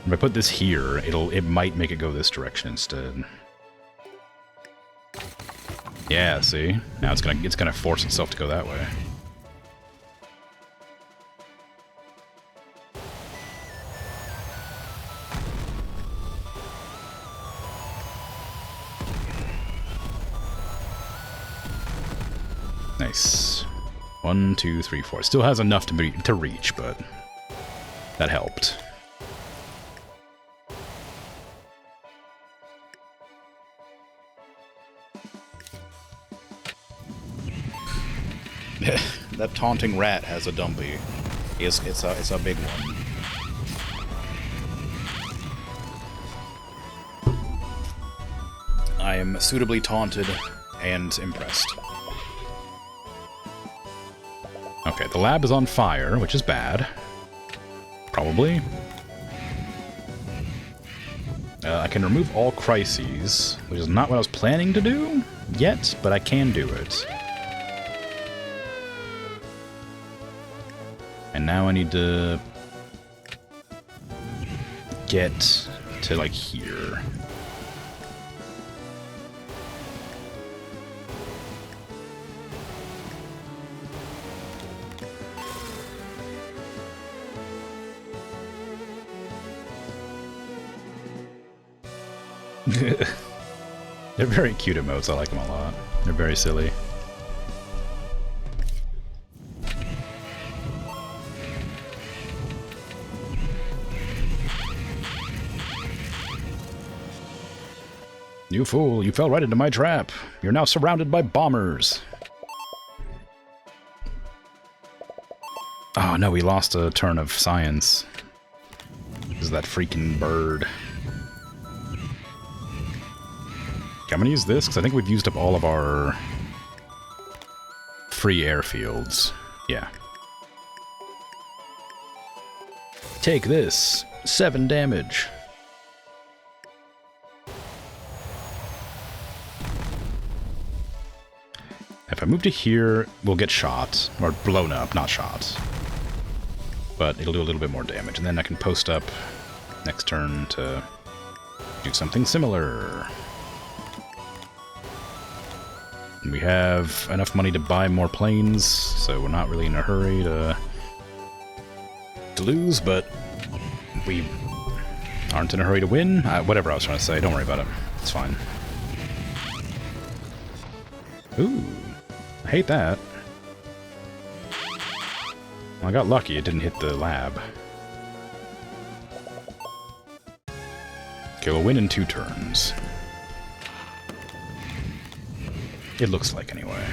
If I put this here, it might make it go this direction instead. Yeah, see? Now it's gonna force itself to go that way. Nice. 1, 2, 3, 4. Still has enough to reach, but that helped. That taunting rat has a dumpy. It's a big one. I am suitably taunted and impressed. Okay, the lab is on fire, which is bad. Probably. I can remove all crises, which is not what I was planning to do yet, but I can do it. And now I need to get to, like, here. They're very cute emotes, I like them a lot. They're very silly. You fool, you fell right into my trap. You're now surrounded by bombers. Oh no, we lost a turn of science. This is that freaking bird. I'm gonna use this, because I think we've used up all of our free airfields. Yeah. Take this. 7 damage. If I move to here, we'll get shot. Or blown up, not shot. But it'll do a little bit more damage. And then I can post up next turn to do something similar. We have enough money to buy more planes, so we're not really in a hurry to lose, but we aren't in a hurry to win. Whatever I was trying to say, don't worry about it. It's fine. Ooh, I hate that. Well, I got lucky, it didn't hit the lab. Okay, we'll win in 2 turns. It looks like, anyway.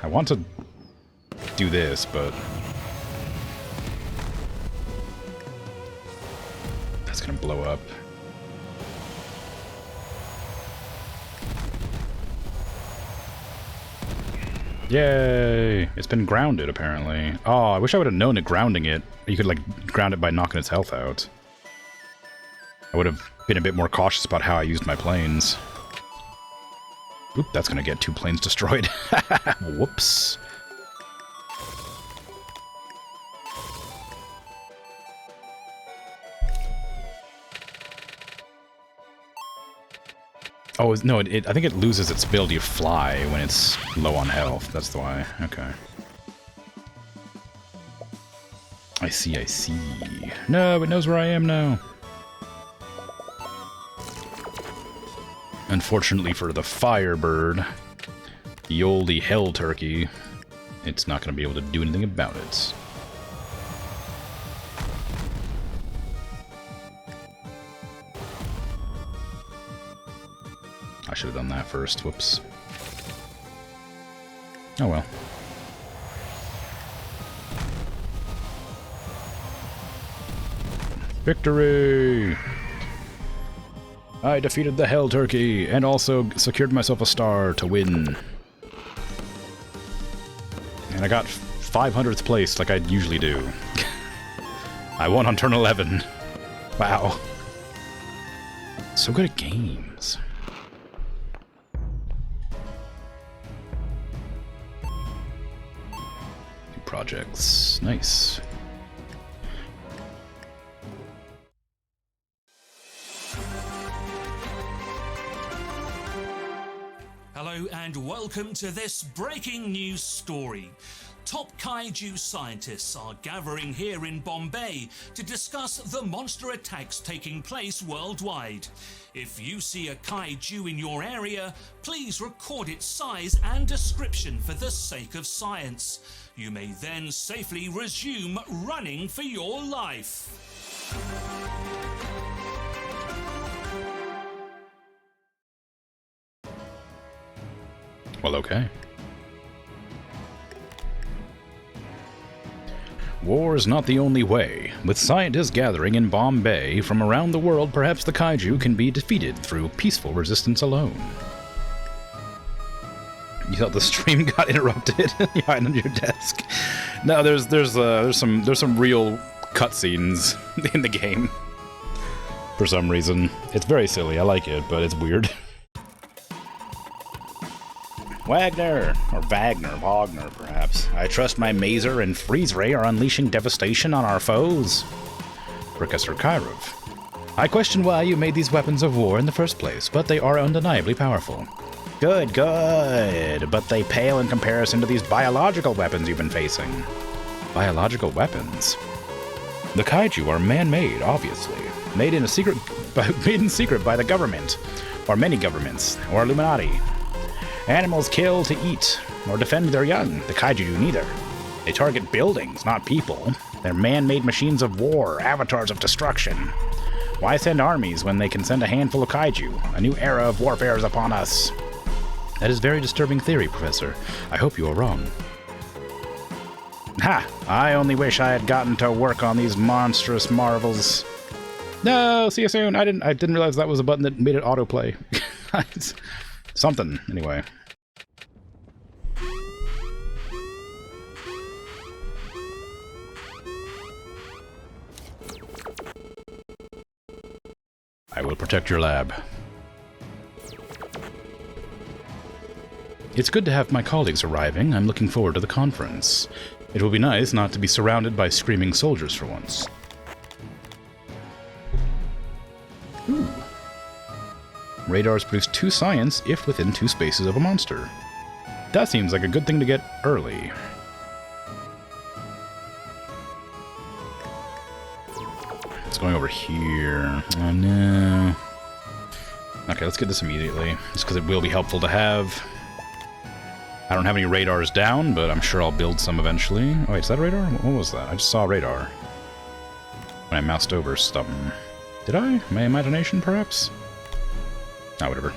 I want to do this, but that's gonna blow up. Yay! It's been grounded, apparently. Oh, I wish I would have known that grounding it, you could, like, ground it by knocking its health out. I would have been a bit more cautious about how I used my planes. Oop, that's gonna get 2 planes destroyed. Whoops. Oh, no, I think it loses its ability to fly when it's low on health. That's why. Okay. I see, I see. No, it knows where I am now. Unfortunately for the Firebird, the oldie Hell Turkey, it's not going to be able to do anything about it. I should have done that first. Whoops. Oh well. Victory! I defeated the Hell Turkey, and also secured myself a star to win. And I got 500th place, like I usually do. I won on turn 11. Wow. So good at games. New projects. Nice. Hello and welcome to this breaking news story. Top kaiju scientists are gathering here in Bombay to discuss the monster attacks taking place worldwide. If you see a kaiju in your area, please record its size and description for the sake of science. You may then safely resume running for your life. Well, okay. War is not the only way. With scientists gathering in Bombay from around the world, perhaps the kaiju can be defeated through peaceful resistance alone. You thought the stream got interrupted behind on your desk? No, there's some real cutscenes in the game. For some reason, it's very silly. I like it, but it's weird. Wagner, or Wagner, perhaps. I trust my Mazer and Freeze Ray are unleashing devastation on our foes. Professor Kairov. I question why you made these weapons of war in the first place, but they are undeniably powerful. Good, good, but they pale in comparison to these biological weapons you've been facing. Biological weapons? The kaiju are man-made, obviously. Made in secret by the government, or many governments, or Illuminati. Animals kill to eat, or defend their young. The kaiju do neither. They target buildings, not people. They're man-made machines of war, avatars of destruction. Why send armies when they can send a handful of kaiju? A new era of warfare is upon us. That is a very disturbing theory, Professor. I hope you are wrong. Ha! I only wish I had gotten to work on these monstrous marvels. No, see you soon. I didn't realize that was a button that made it autoplay. Something, anyway. I will protect your lab. It's good to have my colleagues arriving. I'm looking forward to the conference. It will be nice not to be surrounded by screaming soldiers for once. Ooh. Radars produce 2 science if within 2 spaces of a monster. That seems like a good thing to get early. It's going over here. Oh no. Okay, let's get this immediately, just because it will be helpful to have. I don't have any radars down, but I'm sure I'll build some eventually. Oh wait, is that a radar? What was that? I just saw a radar when I moused over something. Did I? My imagination, perhaps? Ah, whatever.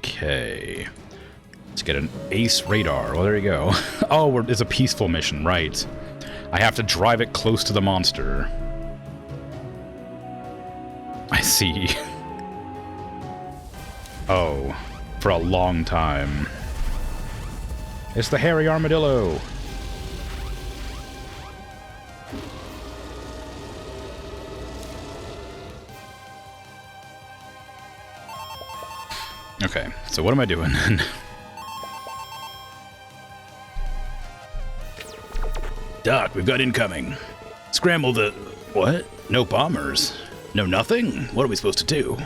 Okay. Let's get an ace radar. Well, there you go. Oh, it's a peaceful mission, right. I have to drive it close to the monster. I see. Oh, for a long time. It's the hairy armadillo. Okay, so what am I doing then? Doc, we've got incoming. Scramble the... What? No bombers? No nothing? What are we supposed to do?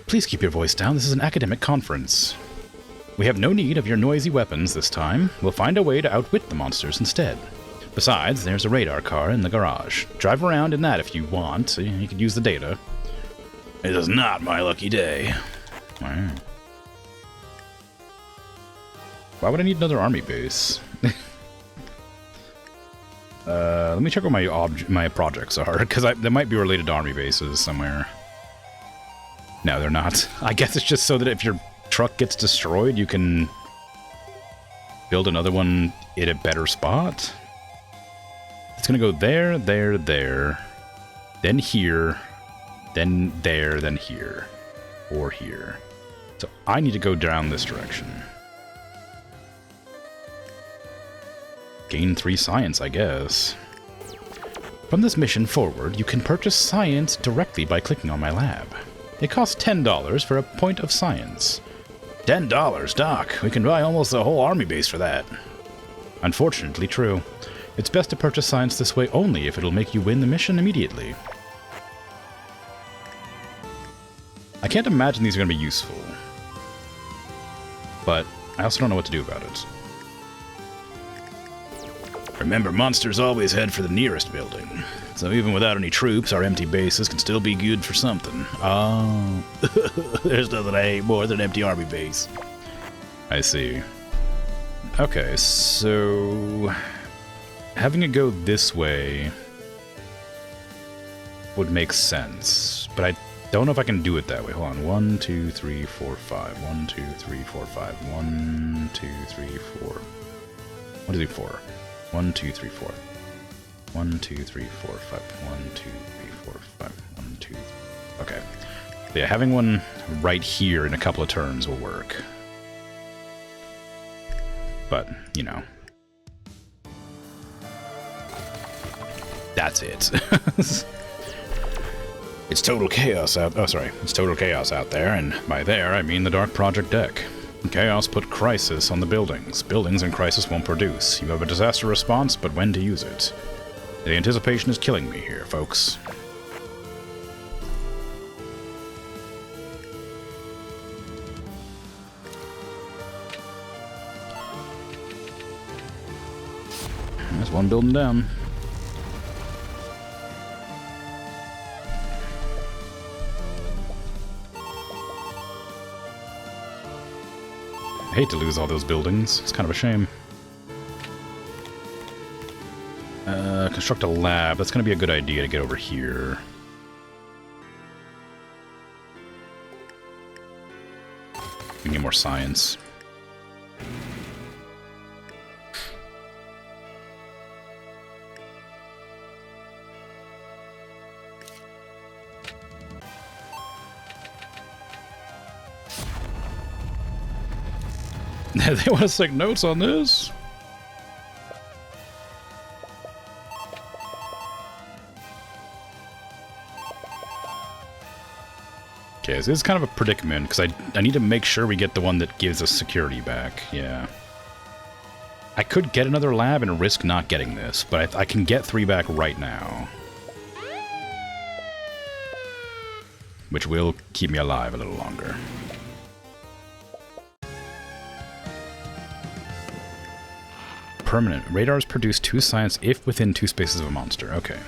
Please keep your voice down. This is an academic conference. We have no need of your noisy weapons this time. We'll find a way to outwit the monsters instead. Besides, there's a radar car in the garage. Drive around in that if you want. You could use the data. It is not my lucky day. Wow. Why would I need another army base? Let me check what my projects are, because they might be related to army bases somewhere. No, they're not. I guess it's just so that if your truck gets destroyed, you can build another one in a better spot. It's gonna go there, there, there, then here, then there, then here, or here. So I need to go down this direction. Gain 3 science, I guess. From this mission forward, you can purchase science directly by clicking on my lab. It costs $10 for a point of science. $10, Doc. We can buy almost a whole army base for that. Unfortunately true. It's best to purchase science this way only if it'll make you win the mission immediately. I can't imagine these are going to be useful. But I also don't know what to do about it. Remember, monsters always head for the nearest building. So even without any troops, our empty bases can still be good for something. Oh, there's nothing I hate more than an empty army base. I see. Okay, so having it go this way would make sense, but I don't know if I can do it that way. Hold on. 1, 2, 3, 4, 5. 1, 2, 3, 4, 5. 1, 2, 3, 4. 1, 2, 3, 4. 1, 2, 3, 4. 1, 2, 3, 4, 5. 1, 2, 3, 4, 5. 1, 2, 3. Okay. So yeah, having one right here in a couple of turns will work. But, you know. That's it. It's total chaos out... Oh, sorry. It's total chaos out there, and by there, I mean the Dark Project deck. Chaos put crisis on the buildings. Buildings in crisis won't produce. You have a disaster response, but when to use it. The anticipation is killing me here, folks. There's one building down. I hate to lose all those buildings. It's kind of a shame. Construct a lab. That's going to be a good idea to get over here. We can get more science. They want us to take notes on this? Okay, so this is kind of a predicament, because I need to make sure we get the one that gives us security back, yeah. I could get another lab and risk not getting this, but I can get 3 back right now. which will keep me alive a little longer. Permanent. Radars produce 2 science if within 2 spaces of a monster. Okay.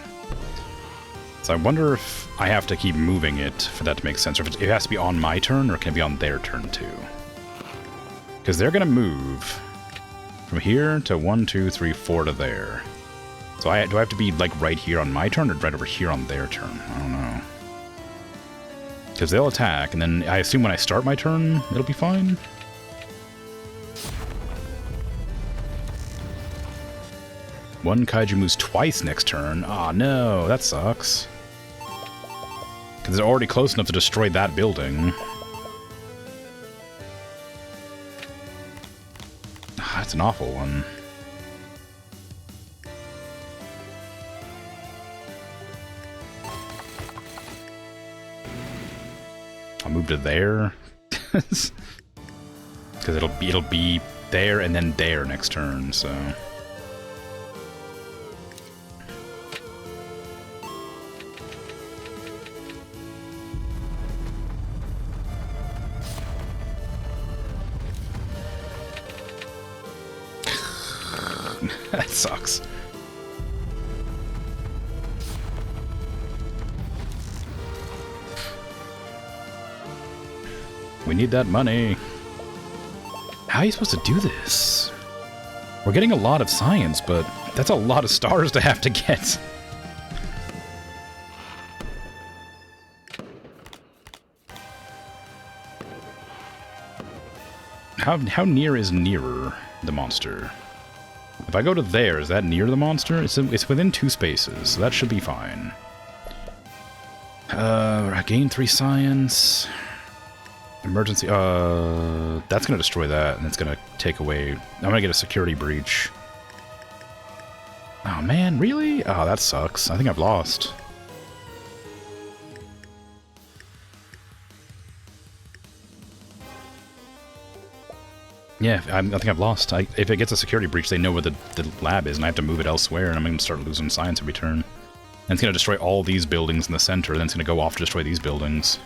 So I wonder if I have to keep moving it for that to make sense, or if it has to be on my turn, or can it be on their turn too? Because they're going to move from here to 1, 2, 3, 4 to there. So do I have to be like right here on my turn, or right over here on their turn? I don't know. Because they'll attack, and then I assume when I start my turn, it'll be fine. One kaiju moves twice next turn. Aw, no, that sucks. Because they're already close enough to destroy that building. Ah, that's an awful one. I'll move to there. Because it'll be there and then there next turn, so... That sucks. We need that money. How are you supposed to do this? We're getting a lot of science, but that's a lot of stars to have to get. How near is nearer the monster? If I go to there, is that near the monster? It's within 2 spaces, so that should be fine. I gain 3 science. Emergency, that's gonna destroy that, and it's gonna take away... I'm gonna get a security breach. Oh man, really? Oh, that sucks. I think I've lost. Yeah, I think I've lost. If it gets a security breach, they know where the lab is, and I have to move it elsewhere, and I'm going to start losing science every turn. And it's going to destroy all these buildings in the center, and then it's going to go off to destroy these buildings.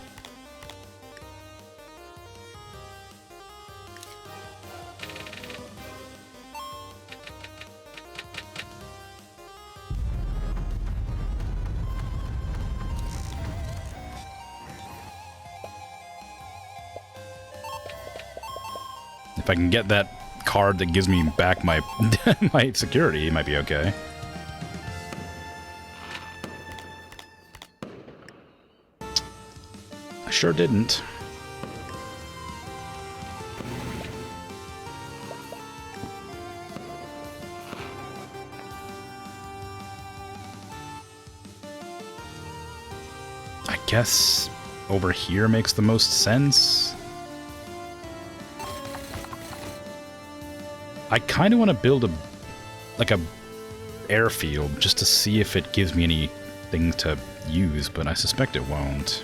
If I can get that card that gives me back my my security, it might be okay. I sure didn't. I guess over here makes the most sense. I kind of want to build a airfield just to see if it gives me anything to use, but I suspect it won't.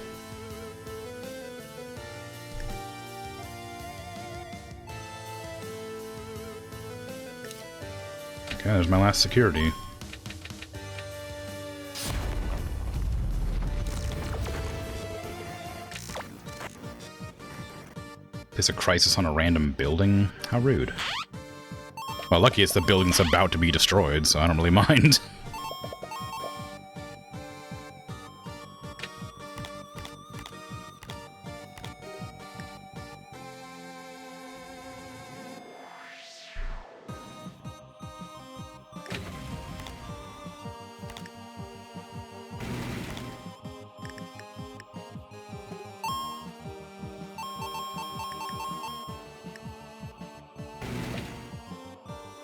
Okay, there's my last security. Place a crisis on a random building? How rude. Well, lucky it's the building that's about to be destroyed, so I don't really mind.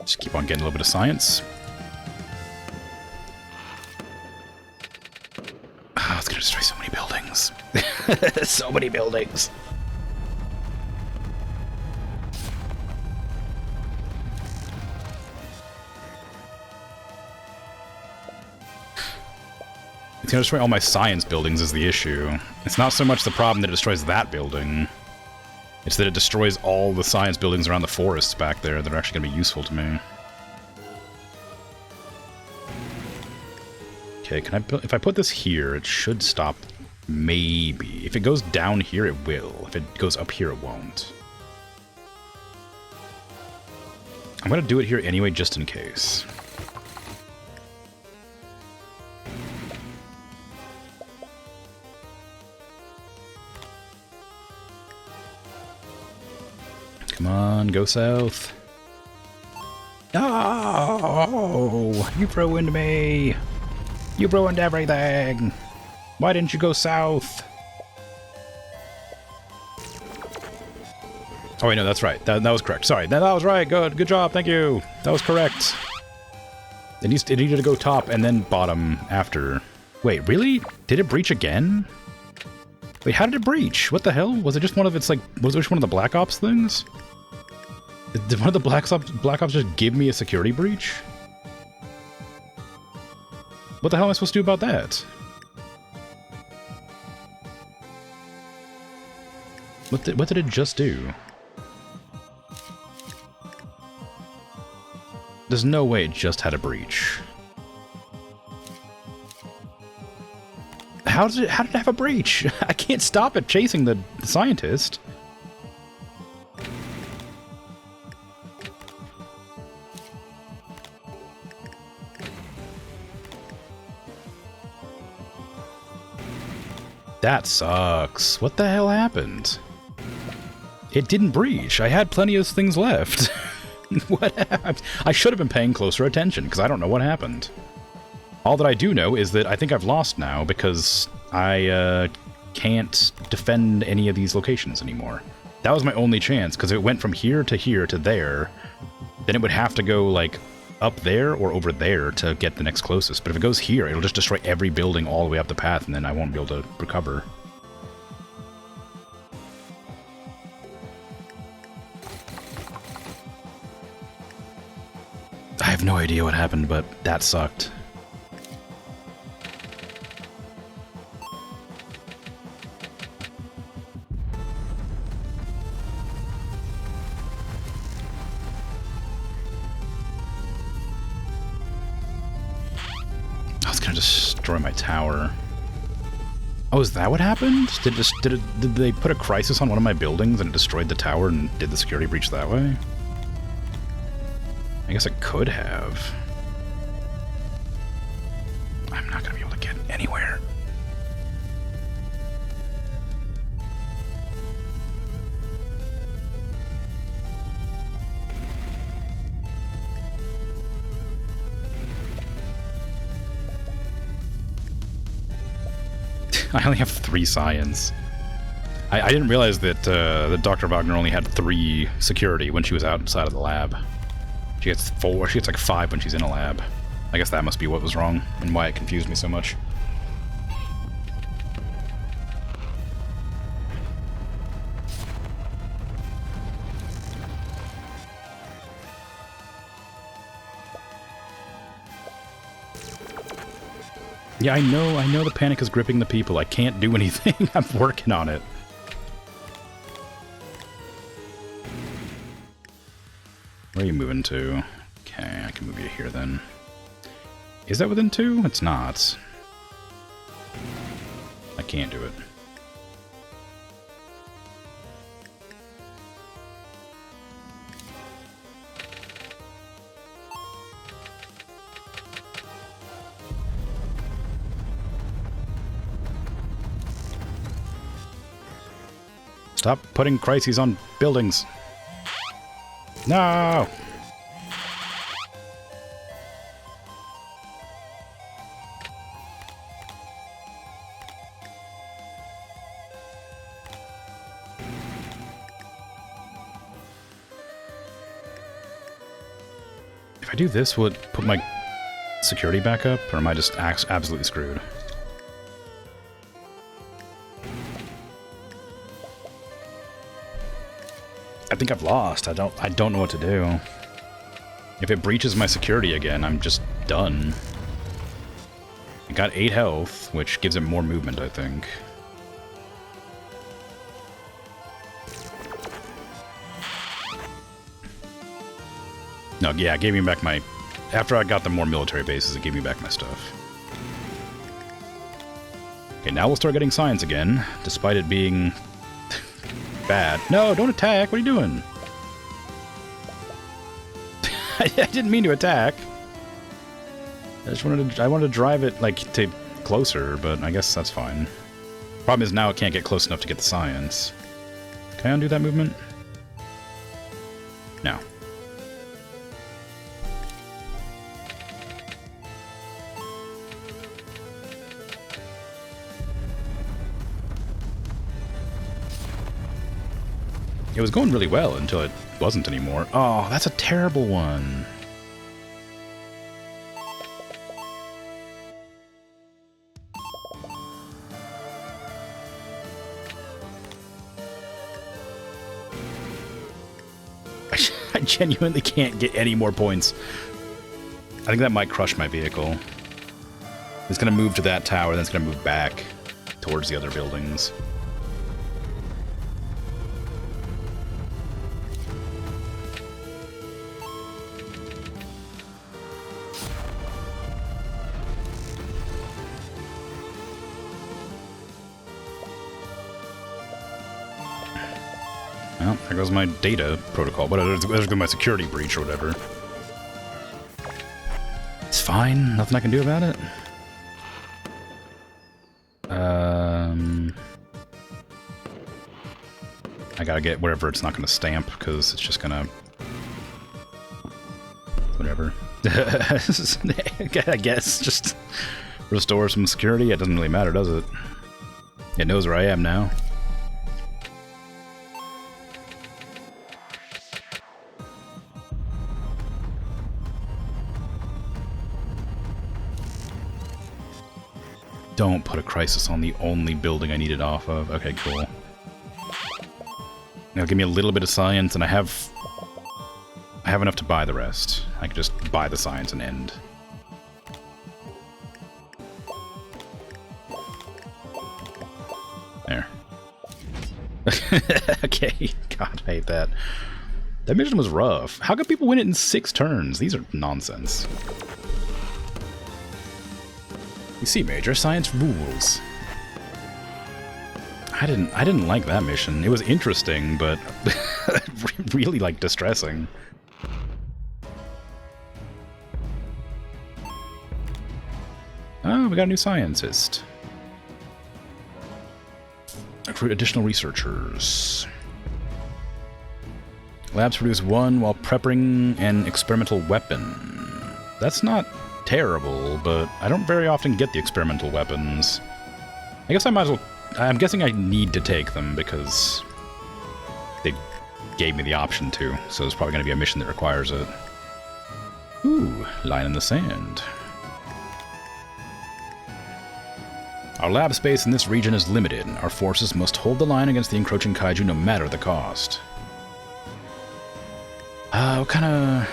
Just keep on getting a little bit of science. Oh, it's gonna destroy so many buildings. So many buildings. It's gonna destroy all my science buildings is the issue. It's not so much the problem that it destroys that building. It's that it destroys all the science buildings around the forests back there that are actually going to be useful to me. Okay, can I build... If I put this here, it should stop Maybe. If it goes down here, it will. If it goes up here, it won't. I'm gonna do it here anyway, just in case. Come on, go south. Oh, you ruined me. You ruined everything. Why didn't you go south? Oh, wait, no, that's right. That was correct. Sorry, that was right. Good job. Thank you. That was correct. It needed to go top and then bottom after. Wait, really? Did it breach again? Wait, how did it breach? What the hell? Was it just one of its, like, was it just one of the Black Ops things? Did one of the Black Ops just give me a security breach? What the hell am I supposed to do about that? What did it just do? There's no way it just had a breach. How did it have a breach? I can't stop it chasing the scientist. That sucks. What the hell happened? It didn't breach. I had plenty of things left. What happened? I should have been paying closer attention, because I don't know what happened. All that I do know is that I think I've lost now, because I can't defend any of these locations anymore. That was my only chance, because if it went from here to there, then it would have to go, like, up there or over there to get the next closest. But if it goes here, it'll just destroy every building all the way up the path, and then I won't be able to recover. I have no idea what happened, but that sucked. I was gonna destroy my tower. Oh, is that what happened? Did they put a crisis on one of my buildings and it destroyed the tower and did the security breach that way? I guess it could have. I'm not gonna be able to get anywhere. I only have 3 science. I didn't realize that Dr. Wagner only had 3 security when she was outside of the lab. She gets 4, she gets like 5 when she's in a lab. I guess that must be what was wrong and why it confused me so much. Yeah, I know the panic is gripping the people. I can't do anything. I'm working on it. Where are you moving to? Okay, I can move you here then. Is that within 2? It's not. I can't do it. Stop putting crises on buildings. No! If I do this, will it put my security back up, or am I just absolutely screwed? I think I've lost. I don't know what to do. If it breaches my security again, I'm just done. I got 8 health, which gives it more movement, I think. No, yeah, it gave me back my... After I got the more military bases, it gave me back my stuff. Okay, now we'll start getting science again, despite it being bad. No, don't attack! What are you doing? I didn't mean to attack. I wanted to drive it, like, to closer, but I guess that's fine. Problem is now it can't get close enough to get the science. Can I undo that movement? No. It was going really well until it wasn't anymore. Oh, that's a terrible one. I genuinely can't get any more points. I think that might crush my vehicle. It's going to move to that tower, then it's going to move back towards the other buildings. Well, there goes my data protocol, but there's goes my security breach or whatever. It's fine, nothing I can do about it. I gotta get whatever it's not gonna stamp, because it's just gonna... whatever. I guess, just restore some security. It doesn't really matter, does it? It knows where I am now. Don't put a crisis on the only building I need it off of. Okay, cool. Now give me a little bit of science, and I have enough to buy the rest. I can just buy the science and end. There. Okay, God, I hate that. That mission was rough. How could people win it in 6 turns? These are nonsense. You see, Major, science rules. I didn't like that mission. It was interesting, but really, like, distressing. Oh, we got a new scientist. Recruit additional researchers. Labs produce 1 while prepping an experimental weapon. That's not terrible, but I don't very often get the experimental weapons. I guess I might as well... I'm guessing I need to take them because they gave me the option to, so it's probably going to be a mission that requires it. Ooh, line in the sand. Our lab space in this region is limited. Our forces must hold the line against the encroaching kaiju no matter the cost. What kind of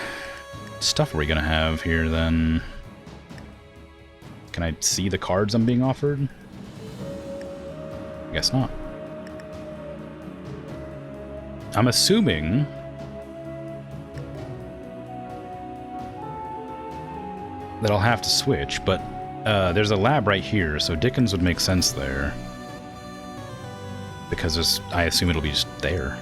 stuff are we going to have here, then? Can I see the cards I'm being offered? I guess not. I'm assuming that I'll have to switch, but there's a lab right here, so Dickens would make sense there. Because I assume it'll be just there.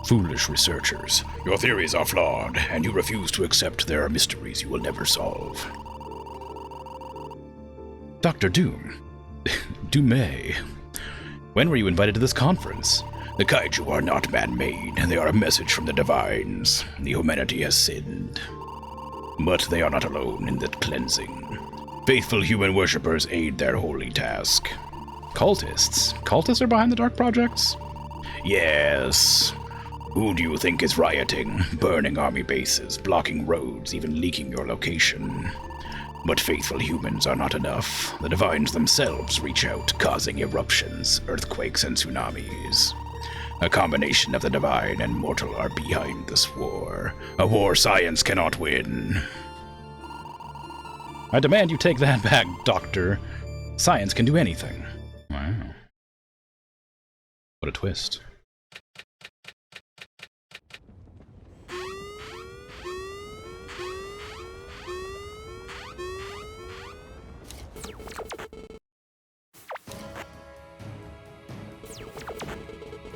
Foolish researchers. Your theories are flawed, and you refuse to accept there are mysteries you will never solve. Dr. Doom. Doomay. When were you invited to this conference? The Kaiju are not man-made. They are a message from the Divines. The humanity has sinned. But they are not alone in that cleansing. Faithful human worshippers aid their holy task. Cultists? Cultists are behind the Dark Projects? Yes. Who do you think is rioting, burning army bases, blocking roads, even leaking your location? But faithful humans are not enough. The Divines themselves reach out, causing eruptions, earthquakes, and tsunamis. A combination of the Divine and mortal are behind this war. A war science cannot win. I demand you take that back, Doctor. Science can do anything. Wow. What a twist.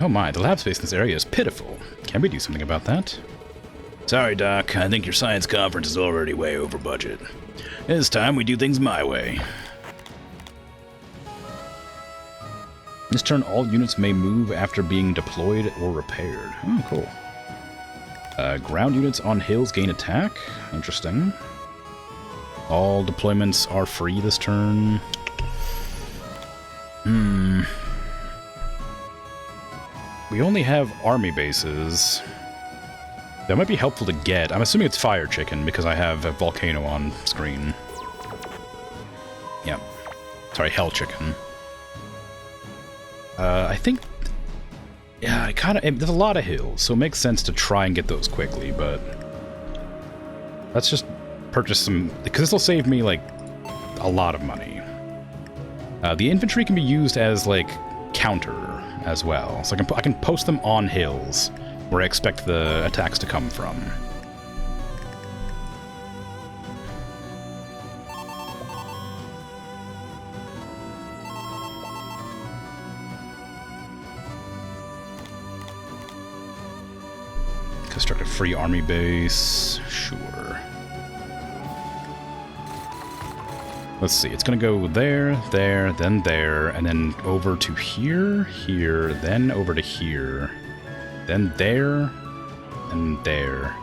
Oh my, the lab space in this area is pitiful. Can we do something about that? Sorry, Doc. I think your science conference is already way over budget. This time we do things my way. This turn, all units may move after being deployed or repaired. Oh, cool. Ground units on hills gain attack. Interesting. All deployments are free this turn. We only have army bases. That might be helpful to get. I'm assuming it's Fire Chicken because I have a Volcano on screen. Yep. Sorry, Hell Chicken. I think... Yeah, there's a lot of hills, so it makes sense to try and get those quickly, but... Let's just purchase some... Because this will save me, like, a lot of money. The infantry can be used as, like, counter as well. So I can post them on hills where I expect the attacks to come from. Construct a free army base. Sure. Let's see, it's gonna go there, there, then there, and then over to here, here, then over to here, then there, and there,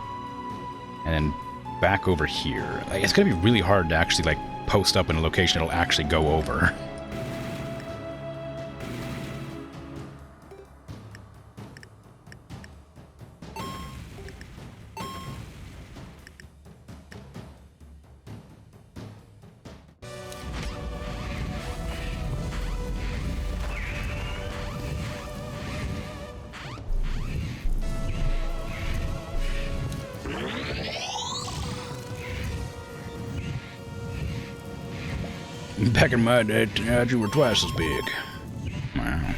and then back over here. Like, it's gonna be really hard to actually, like, post up in a location it'll actually go over. Back in my day, you were twice as big. Wow.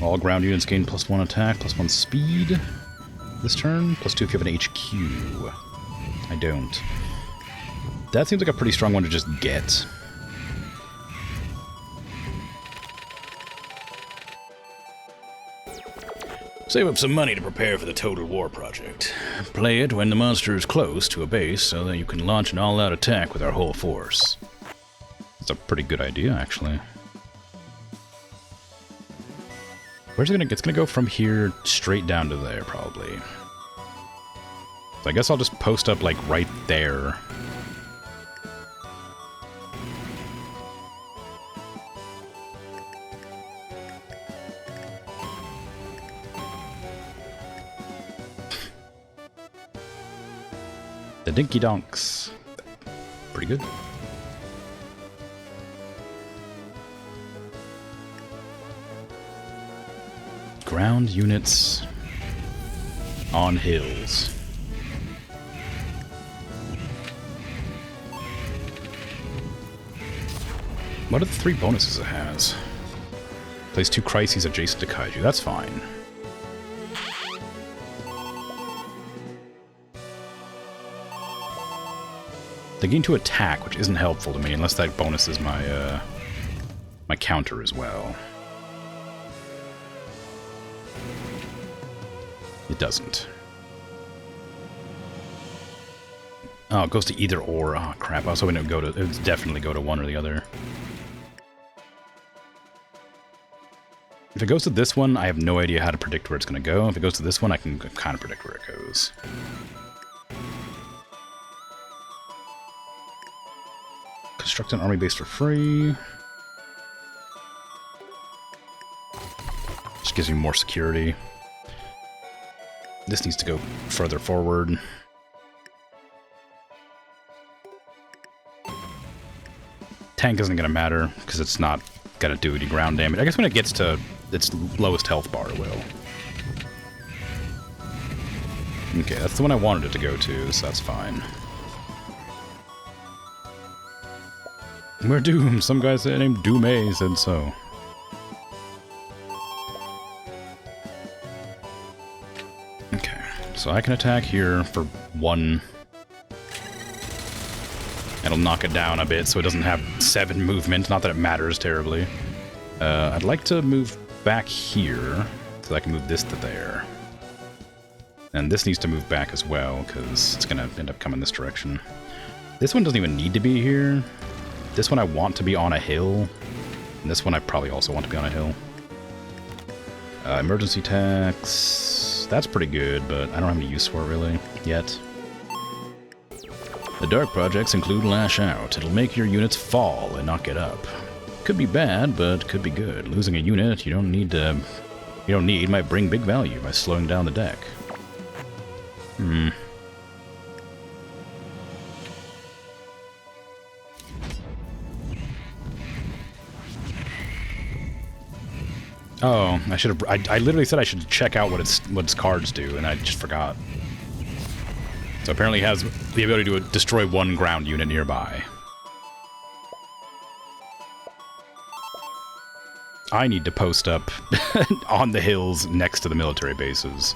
All ground units gain +1 attack, +1 speed this turn, +2 if you have an HQ. I don't. That seems like a pretty strong one to just get. Save up some money to prepare for the Total War project. Play it when the monster is close to a base so that you can launch an all-out attack with our whole force. That's a pretty good idea, actually. Where's it gonna... It's gonna go from here straight down to there, probably. So I guess I'll just post up, like, right there. The Dinky Donks. Pretty good. Ground units on hills. What are the 3 bonuses it has? Place 2 crises adjacent to Kaiju. That's fine. They gain to attack, which isn't helpful to me unless that bonuses my my counter as well. It doesn't. Oh, it goes to either or. Oh crap! I was hoping it would definitely go to one or the other. If it goes to this one, I have no idea how to predict where it's going to go. If it goes to this one, I can kind of predict where it goes. Construct an army base for free. Just gives me more security. This needs to go further forward. Tank isn't going to matter because it's not going to do any ground damage. I guess when it gets to its lowest health bar, it will. Okay, that's the one I wanted it to go to, so that's fine. We're doomed. Some guy named Doomay said so. Okay, so I can attack here for 1. It'll knock it down a bit so it doesn't have 7 movement. Not that it matters terribly. I'd like to move back here so I can move this to there. And this needs to move back as well because it's going to end up coming this direction. This one doesn't even need to be here. This one I want to be on a hill. And this one I probably also want to be on a hill. Emergency tax. That's pretty good, but I don't have any use for it really yet. The dark projects include Lash Out. It'll make your units fall and not get up. Could be bad, but could be good. Losing a unit you don't need might bring big value by slowing down the deck. Oh, I should have. I literally said I should check out what its cards do, and I just forgot. So apparently it has the ability to destroy 1 ground unit nearby. I need to post up on the hills next to the military bases.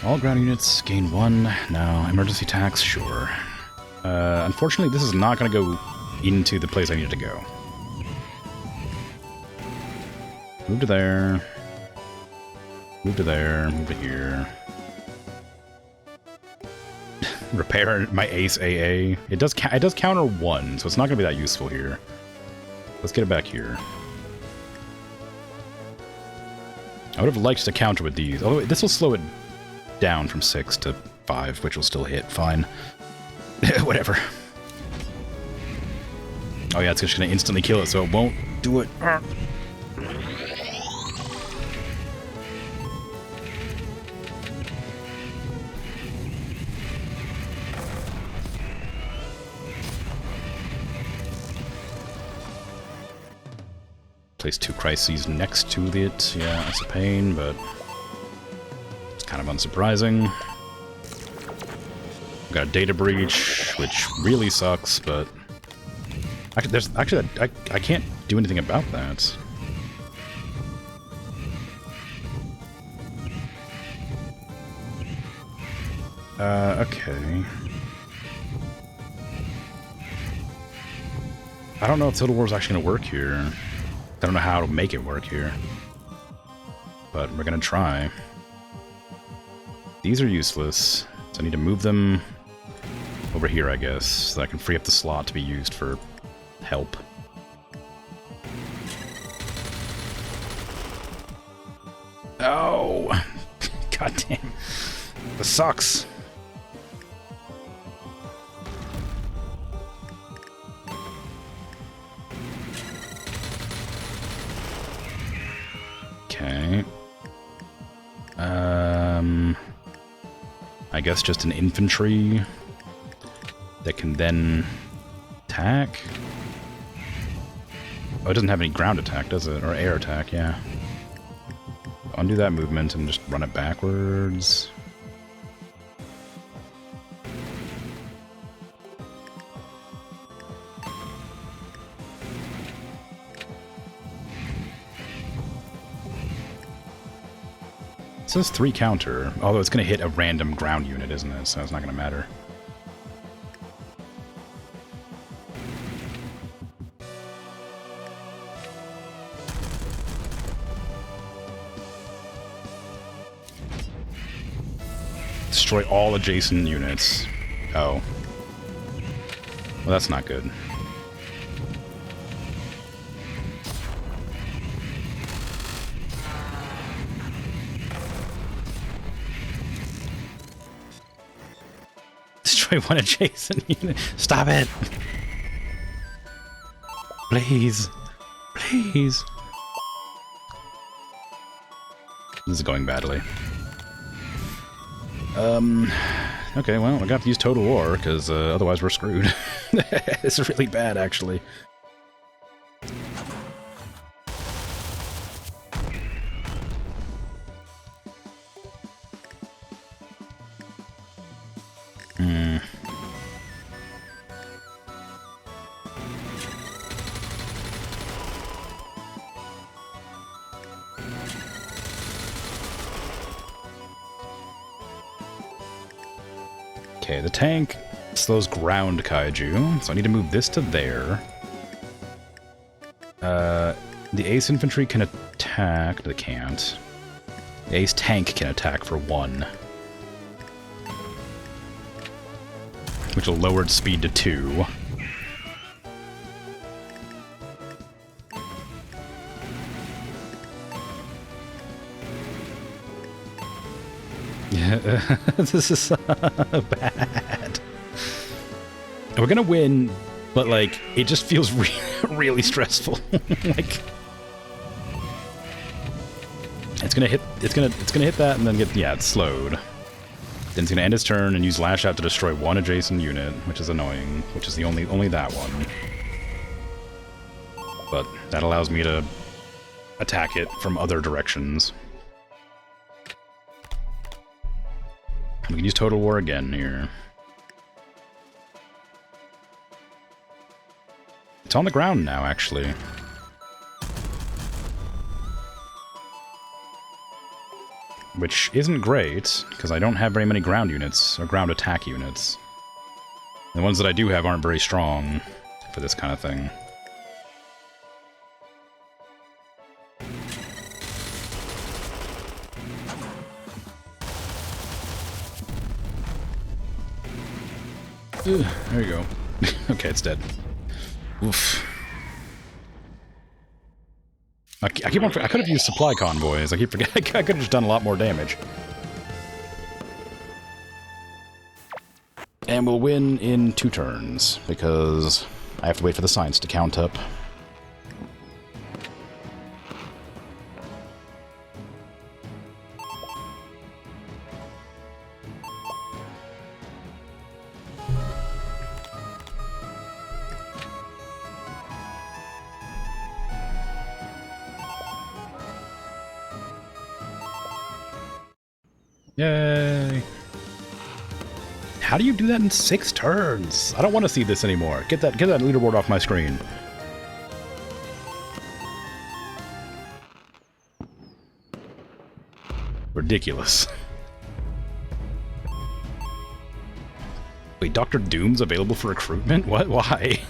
All ground units gain 1. Now, emergency tax, sure. Unfortunately, this is not going to go into the place I needed to go. Move to there. Move to there. Move to here. Repair my ace AA. It does counter 1, so it's not going to be that useful here. Let's get it back here. I would have liked to counter with these, although this will slow it down from 6 to 5, which will still hit fine. Whatever. Oh yeah, it's just gonna instantly kill it, so it won't do it. Place 2 crises next to it. Yeah, that's a pain, but it's kind of unsurprising. We've got a data breach, which really sucks, but I can't do anything about that. Okay. I don't know if Total War is actually going to work here. I don't know how to make it work here. But we're going to try. These are useless, so I need to move them over here, I guess, so I can free up the slot to be used for help. Oh! God damn. This sucks. Okay. I guess just an infantry that can then attack. Oh, it doesn't have any ground attack, does it? Or air attack, yeah. Undo that movement and just run it backwards. It says 3 counter, although it's going to hit a random ground unit, isn't it? So it's not going to matter. Destroy all adjacent units. Oh. Well, that's not good. Destroy one adjacent unit. Stop it! Please. Please. This is going badly. Okay, well, I got to use Total War, because otherwise we're screwed. It's really bad, actually. Okay, the tank slows ground kaiju, so I need to move this to there. The ace infantry can attack. They can't. The ace tank can attack for 1. Which will lower its speed to 2. Yeah, this is bad. We're gonna win, but like, it just feels really stressful. Like, it's gonna hit that and then it's slowed. Then it's gonna end its turn and use Lash Out to destroy 1 adjacent unit, which is annoying, which is the only that one. But that allows me to attack it from other directions. We can use Total War again here. It's on the ground now, actually. Which isn't great, because I don't have very many ground units, or ground attack units. The ones that I do have aren't very strong for this kind of thing. There you go. Okay, it's dead. Oof. I keep on. I could have used supply convoys. I keep forgetting. I could have just done a lot more damage. And we'll win in 2 turns because I have to wait for the science to count up. Yay! How do you do that in 6 turns? I don't want to see this anymore. Get that leaderboard off my screen. Ridiculous. Wait, Dr. Doom's available for recruitment? What? Why?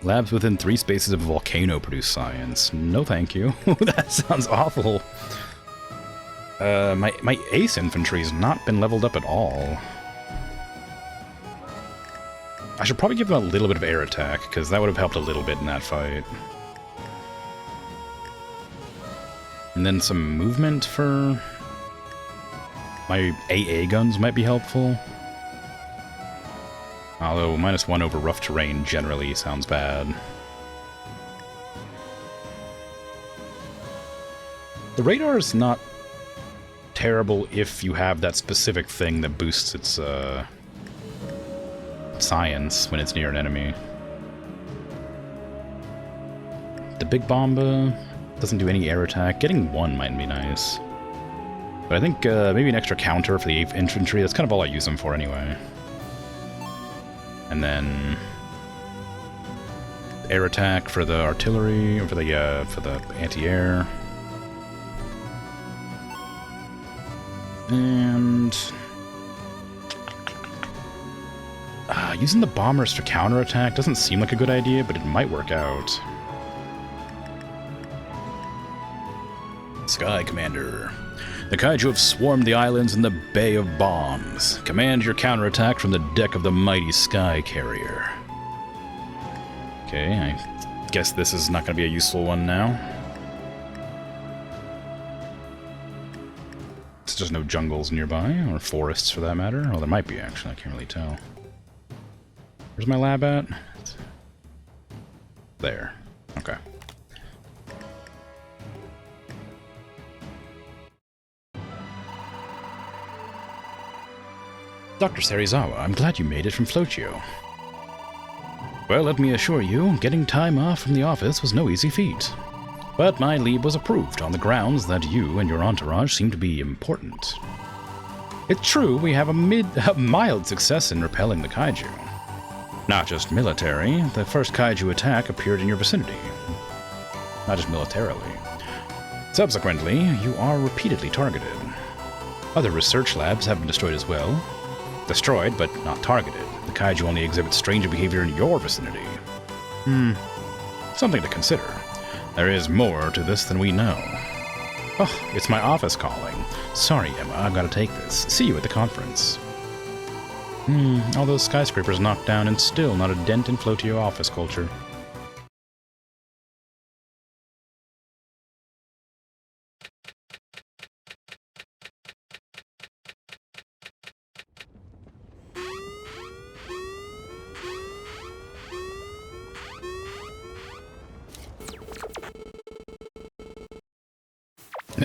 Labs within 3 spaces of a volcano produce science. No thank you. That sounds awful. My ace infantry's not been leveled up at all. I should probably give them a little bit of air attack, because that would have helped a little bit in that fight. And then some movement for... my AA guns might be helpful. Although, -1 over rough terrain generally sounds bad. The radar is not terrible if you have that specific thing that boosts its, science when it's near an enemy. The Big Bomba doesn't do any air attack. Getting 1 might be nice. But I think, maybe an extra counter for the 8th Infantry. That's kind of all I use them for anyway. And then air attack for the artillery, or for the anti-air. And using the bombers for counterattack doesn't seem like a good idea, but it might work out. Sky Commander. The Kaiju have swarmed the islands in the Bay of Bombs. Command your counterattack from the deck of the mighty Sky Carrier. Okay, I guess this is not going to be a useful one now. It's just no jungles nearby, or forests for that matter. Oh, there might be, actually. I can't really tell. Where's my lab at? There. Okay. Dr. Serizawa, I'm glad you made it from Flochio. Well, let me assure you, getting time off from the office was no easy feat. But my leave was approved on the grounds that you and your entourage seem to be important. It's true, we have a mild success in repelling the kaiju. Not just military, the first kaiju attack appeared in your vicinity. Not just militarily. Subsequently, you are repeatedly targeted. Other research labs have been destroyed as well. Destroyed, but not targeted. The kaiju only exhibit strange behavior in your vicinity. Something to consider. There is more to this than we know. Oh, it's my office calling. Sorry, Emma, I've got to take this. See you at the conference. All those skyscrapers knocked down and still not a dent in Flotio office culture.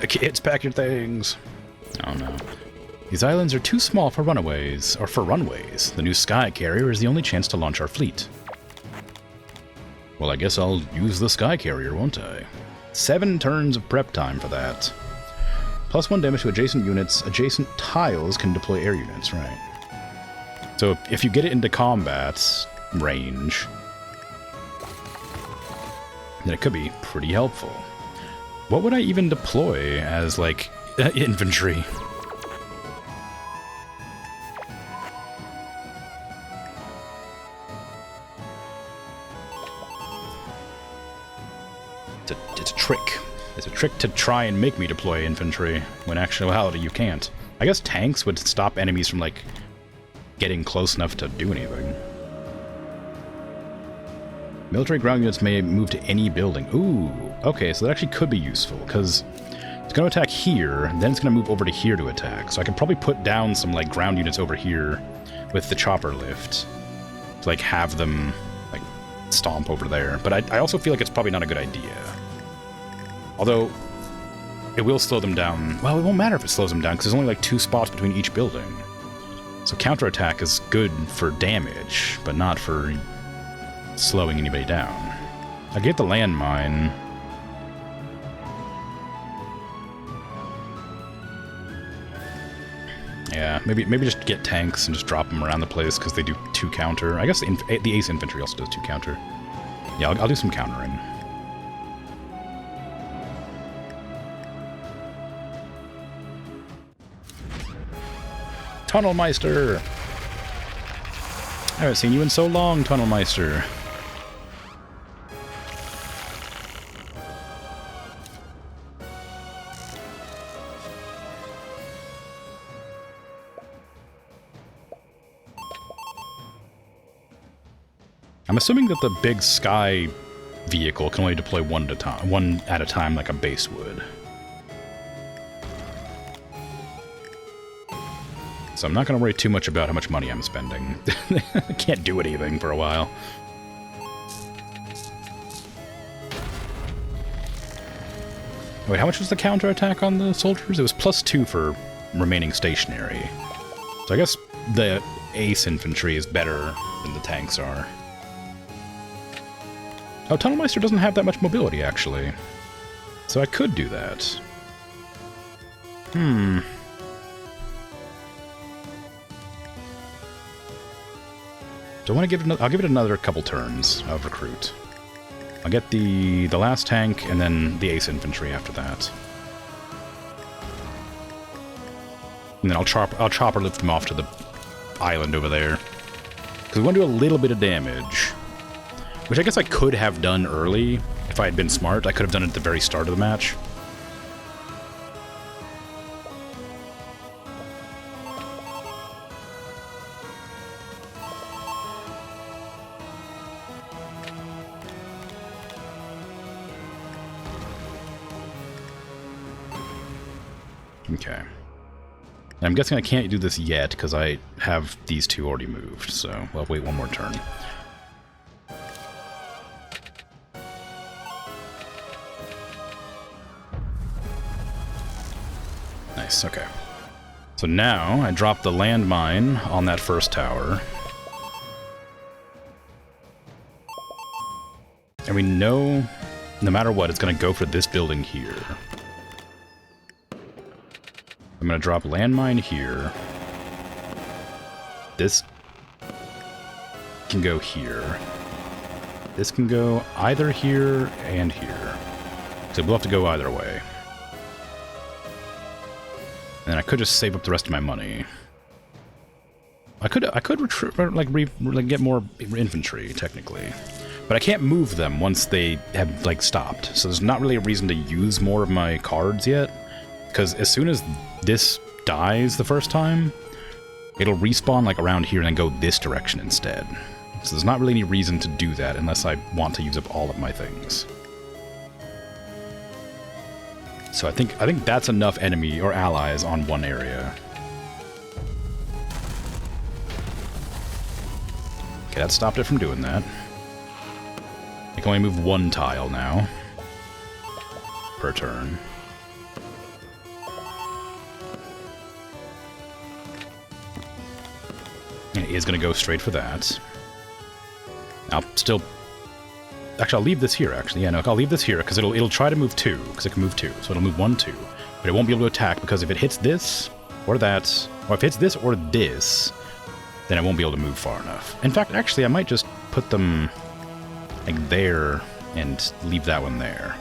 Kids, pack your things. Oh no. These islands are too small for runaways, or for runways. The new Sky Carrier is the only chance to launch our fleet. Well, I guess I'll use the Sky Carrier, won't I? 7 turns of prep time for that. +1 damage to adjacent units. Adjacent tiles can deploy air units, right. So if you get it into combat range, then it could be pretty helpful. What would I even deploy as, like, infantry? It's a trick. It's a trick to try and make me deploy infantry, when in actuality you can't. I guess tanks would stop enemies from, like, getting close enough to do anything. Military ground units may move to any building. Ooh, okay, so that actually could be useful, because it's going to attack here, then it's going to move over to here to attack. So I can probably put down some, like, ground units over here with the chopper lift to, like, have them, like, stomp over there. But I also feel like it's probably not a good idea. Although, it will slow them down. Well, it won't matter if it slows them down, because there's only, like, 2 spots between each building. So counterattack is good for damage, but not for slowing anybody down. I get the landmine. Yeah, maybe just get tanks and just drop them around the place because they do 2 counter. I guess the ace infantry also does 2 counter. Yeah, I'll do some countering. Tunnelmeister! I haven't seen you in so long, Tunnelmeister. I'm assuming that the big sky vehicle can only deploy one at a time like a base would. So I'm not going to worry too much about how much money I'm spending. I can't do anything for a while. Wait, how much was the counterattack on the soldiers? It was +2 for remaining stationary. So I guess the ace infantry is better than the tanks are. Oh, Tunnelmeister doesn't have that much mobility, actually. So I could do that. Do I want to give it I'll give it another couple turns of recruit. I'll get the last tank and then the ace infantry after that. And then I'll chopper lift them off to the island over there. Because we want to do a little bit of damage. Which I guess I could have done early, if I had been smart. I could have done it at the very start of the match. Okay. And I'm guessing I can't do this yet, because I have these 2 already moved, so I'll wait 1 more turn. Nice, okay. So now, I drop the landmine on that first tower. And we know, no matter what, it's going to go for this building here. I'm going to drop landmine here. this can go here. This can go either here and here. So we'll have to go either way. And I could just save up the rest of my money. I could retreat, like get more infantry technically, but I can't move them once they have like stopped. So there's not really a reason to use more of my cards yet, because as soon as this dies the first time, it'll respawn like around here and then go this direction instead. So there's not really any reason to do that unless I want to use up all of my things. So I think that's enough enemy or allies on one area. Okay, that stopped it from doing that. I can only move one tile now per turn. And it is going to go straight for that. I'll still... Actually, I'll leave this here, actually. Yeah, no, I'll leave this here, because it'll try to move 2, because it can move 2. So it'll move 1, 2. But it won't be able to attack, because if it hits this, or that, or if it hits this or this, then it won't be able to move far enough. In fact, actually, I might just put them, like, there, and leave that one there.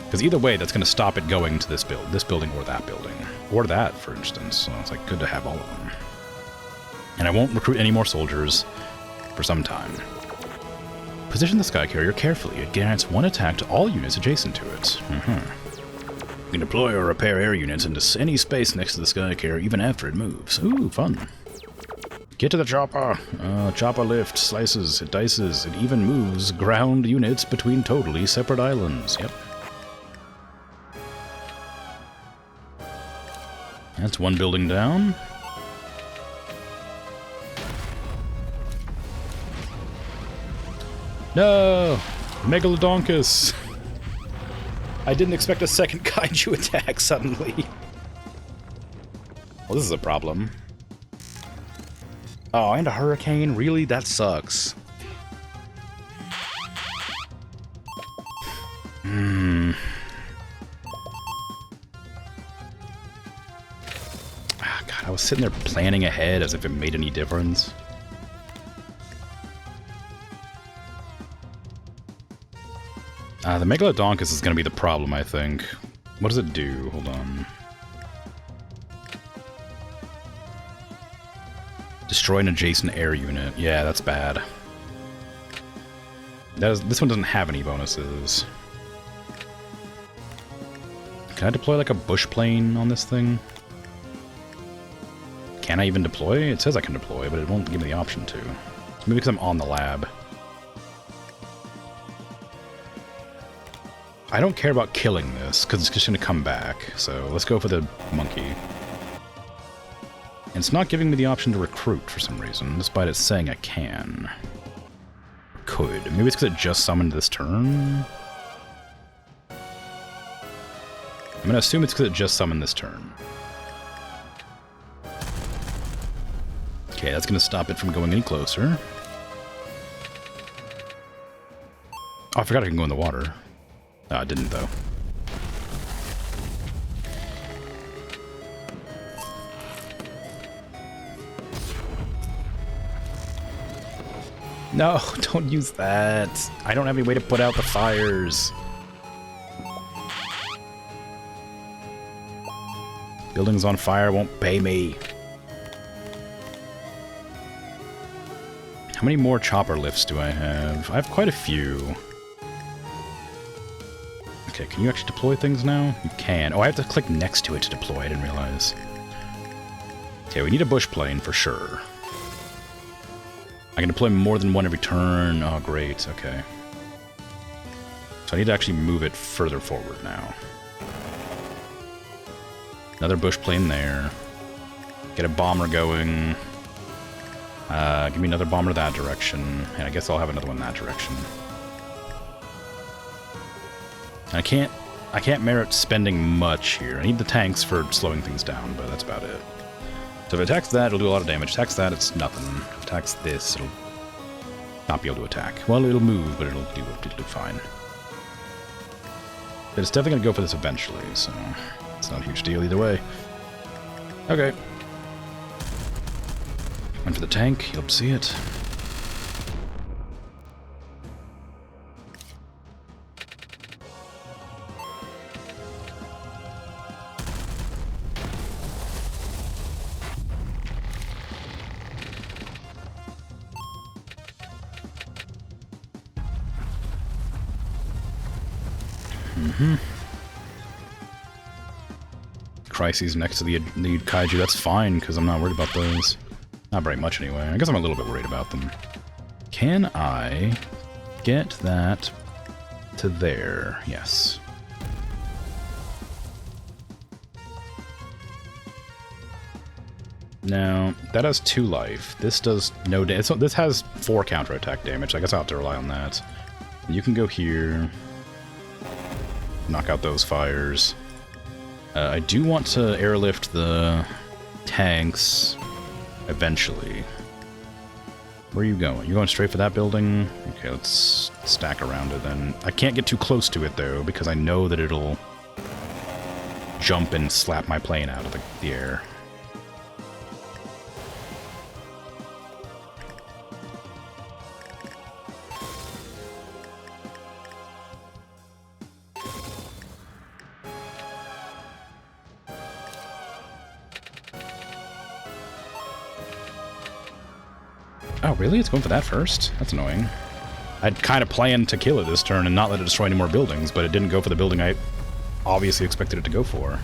Because either way, that's going to stop it going to this building or that building. Or that, for instance. So it's, like, good to have all of them. And I won't recruit any more soldiers for some time. Position the Sky Carrier carefully. It grants 1 attack to all units adjacent to it. You can deploy or repair air units into any space next to the Sky Carrier even after it moves. Ooh, fun. Get to the chopper. Chopper lift, slices, it dices, it even moves ground units between totally separate islands. Yep. That's 1 building down. No! Megalodonkus! I didn't expect a second kaiju attack suddenly. Well, this is a problem. Oh, and a hurricane? Really? That sucks. Ah, God, I was sitting there planning ahead as if it made any difference. The Megalodonkus is going to be the problem, I think. What does it do? Hold on. Destroy an adjacent air unit. Yeah, that's bad. This one doesn't have any bonuses. Can I deploy like a bush plane on this thing? Can I even deploy? It says I can deploy, but it won't give me the option to. Maybe because I'm on the lab. I don't care about killing this, because it's just going to come back. So let's go for the monkey. And it's not giving me the option to recruit for some reason, despite it saying I can. Could. Maybe it's because it just summoned this turn? I'm going to assume it's because it just summoned this turn. Okay, that's going to stop it from going any closer. Oh, I forgot I can go in the water. No, I didn't, though. No, don't use that. I don't have any way to put out the fires. Buildings on fire won't pay me. How many more chopper lifts do I have? I have quite a few. Okay, can you actually deploy things now? You can. Oh, I have to click next to it to deploy. I didn't realize. Okay, we need a bush plane for sure. I can deploy more than one every turn. Oh, great. Okay. So I need to actually move it further forward now. Another bush plane there. Get a bomber going. Give me another bomber that direction. And I guess I'll have another one that direction. I can't merit spending much here. I need the tanks for slowing things down, but that's about it. So if it attacks that, it'll do a lot of damage. Attacks that, it's nothing. If it attacks this, it'll not be able to attack. Well, it'll move, but it'll do fine. But it's definitely going to go for this eventually, so it's not a huge deal either way. Okay. Went for the tank. You'll see it. Crises next to the kaiju, that's fine, because I'm not worried about those. Not very much, anyway. I guess I'm a little bit worried about them. Can I get that to there? Yes. Now, that has 2 life. This does no damage. This has 4 counterattack damage. I guess I'll have to rely on that. You can go here. Knock out those fires. I do want to airlift the tanks eventually. Where are you going? You going straight for that building? Okay, let's stack around it then. I can't get too close to it though, because I know that it'll jump and slap my plane out of the air. Oh, really? It's going for that first? That's annoying. I'd kind of planned to kill it this turn and not let it destroy any more buildings, but it didn't go for the building I obviously expected it to go for.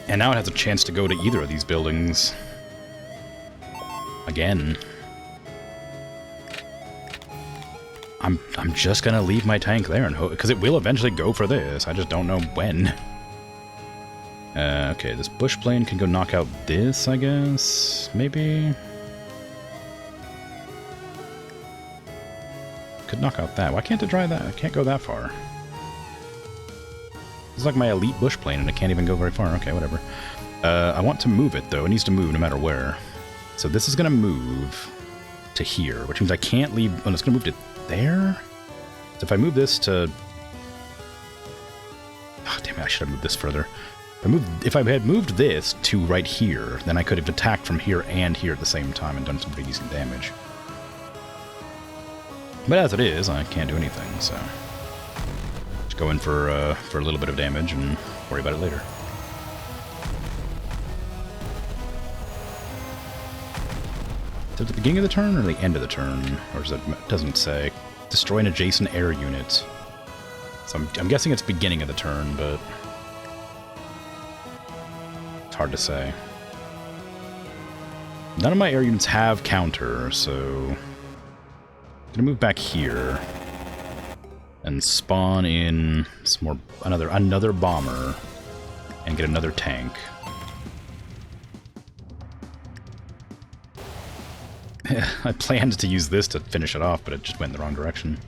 And now it has a chance to go to either of these buildings. Again. I'm just gonna leave my tank there and hope, because it will eventually go for this. I just don't know when. Okay, this bush plane can go knock out this, I guess? Maybe? Could knock out that. Why can't it try that? I can't go that far. This is like my elite bush plane and it can't even go very far. Okay, whatever. I want to move it, though. It needs to move no matter where. So this is going to move to here, which means I can't leave... Oh, it's going to move to there? So if I move this to... Oh, damn it, I should have moved this further. If I had moved this to right here, then I could have attacked from here and here at the same time and done some pretty decent damage. But as it is, I can't do anything, so... Just go in for a little bit of damage and worry about it later. Is it the beginning of the turn or the end of the turn? Or is it doesn't say. Destroy an adjacent air unit. So I'm guessing it's beginning of the turn, but... hard to say. None of my air units have counter, so I'm gonna move back here and spawn in some more another bomber and get another tank. I planned to use this to finish it off, but it just went in the wrong direction.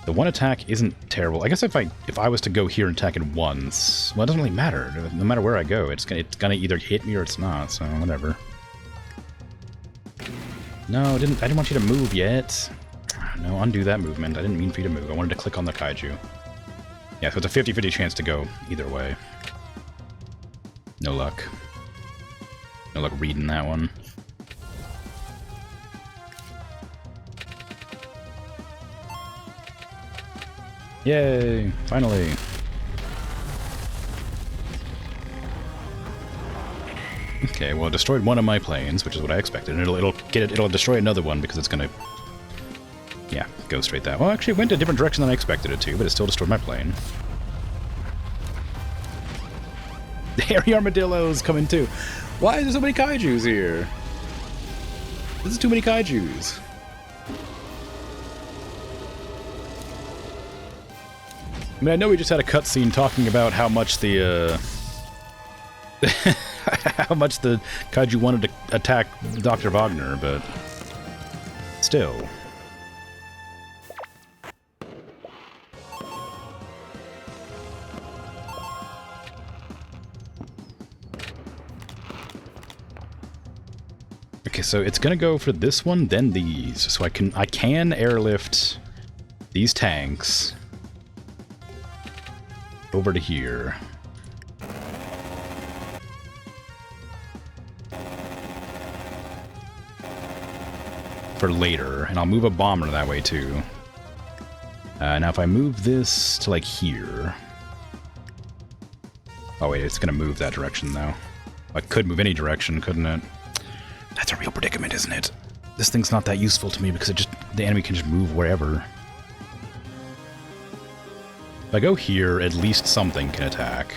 The one attack isn't terrible. I guess if I was to go here and attack it once, well, it doesn't really matter. No matter where I go, it's gonna either hit me or it's not. So whatever. No, I didn't want you to move yet. No, undo that movement. I didn't mean for you to move. I wanted to click on the kaiju. Yeah, so it's a 50-50 chance to go either way. No luck. No luck reading that one. Yay! Finally! Okay, well, it destroyed one of my planes, which is what I expected, and it'll destroy another one because it's gonna... Yeah, go straight that. Well, actually, it went a different direction than I expected it to, but it still destroyed my plane. The hairy armadillo's coming too. Why is there so many kaijus here? This is too many kaijus. I mean, I know we just had a cutscene talking about how much the how much the kaiju wanted to attack Dr. Wagner, but still. Okay, so it's gonna go for this one, then these. So I can airlift these tanks over to here. for later, and I'll move a bomber that way too. Now if I move this to like here... Oh wait, it's gonna move that direction though. I could move any direction, couldn't it? That's a real predicament, isn't it? This thing's not that useful to me because the enemy can just move wherever. If I go here, at least something can attack.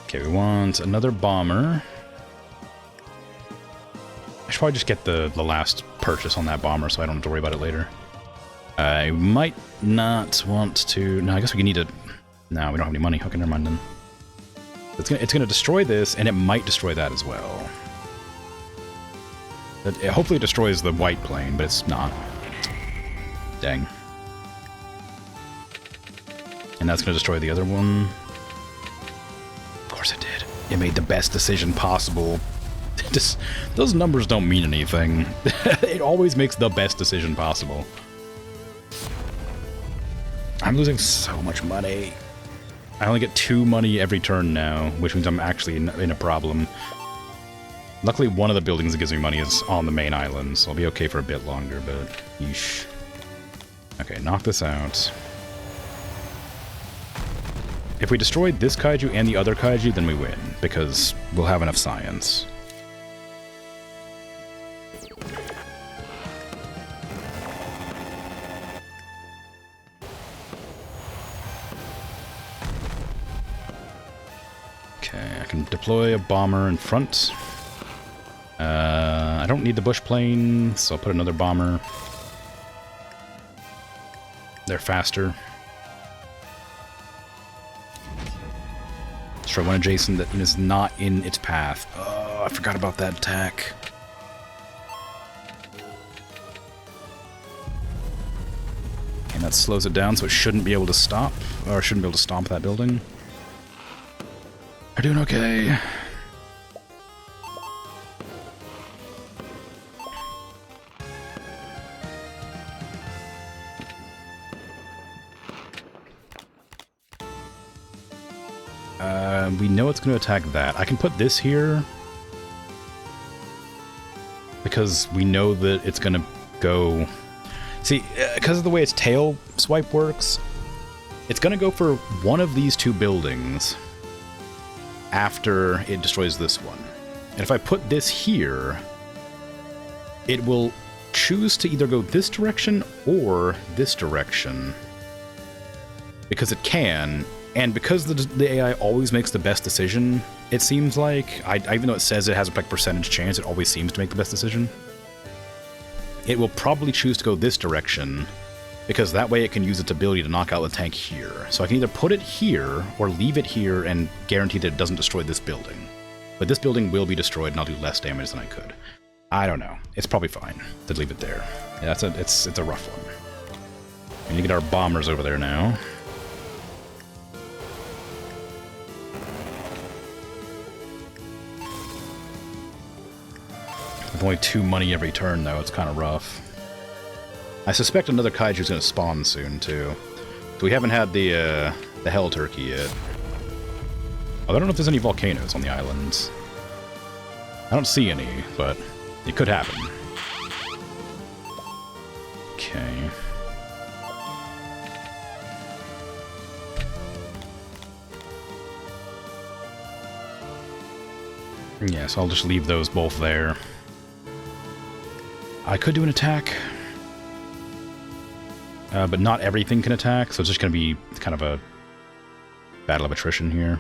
Okay, we want another bomber. I should probably just get the last purchase on that bomber so I don't have to worry about it later. I might not want to... No, I guess we need to... No, we don't have any money. Okay, never mind then. It's gonna destroy this, and it might destroy that as well. It hopefully destroys the white plane, but it's not. Dang. And that's gonna destroy the other one. Of course it did. It made the best decision possible. Just, those numbers don't mean anything. It always makes the best decision possible. I'm losing so much money. I only get 2 money every turn now, which means I'm actually in a problem. Luckily, one of the buildings that gives me money is on the main island, so I'll be okay for a bit longer, but yeesh. Okay, knock this out. If we destroy this kaiju and the other kaiju, then we win, because we'll have enough science. Okay, I can deploy a bomber in front. I don't need the bush plane, so I'll put another bomber. They're faster. Destroy one adjacent that is not in its path. Oh, I forgot about that attack. And that slows it down, so it shouldn't be able to stop, or shouldn't be able to stomp that building. We're doing okay. We know it's going to attack that. I can put this here because we know that it's going to go... See, because of the way its tail swipe works, it's going to go for one of these 2 buildings after it destroys this one. And if I put this here, it will choose to either go this direction or this direction. Because it can, and because the AI always makes the best decision, it seems like, even though it says it has a like percentage chance, it always seems to make the best decision. It will probably choose to go this direction, because that way it can use its ability to knock out the tank here. So I can either put it here, or leave it here and guarantee that it doesn't destroy this building. But this building will be destroyed and I'll do less damage than I could. I don't know. It's probably fine to leave it there. Yeah, it's a rough one. We need to get our bombers over there now. With only 2 money every turn, though, it's kind of rough. I suspect another kaiju's going to spawn soon, too. So we haven't had the Hell Turkey yet. Oh, I don't know if there's any volcanoes on the islands. I don't see any, but it could happen. Okay. Yeah, so I'll just leave those both there. I could do an attack, but not everything can attack, so it's just going to be kind of a battle of attrition here.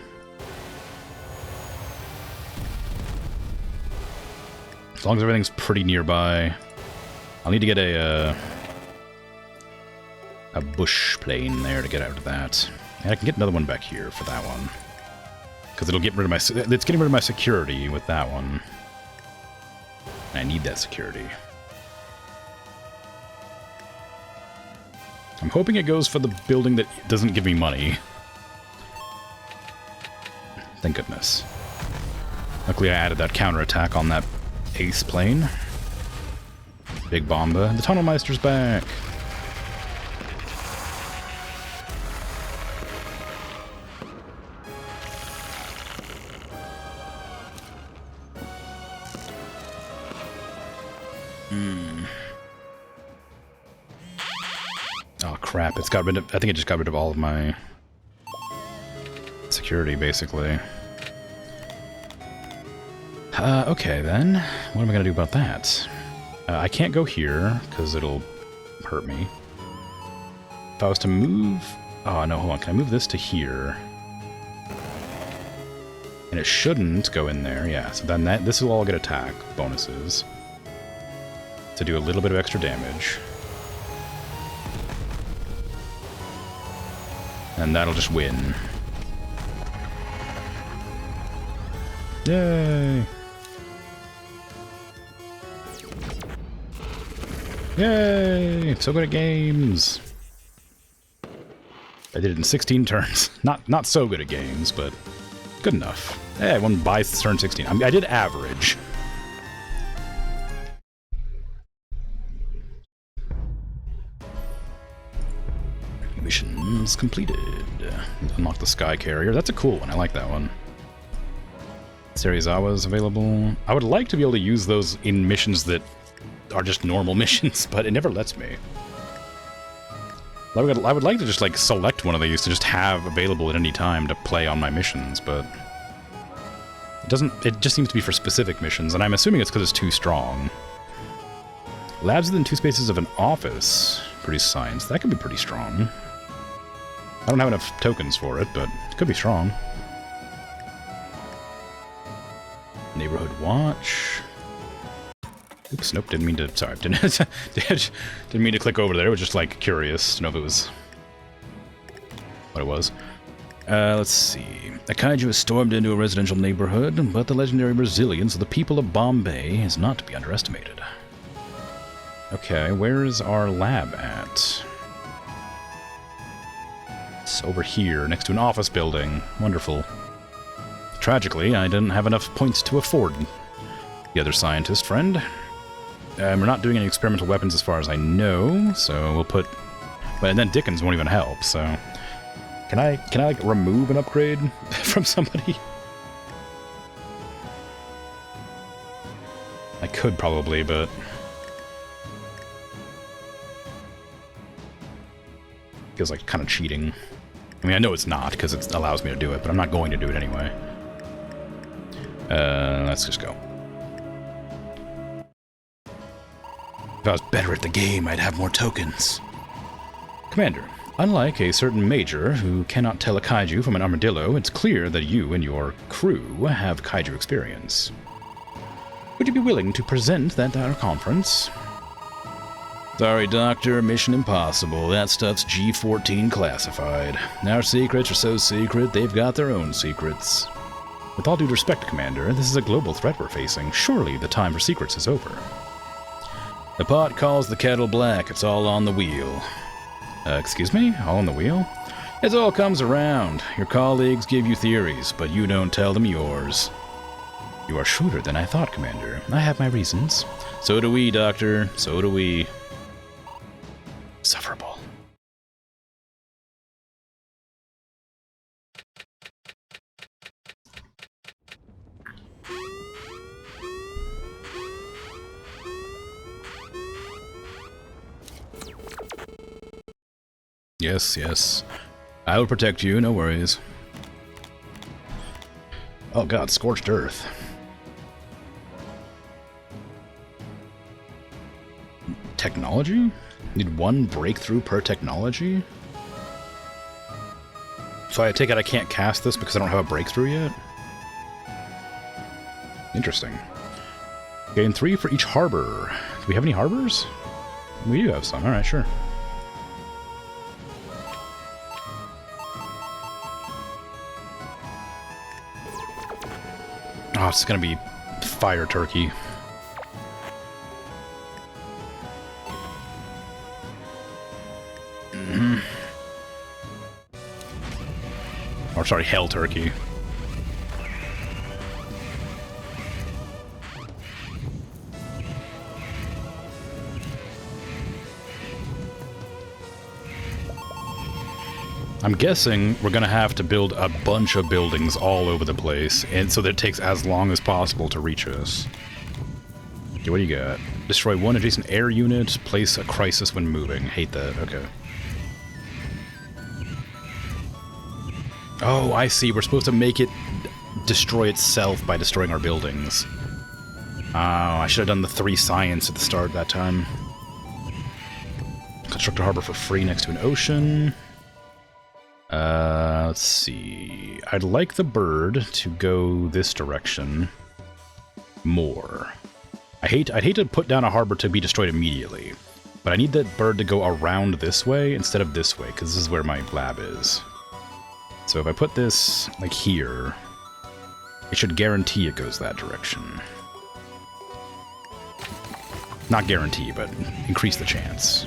As long as everything's pretty nearby. I'll need to get a bush plane there to get out of that. And I can get another one back here for that one. Because it'll get rid of my... It's getting rid of my security with that one. And I need that security. I'm hoping it goes for the building that doesn't give me money. Thank goodness. Luckily I added that counterattack on that ace plane. Big Bomba. The Tunnelmeister's back. Oh crap, it's got rid of... I think it just got rid of all of my security, basically. Okay then. What am I gonna do about that? I can't go here, because it'll hurt me. If I was to move... Oh no, hold on, can I move this to here? And it shouldn't go in there, yeah. So then this will all get attack bonuses. To do a little bit of extra damage. And that'll just win. Yay! Yay! So good at games! I did it in 16 turns. Not so good at games, but good enough. Hey, I won by turn 16. I did average. Missions completed. Unlock the Sky Carrier. That's a cool one. I like that one. Serizawa's available. I would like to be able to use those in missions that are just normal missions, but it never lets me. I would like to just like select one of these to just have available at any time to play on my missions, but it doesn't. It just seems to be for specific missions, and I'm assuming it's because it's too strong. Labs within 2 spaces of an office. Produce science. That could be pretty strong. I don't have enough tokens for it, but it could be strong. Neighborhood watch. Oops, nope, didn't mean to... Sorry, didn't mean to click over there. I was just, like, curious to know if it was... what it was. Let's see. A kaiju has stormed into a residential neighborhood, but the legendary resilience of the people of Bombay is not to be underestimated. Okay, where is our lab at? It's over here, next to an office building. Wonderful. Tragically, I didn't have enough points to afford the other scientist friend. We're not doing any experimental weapons as far as I know, so we'll put... But and then Dickens won't even help, so... Can I like, remove an upgrade from somebody? I could probably, but... Feels like kind of cheating. I mean, I know it's not, because it allows me to do it, but I'm not going to do it anyway. Let's just go. If I was better at the game, I'd have more tokens. Commander, unlike a certain major who cannot tell a kaiju from an armadillo, it's clear that you and your crew have kaiju experience. Would you be willing to present that at our conference? Sorry, Doctor, mission impossible. That stuff's G-14 classified. Our secrets are so secret, they've got their own secrets. With all due respect, Commander, this is a global threat we're facing. Surely the time for secrets is over. The pot calls the kettle black. It's all on the wheel. Excuse me? All on the wheel? It all comes around. Your colleagues give you theories, but you don't tell them yours. You are shrewder than I thought, Commander. I have my reasons. So do we, Doctor. So do we. Sufferable. Yes, yes. I will protect you, no worries. Oh god, scorched earth. Technology? Need 1 breakthrough per technology? So I take it I can't cast this because I don't have a breakthrough yet? Interesting. Gain 3 for each harbor. Do we have any harbors? We do have some, alright, sure. Oh, it's gonna be fire turkey. Or sorry, hell turkey. I'm guessing we're gonna have to build a bunch of buildings all over the place, and so that it takes as long as possible to reach us. Okay, what do you got? Destroy 1 adjacent air unit, place a crisis when moving. Hate that, okay. Oh, I see. We're supposed to make it destroy itself by destroying our buildings. Oh, I should have done the 3 science at the start that time. Construct a harbor for free next to an ocean. Let's see. I'd like the bird to go this direction more. I'd hate to put down a harbor to be destroyed immediately, but I need that bird to go around this way instead of this way, because this is where my lab is. So if I put this, like, here, it should guarantee it goes that direction. Not guarantee, but increase the chance.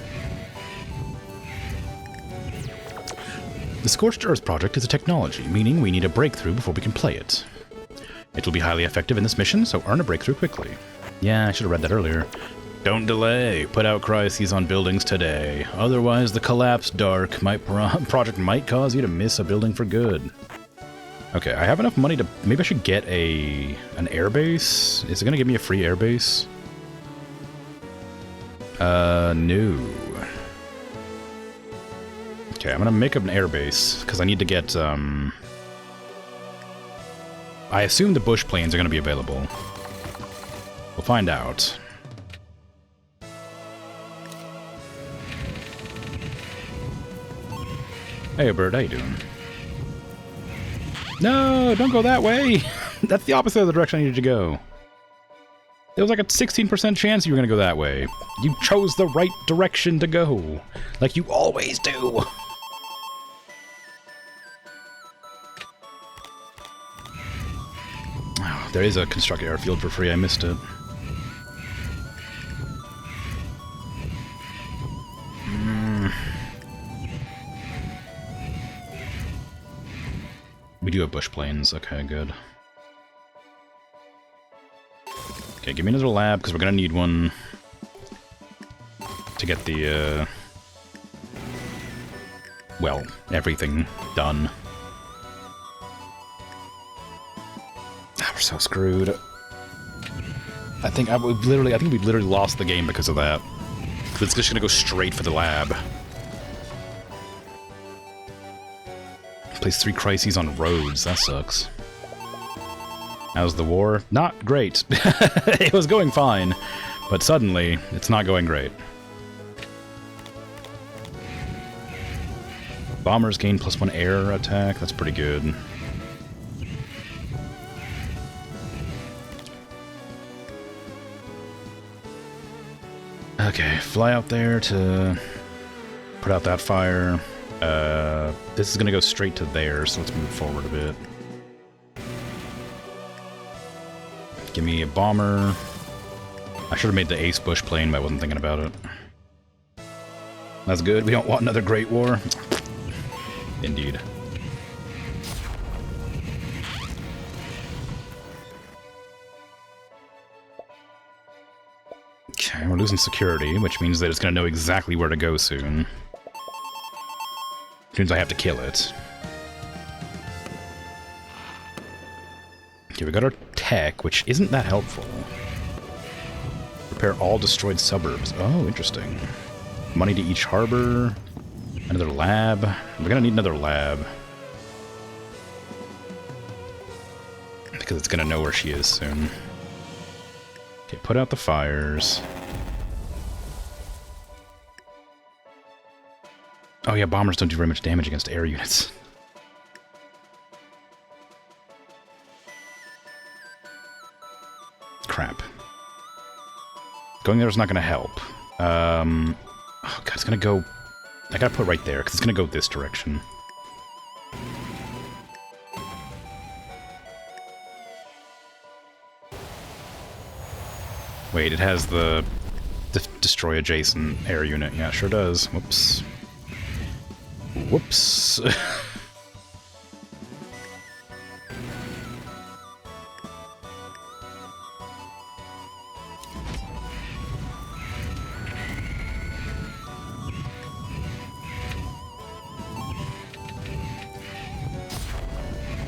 The Scorched Earth project is a technology, meaning we need a breakthrough before we can play it. It will be highly effective in this mission, so earn a breakthrough quickly. Yeah, I should have read that earlier. Don't delay. Put out crises on buildings today. Otherwise, the collapse dark project might cause you to miss a building for good. Okay, I have enough money to... Maybe I should get an airbase? Is it going to give me a free airbase? No. Okay, I'm going to make up an airbase, because I need to get, I assume the bush planes are going to be available. We'll find out. Hey, bird, how you doing? No, don't go that way! That's the opposite of the direction I needed to go. There was like a 16% chance you were going to go that way. You chose the right direction to go, like you always do. Oh, there is a constructed airfield for free, I missed it. We do have bush planes, okay, good. Okay, give me another lab, because we're gonna need one to get the, well, everything done. Ah, we're so screwed. I think we've literally lost the game because of that. It's just gonna go straight for the lab. Place 3 crises on roads, that sucks. How's the war? Not great. It was going fine, but suddenly, it's not going great. Bombers gain +1 air attack, that's pretty good. Okay, fly out there to put out that fire. This is gonna go straight to there, so let's move forward a bit. Give me a bomber. I should have made the ace bush plane, but I wasn't thinking about it. That's good. We don't want another Great War. Indeed. Okay, we're losing security, which means that it's going to know exactly where to go soon. Which means I have to kill it. Okay, we got our tech, which isn't that helpful. Repair all destroyed suburbs. Oh, interesting. Money to each harbor. Another lab. We're gonna need another lab. Because it's gonna know where she is soon. Okay, put out the fires. Oh yeah, bombers don't do very much damage against air units. Crap. Going there is not going to help. Oh god, it's going to go... I gotta put right there, because it's going to go this direction. Wait, it has the destroy adjacent air unit. Yeah, it sure does. Whoops. Whoops.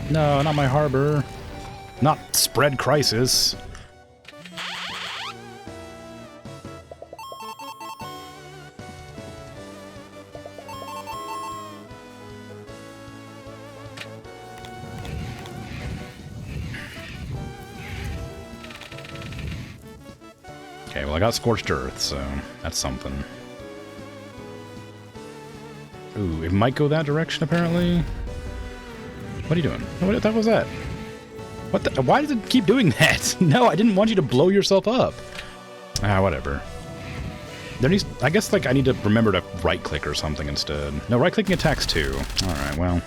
No, not my harbor. Not spread crisis. Okay, well I got Scorched Earth, so that's something. Ooh, it might go that direction, apparently. What are you doing? What the hell was that? What the? Why does it keep doing that? No, I didn't want you to blow yourself up. Ah, whatever. There needs... I guess, like, I need to remember to right-click or something instead. No, right-clicking attacks too. Alright, well...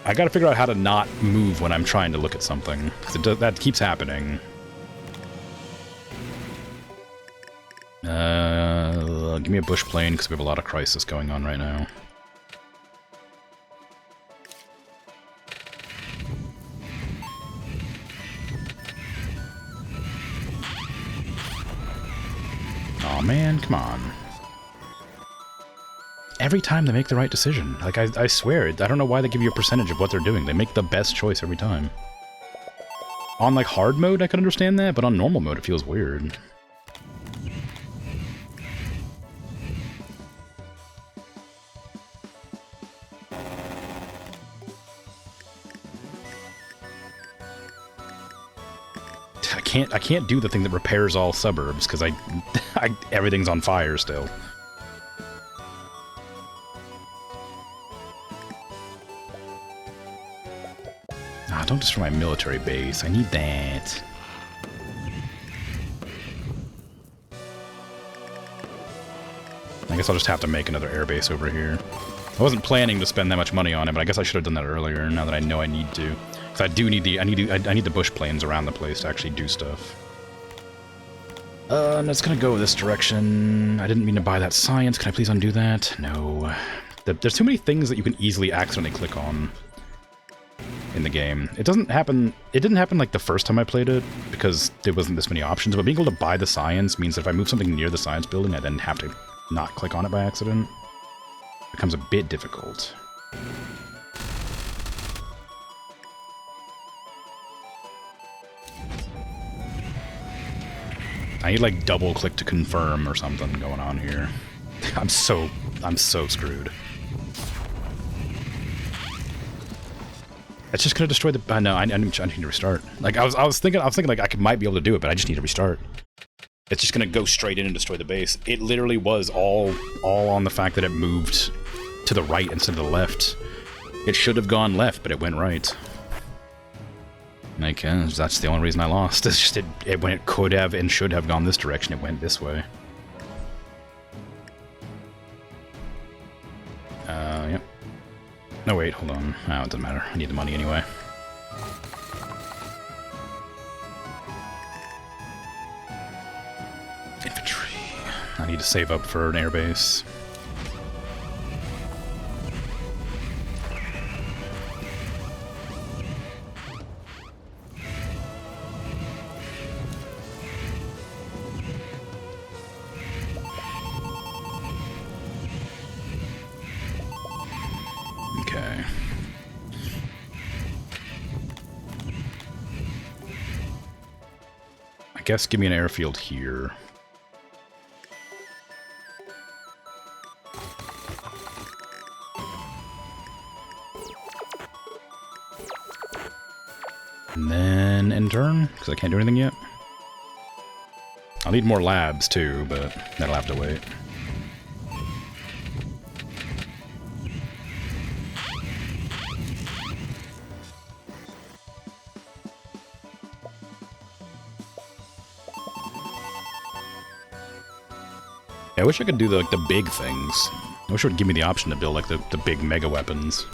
I gotta figure out how to not move when I'm trying to look at something. Because that keeps happening. Give me a bush plane, because we have a lot of crisis going on right now. Aw, man, come on. Every time they make the right decision. Like, I swear, I don't know why they give you a percentage of what they're doing. They make the best choice every time. On, like, hard mode, I can understand that, but on normal mode, it feels weird. I can't do the thing that repairs all suburbs, because everything's on fire still. Ah, don't destroy my military base. I need that. I guess I'll just have to make another airbase over here. I wasn't planning to spend that much money on it, but I guess I should have done that earlier, now that I know I need to. Because I do need I need the bush planes around the place to actually do stuff. I'm just gonna go this direction. I didn't mean to buy that science. Can I please undo that? No. There's too many things that you can easily accidentally click on in the game. It didn't happen like the first time I played it, because there wasn't this many options, but being able to buy the science means that if I move something near the science building, I then have to not click on it by accident. It becomes a bit difficult. I need, like, double click to confirm or something going on here. I'm so screwed. It's just gonna destroy the... no, I need to restart. Like, I was thinking like I might be able to do it, but I just need to restart. It's just gonna go straight in and destroy the base. It literally was all on the fact that it moved to the right instead of the left. It should have gone left, but it went right. Like, that's the only reason I lost. It's just when it could have and should have gone this direction, it went this way. Yep. No, wait, hold on. Oh, it doesn't matter. I need the money anyway. Infantry. I need to save up for an airbase. Okay. I guess give me an airfield here. And then end turn, because I can't do anything yet. I'll need more labs too, but that'll have to wait. I wish I could do the big things. I wish it would give me the option to build like the big mega weapons.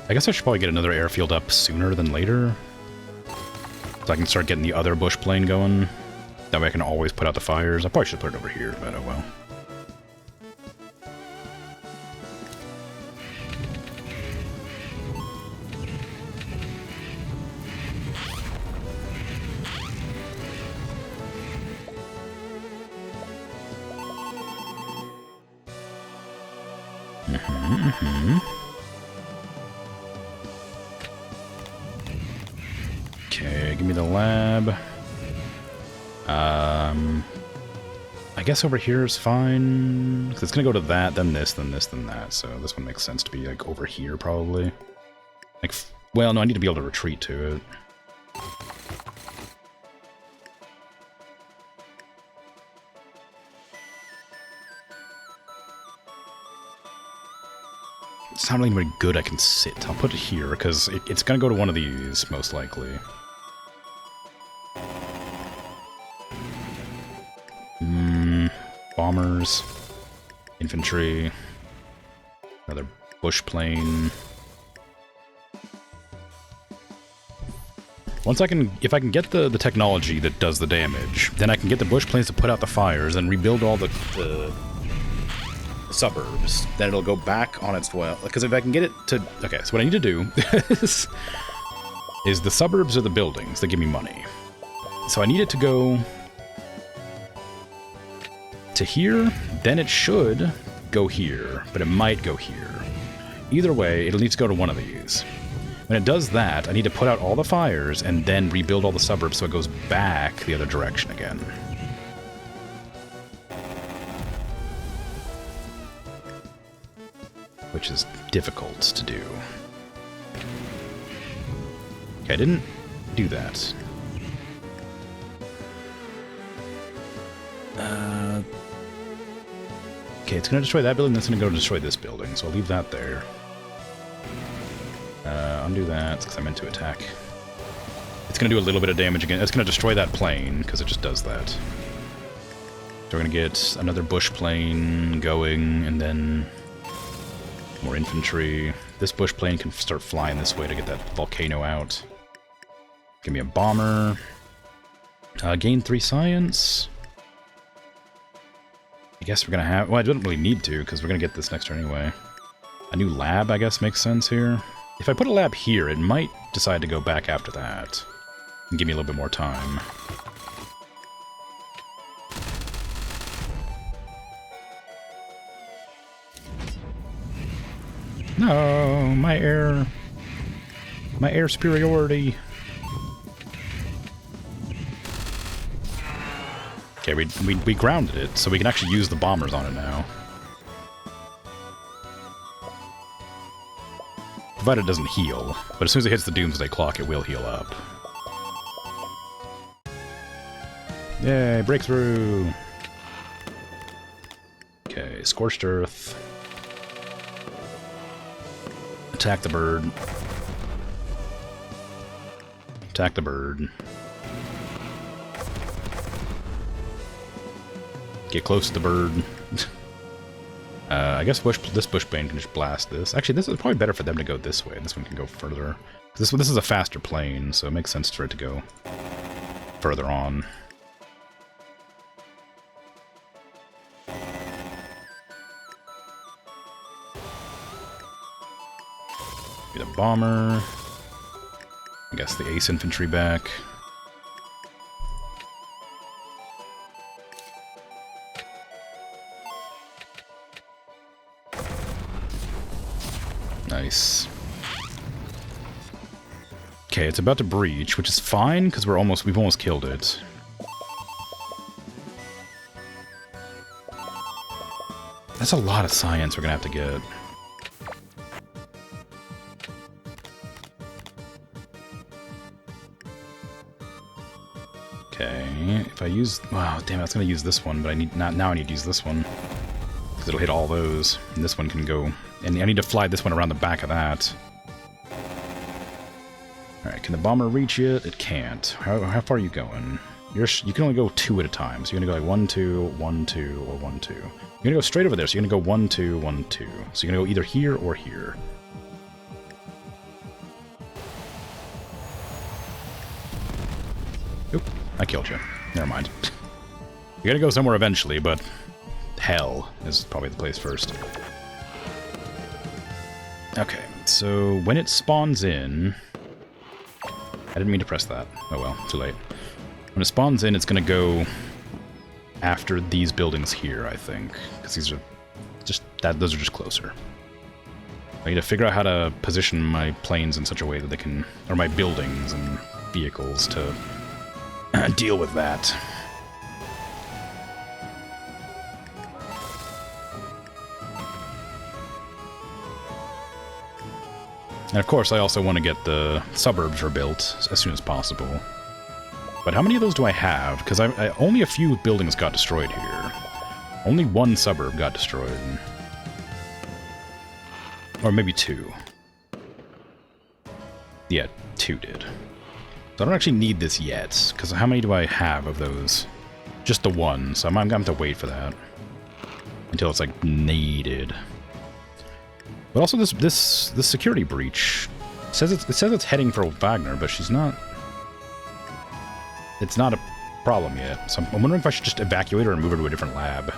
I guess I should probably get another airfield up sooner than later, so I can start getting the other bush plane going. That way I can always put out the fires. I probably should put it over here, but oh well. Okay, give me the lab. I guess over here is fine. 'Cause it's gonna go to that, then this, then this, then that. So this one makes sense to be like over here, probably. Like, well, no, I need to be able to retreat to it. It's not really very good I can sit. I'll put it here, because it's gonna go to one of these, most likely. Bombers. Infantry. Another bush plane. Once if I can get the technology that does the damage, then I can get the bush planes to put out the fires and rebuild all the suburbs. Then it'll go back on its well. Because if I can get it to... Okay, so what I need to do is the suburbs are the buildings that give me money. So I need it to go to here, then it should go here, but it might go here. Either way, it'll need to go to one of these. When it does that, I need to put out all the fires and then rebuild all the suburbs so it goes back the other direction again. Which is difficult to do. Okay, I didn't do that. Okay, it's going to destroy that building, that's going to go destroy this building, so I'll leave that there. Undo that, because I meant to attack. It's going to do a little bit of damage again. It's going to destroy that plane, because it just does that. So we're going to get another bush plane going, and then more infantry. This bush plane can start flying this way to get that volcano out. Give me a bomber. Gain 3 science. I guess we're going to have... Well, I don't really need to, because we're going to get this next turn anyway. A new lab, I guess, makes sense here. If I put a lab here, it might decide to go back after that. And give me a little bit more time. No, my air superiority. Okay, we grounded it, so we can actually use the bombers on it now. Provided it doesn't heal, but as soon as it hits the Doomsday Clock, it will heal up. Yay, breakthrough! Okay, Scorched Earth. Attack the bird. Attack the bird. Get close to the bird. I guess this bushbane can just blast this. Actually, this is probably better for them to go this way. This one can go further. This is a faster plane, so it makes sense for it to go further on. Get a bomber. I guess the ace infantry back. Nice. Okay, it's about to breach, which is fine because we've almost killed it. That's a lot of science we're gonna have to get. Okay, if I use... Wow, damn it, I was gonna use this one, but I need... Now I need to use this one. Because it'll hit all those. And this one can go... And I need to fly this one around the back of that. Alright, can the bomber reach it? It can't. How far are you going? You can only go 2 at a time. So you're gonna go like 1, 2, 1, 2, or 1, 2. You're gonna go straight over there, so you're gonna go 1, 2, 1, 2. So you're gonna go either here or here. Oop, I killed you. Never mind. You gotta go somewhere eventually, but hell is probably the place first. Okay, so when it spawns in... I didn't mean to press that. Oh well, too late. When it spawns in, it's gonna go after these buildings here, I think. Because these are just... those are just closer. I need to figure out how to position my planes in such a way that they can... Or my buildings and vehicles to deal with that. And of course, I also want to get the suburbs rebuilt as soon as possible. But how many of those do I have? Because only a few buildings got destroyed here. Only one suburb got destroyed. Or maybe 2. Yeah, 2 did. So I don't actually need this yet, because how many do I have of those? Just the one, so I'm going to have to wait for that. Until it's, like, needed. But also this security breach. It says it's heading for Wagner, but she's not... It's not a problem yet. So I'm wondering if I should just evacuate her and move her to a different lab.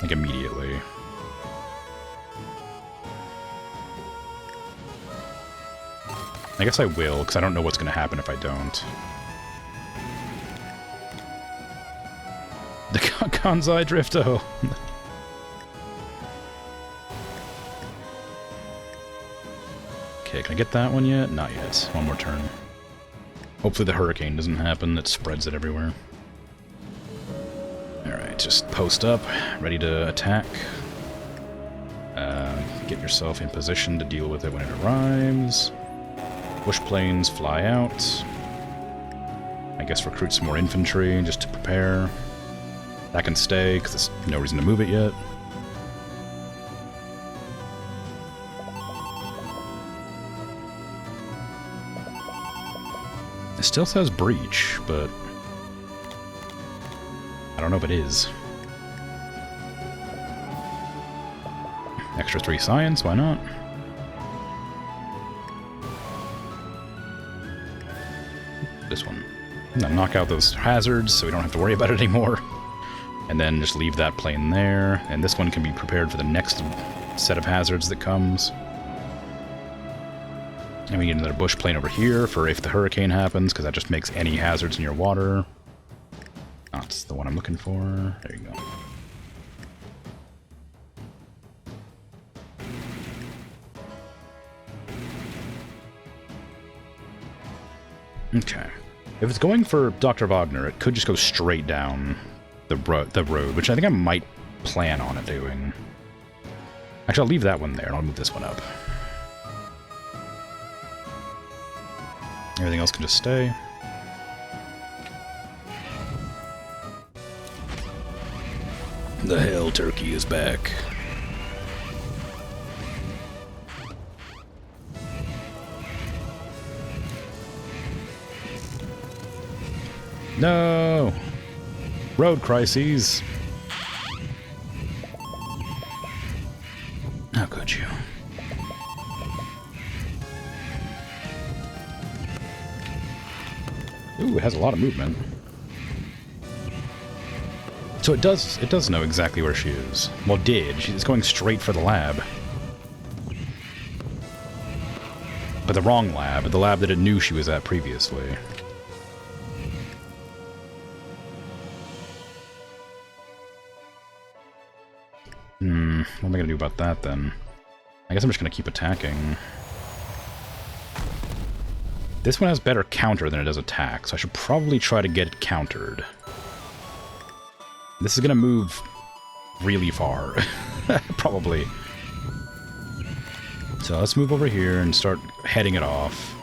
Like, immediately. I guess I will, because I don't know what's going to happen if I don't. The Kansai Drifto! Okay, can I get that one yet? Not yet. One more turn. Hopefully the hurricane doesn't happen that spreads it everywhere. Alright, just post up, ready to attack. Get yourself in position to deal with it when it arrives. Bush planes fly out. I guess recruit some more infantry just to prepare. That can stay, because there's no reason to move it yet. It still says breach, but I don't know if it is. Extra 3 science, why not? This one. Now knock out those hazards so we don't have to worry about it anymore. And then just leave that plane there. And this one can be prepared for the next set of hazards that comes. And we get another bush plane over here for if the hurricane happens, because that just makes any hazards in your water. That's the one I'm looking for. There you go. Okay. If it's going for Dr. Wagner, it could just go straight down the road, which I think I might plan on it doing. Actually, I'll leave that one there, and I'll move this one up. Everything else can just stay. The hell turkey is back. No! Road crises. How could you? Ooh, it has a lot of movement. So it does know exactly where she is. Well, She's going straight for the lab. But the wrong lab, the lab that it knew she was at previously. What am I gonna do about that, then? I guess I'm just gonna keep attacking. This one has better counter than it does attack, so I should probably try to get it countered. This is gonna move really far. Probably. So let's move over here and start heading it off.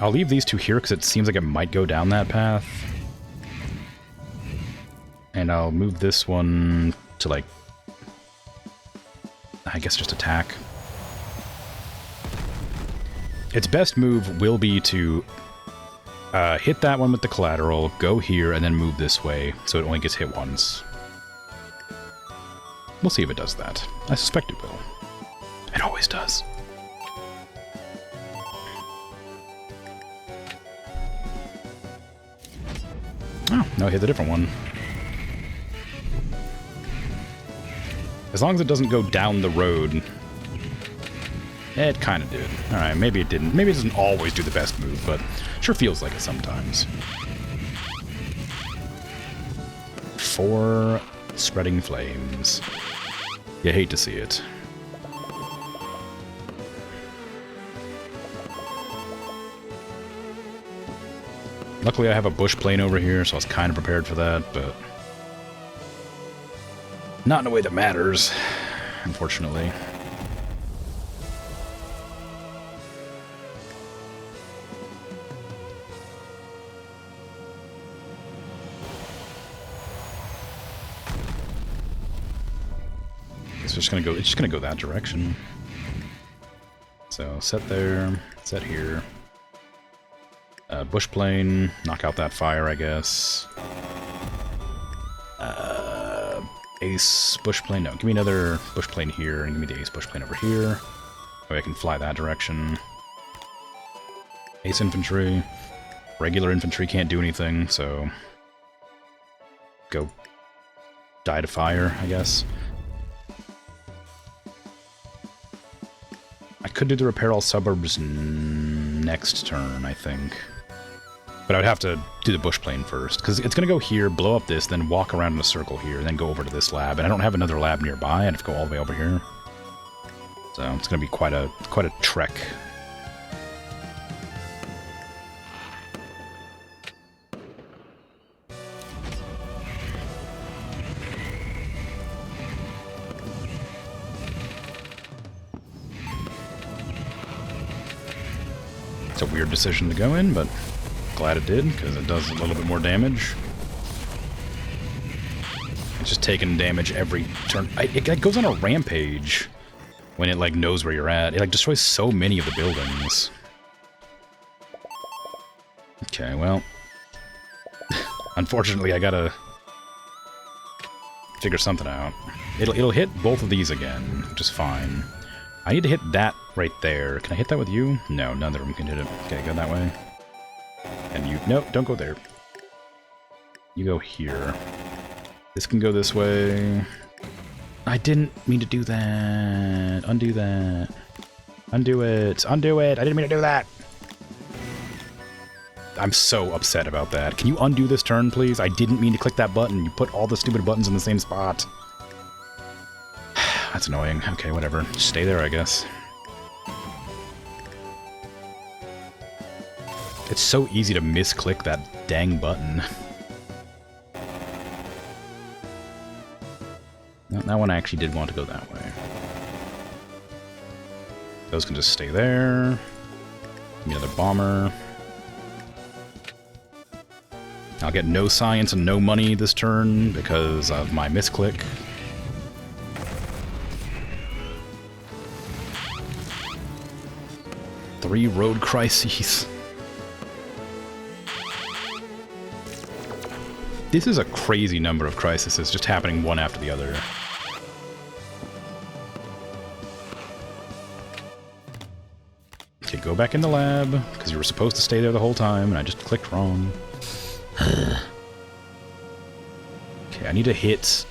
I'll leave these two here because it seems like it might go down that path. And I'll move this one to, like, I guess just attack. Its best move will be to hit that one with the collateral, go here, and then move this way, so it only gets hit once. We'll see if it does that. I suspect it will. It always does. Oh, no, it hit a different one. As long as it doesn't go down the road. It kind of did. Alright, maybe it didn't. Maybe it doesn't always do the best move, but sure feels like it sometimes. 4 spreading flames. You hate to see it. Luckily I have a bush plane over here, so I was kind of prepared for that, but not in a way that matters, unfortunately. It's just gonna go. It's just gonna go that direction. So set there, set here. Bush plane, knock out that fire, I guess. Ace bush plane. No, give me another bush plane here, and give me the ace bush plane over here. That way I can fly that direction. Ace infantry. Regular infantry can't do anything, so go die to fire, I guess. I could do the repair all suburbs next turn, I think. But I would have to do the bush plane first, because it's going to go here, blow up this, then walk around in a circle here, then go over to this lab. And I don't have another lab nearby. I have to go all the way over here. So it's going to be quite a trek. It's a weird decision to go in, but glad it did, because it does a little bit more damage. It's just taking damage every turn. It goes on a rampage when it, like, knows where you're at. It, like, destroys so many of the buildings. Okay, well. Unfortunately, I gotta figure something out. It'll hit both of these again, which is fine. I need to hit that right there. Can I hit that with you? No, none of them can hit it. Okay, go that way. And you... Nope, don't go there. You go here. This can go this way. I didn't mean to do that. Undo that. Undo it. Undo it. I didn't mean to do that. I'm so upset about that. Can you undo this turn, please? I didn't mean to click that button. You put all the stupid buttons in the same spot. That's annoying. Okay, whatever. Just stay there, I guess. It's so easy to misclick that dang button. No, that one I actually did want to go that way. Those can just stay there. Give me another bomber. I'll get no science and no money this turn because of my misclick. Three road crises. This is a crazy number of crises just happening one after the other. Okay, go back in the lab, because you were supposed to stay there the whole time, and I just clicked wrong. Okay, I need to hit,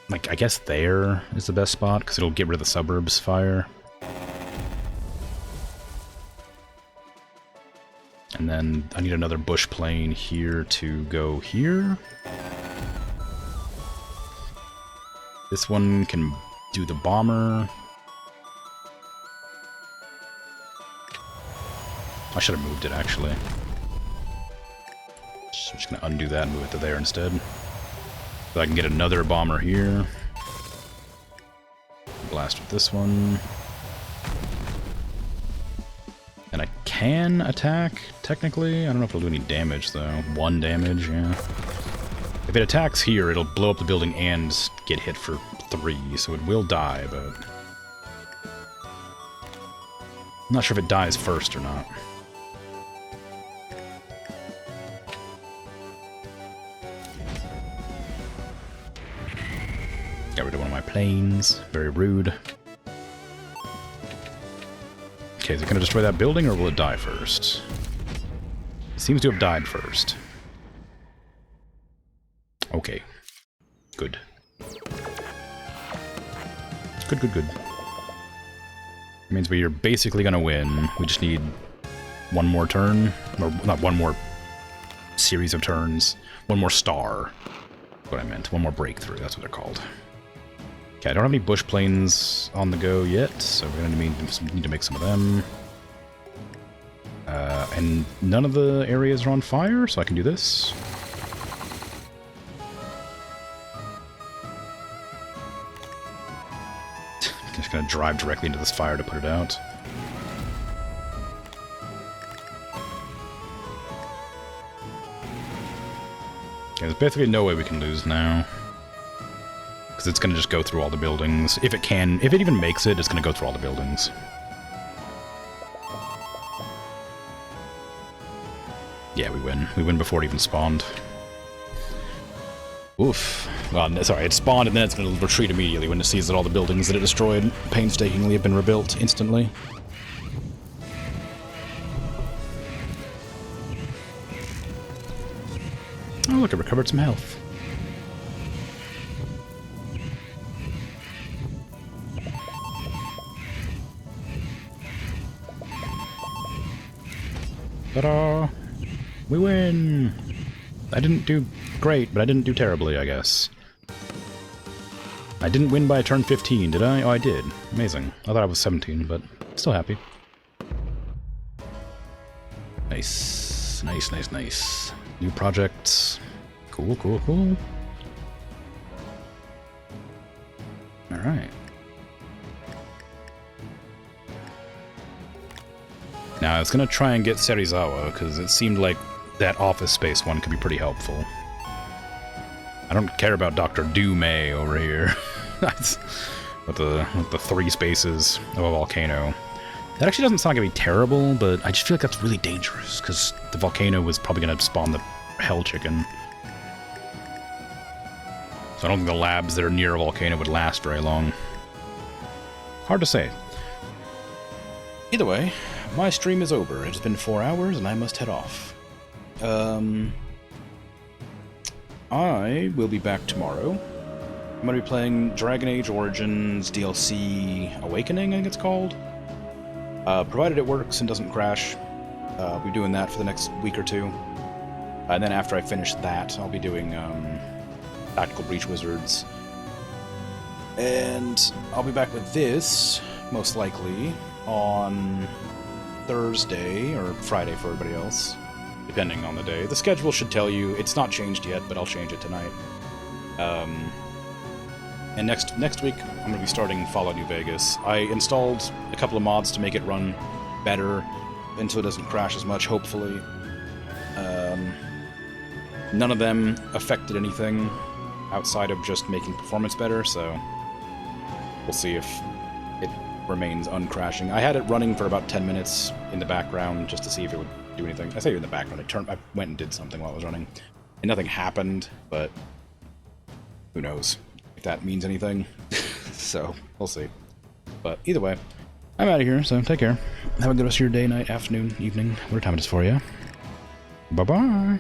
like, I guess there is the best spot, because it'll get rid of the suburbs fire. And then I need another bush plane here to go here. This one can do the bomber. I should have moved it, actually. So I'm just going to undo that and move it to there instead. So I can get another bomber here. Blast with this one. And I can attack, technically. I don't know if it'll do any damage, though. 1 damage, yeah. If it attacks here, it'll blow up the building and get hit for 3, so it will die, but... I'm not sure if it dies first or not. Got rid of one of my planes. Very rude. Okay, is it going to destroy that building, or will it die first? It seems to have died first. Okay. Good. Good. It means we are basically going to win. We just need one more turn. Or not one more series of turns. One more star. That's what I meant. One more breakthrough. That's what they're called. Okay, I don't have any bush planes on the go yet, so we're going to need to make some of them. And none of the areas are on fire, so I can do this. I'm just going to drive directly into this fire to put it out. Okay, there's basically no way we can lose now. because it's going to just go through all the buildings. If it even makes it, it's going to go through all the buildings. Yeah, we win. We win before it even spawned. Oof. Well, sorry, it spawned and then it's going to retreat immediately when it sees that all the buildings that it destroyed painstakingly have been rebuilt instantly. Oh, look, it recovered some health. Ta-da! We win! I didn't do great, but I didn't do terribly, I guess. I didn't win by turn 15, did I? Oh, I did. Amazing. I thought I was 17, but still happy. Nice. Nice, nice, nice. New projects. Cool, cool, cool. Alright. Now, I was going to try and get Serizawa, because it seemed like that office space one could be pretty helpful. I don't care about Dr. Doomay over here. with the 3 spaces of a volcano. That actually doesn't sound like it'd be terrible, but I just feel like that's really dangerous, because the volcano was probably going to spawn the hell chicken. So I don't think the labs that are near a volcano would last very long. Hard to say. Either way, my stream is over. It's been 4 hours, and I must head off. I will be back tomorrow. I'm going to be playing Dragon Age Origins DLC Awakening, I think it's called. Provided it works and doesn't crash, I'll be doing that for the next week or 2. And then after I finish that, I'll be doing Tactical Breach Wizards. And I'll be back with this, most likely, on Thursday, or Friday for everybody else, depending on the day. The schedule should tell you. It's not changed yet, but I'll change it tonight. And next week, I'm going to be starting Fallout New Vegas. I installed a couple of mods to make it run better, and so it doesn't crash as much, hopefully. None of them affected anything outside of just making performance better, so we'll see if it remains uncrashing. I had it running for about 10 minutes in the background just to see if it would do anything. I say in the background, I went and did something while it was running, and nothing happened, but who knows if that means anything. So, we'll see. But either way, I'm out of here, so take care. Have a good rest of your day, night, afternoon, evening, whatever time it is for you. Bye-bye!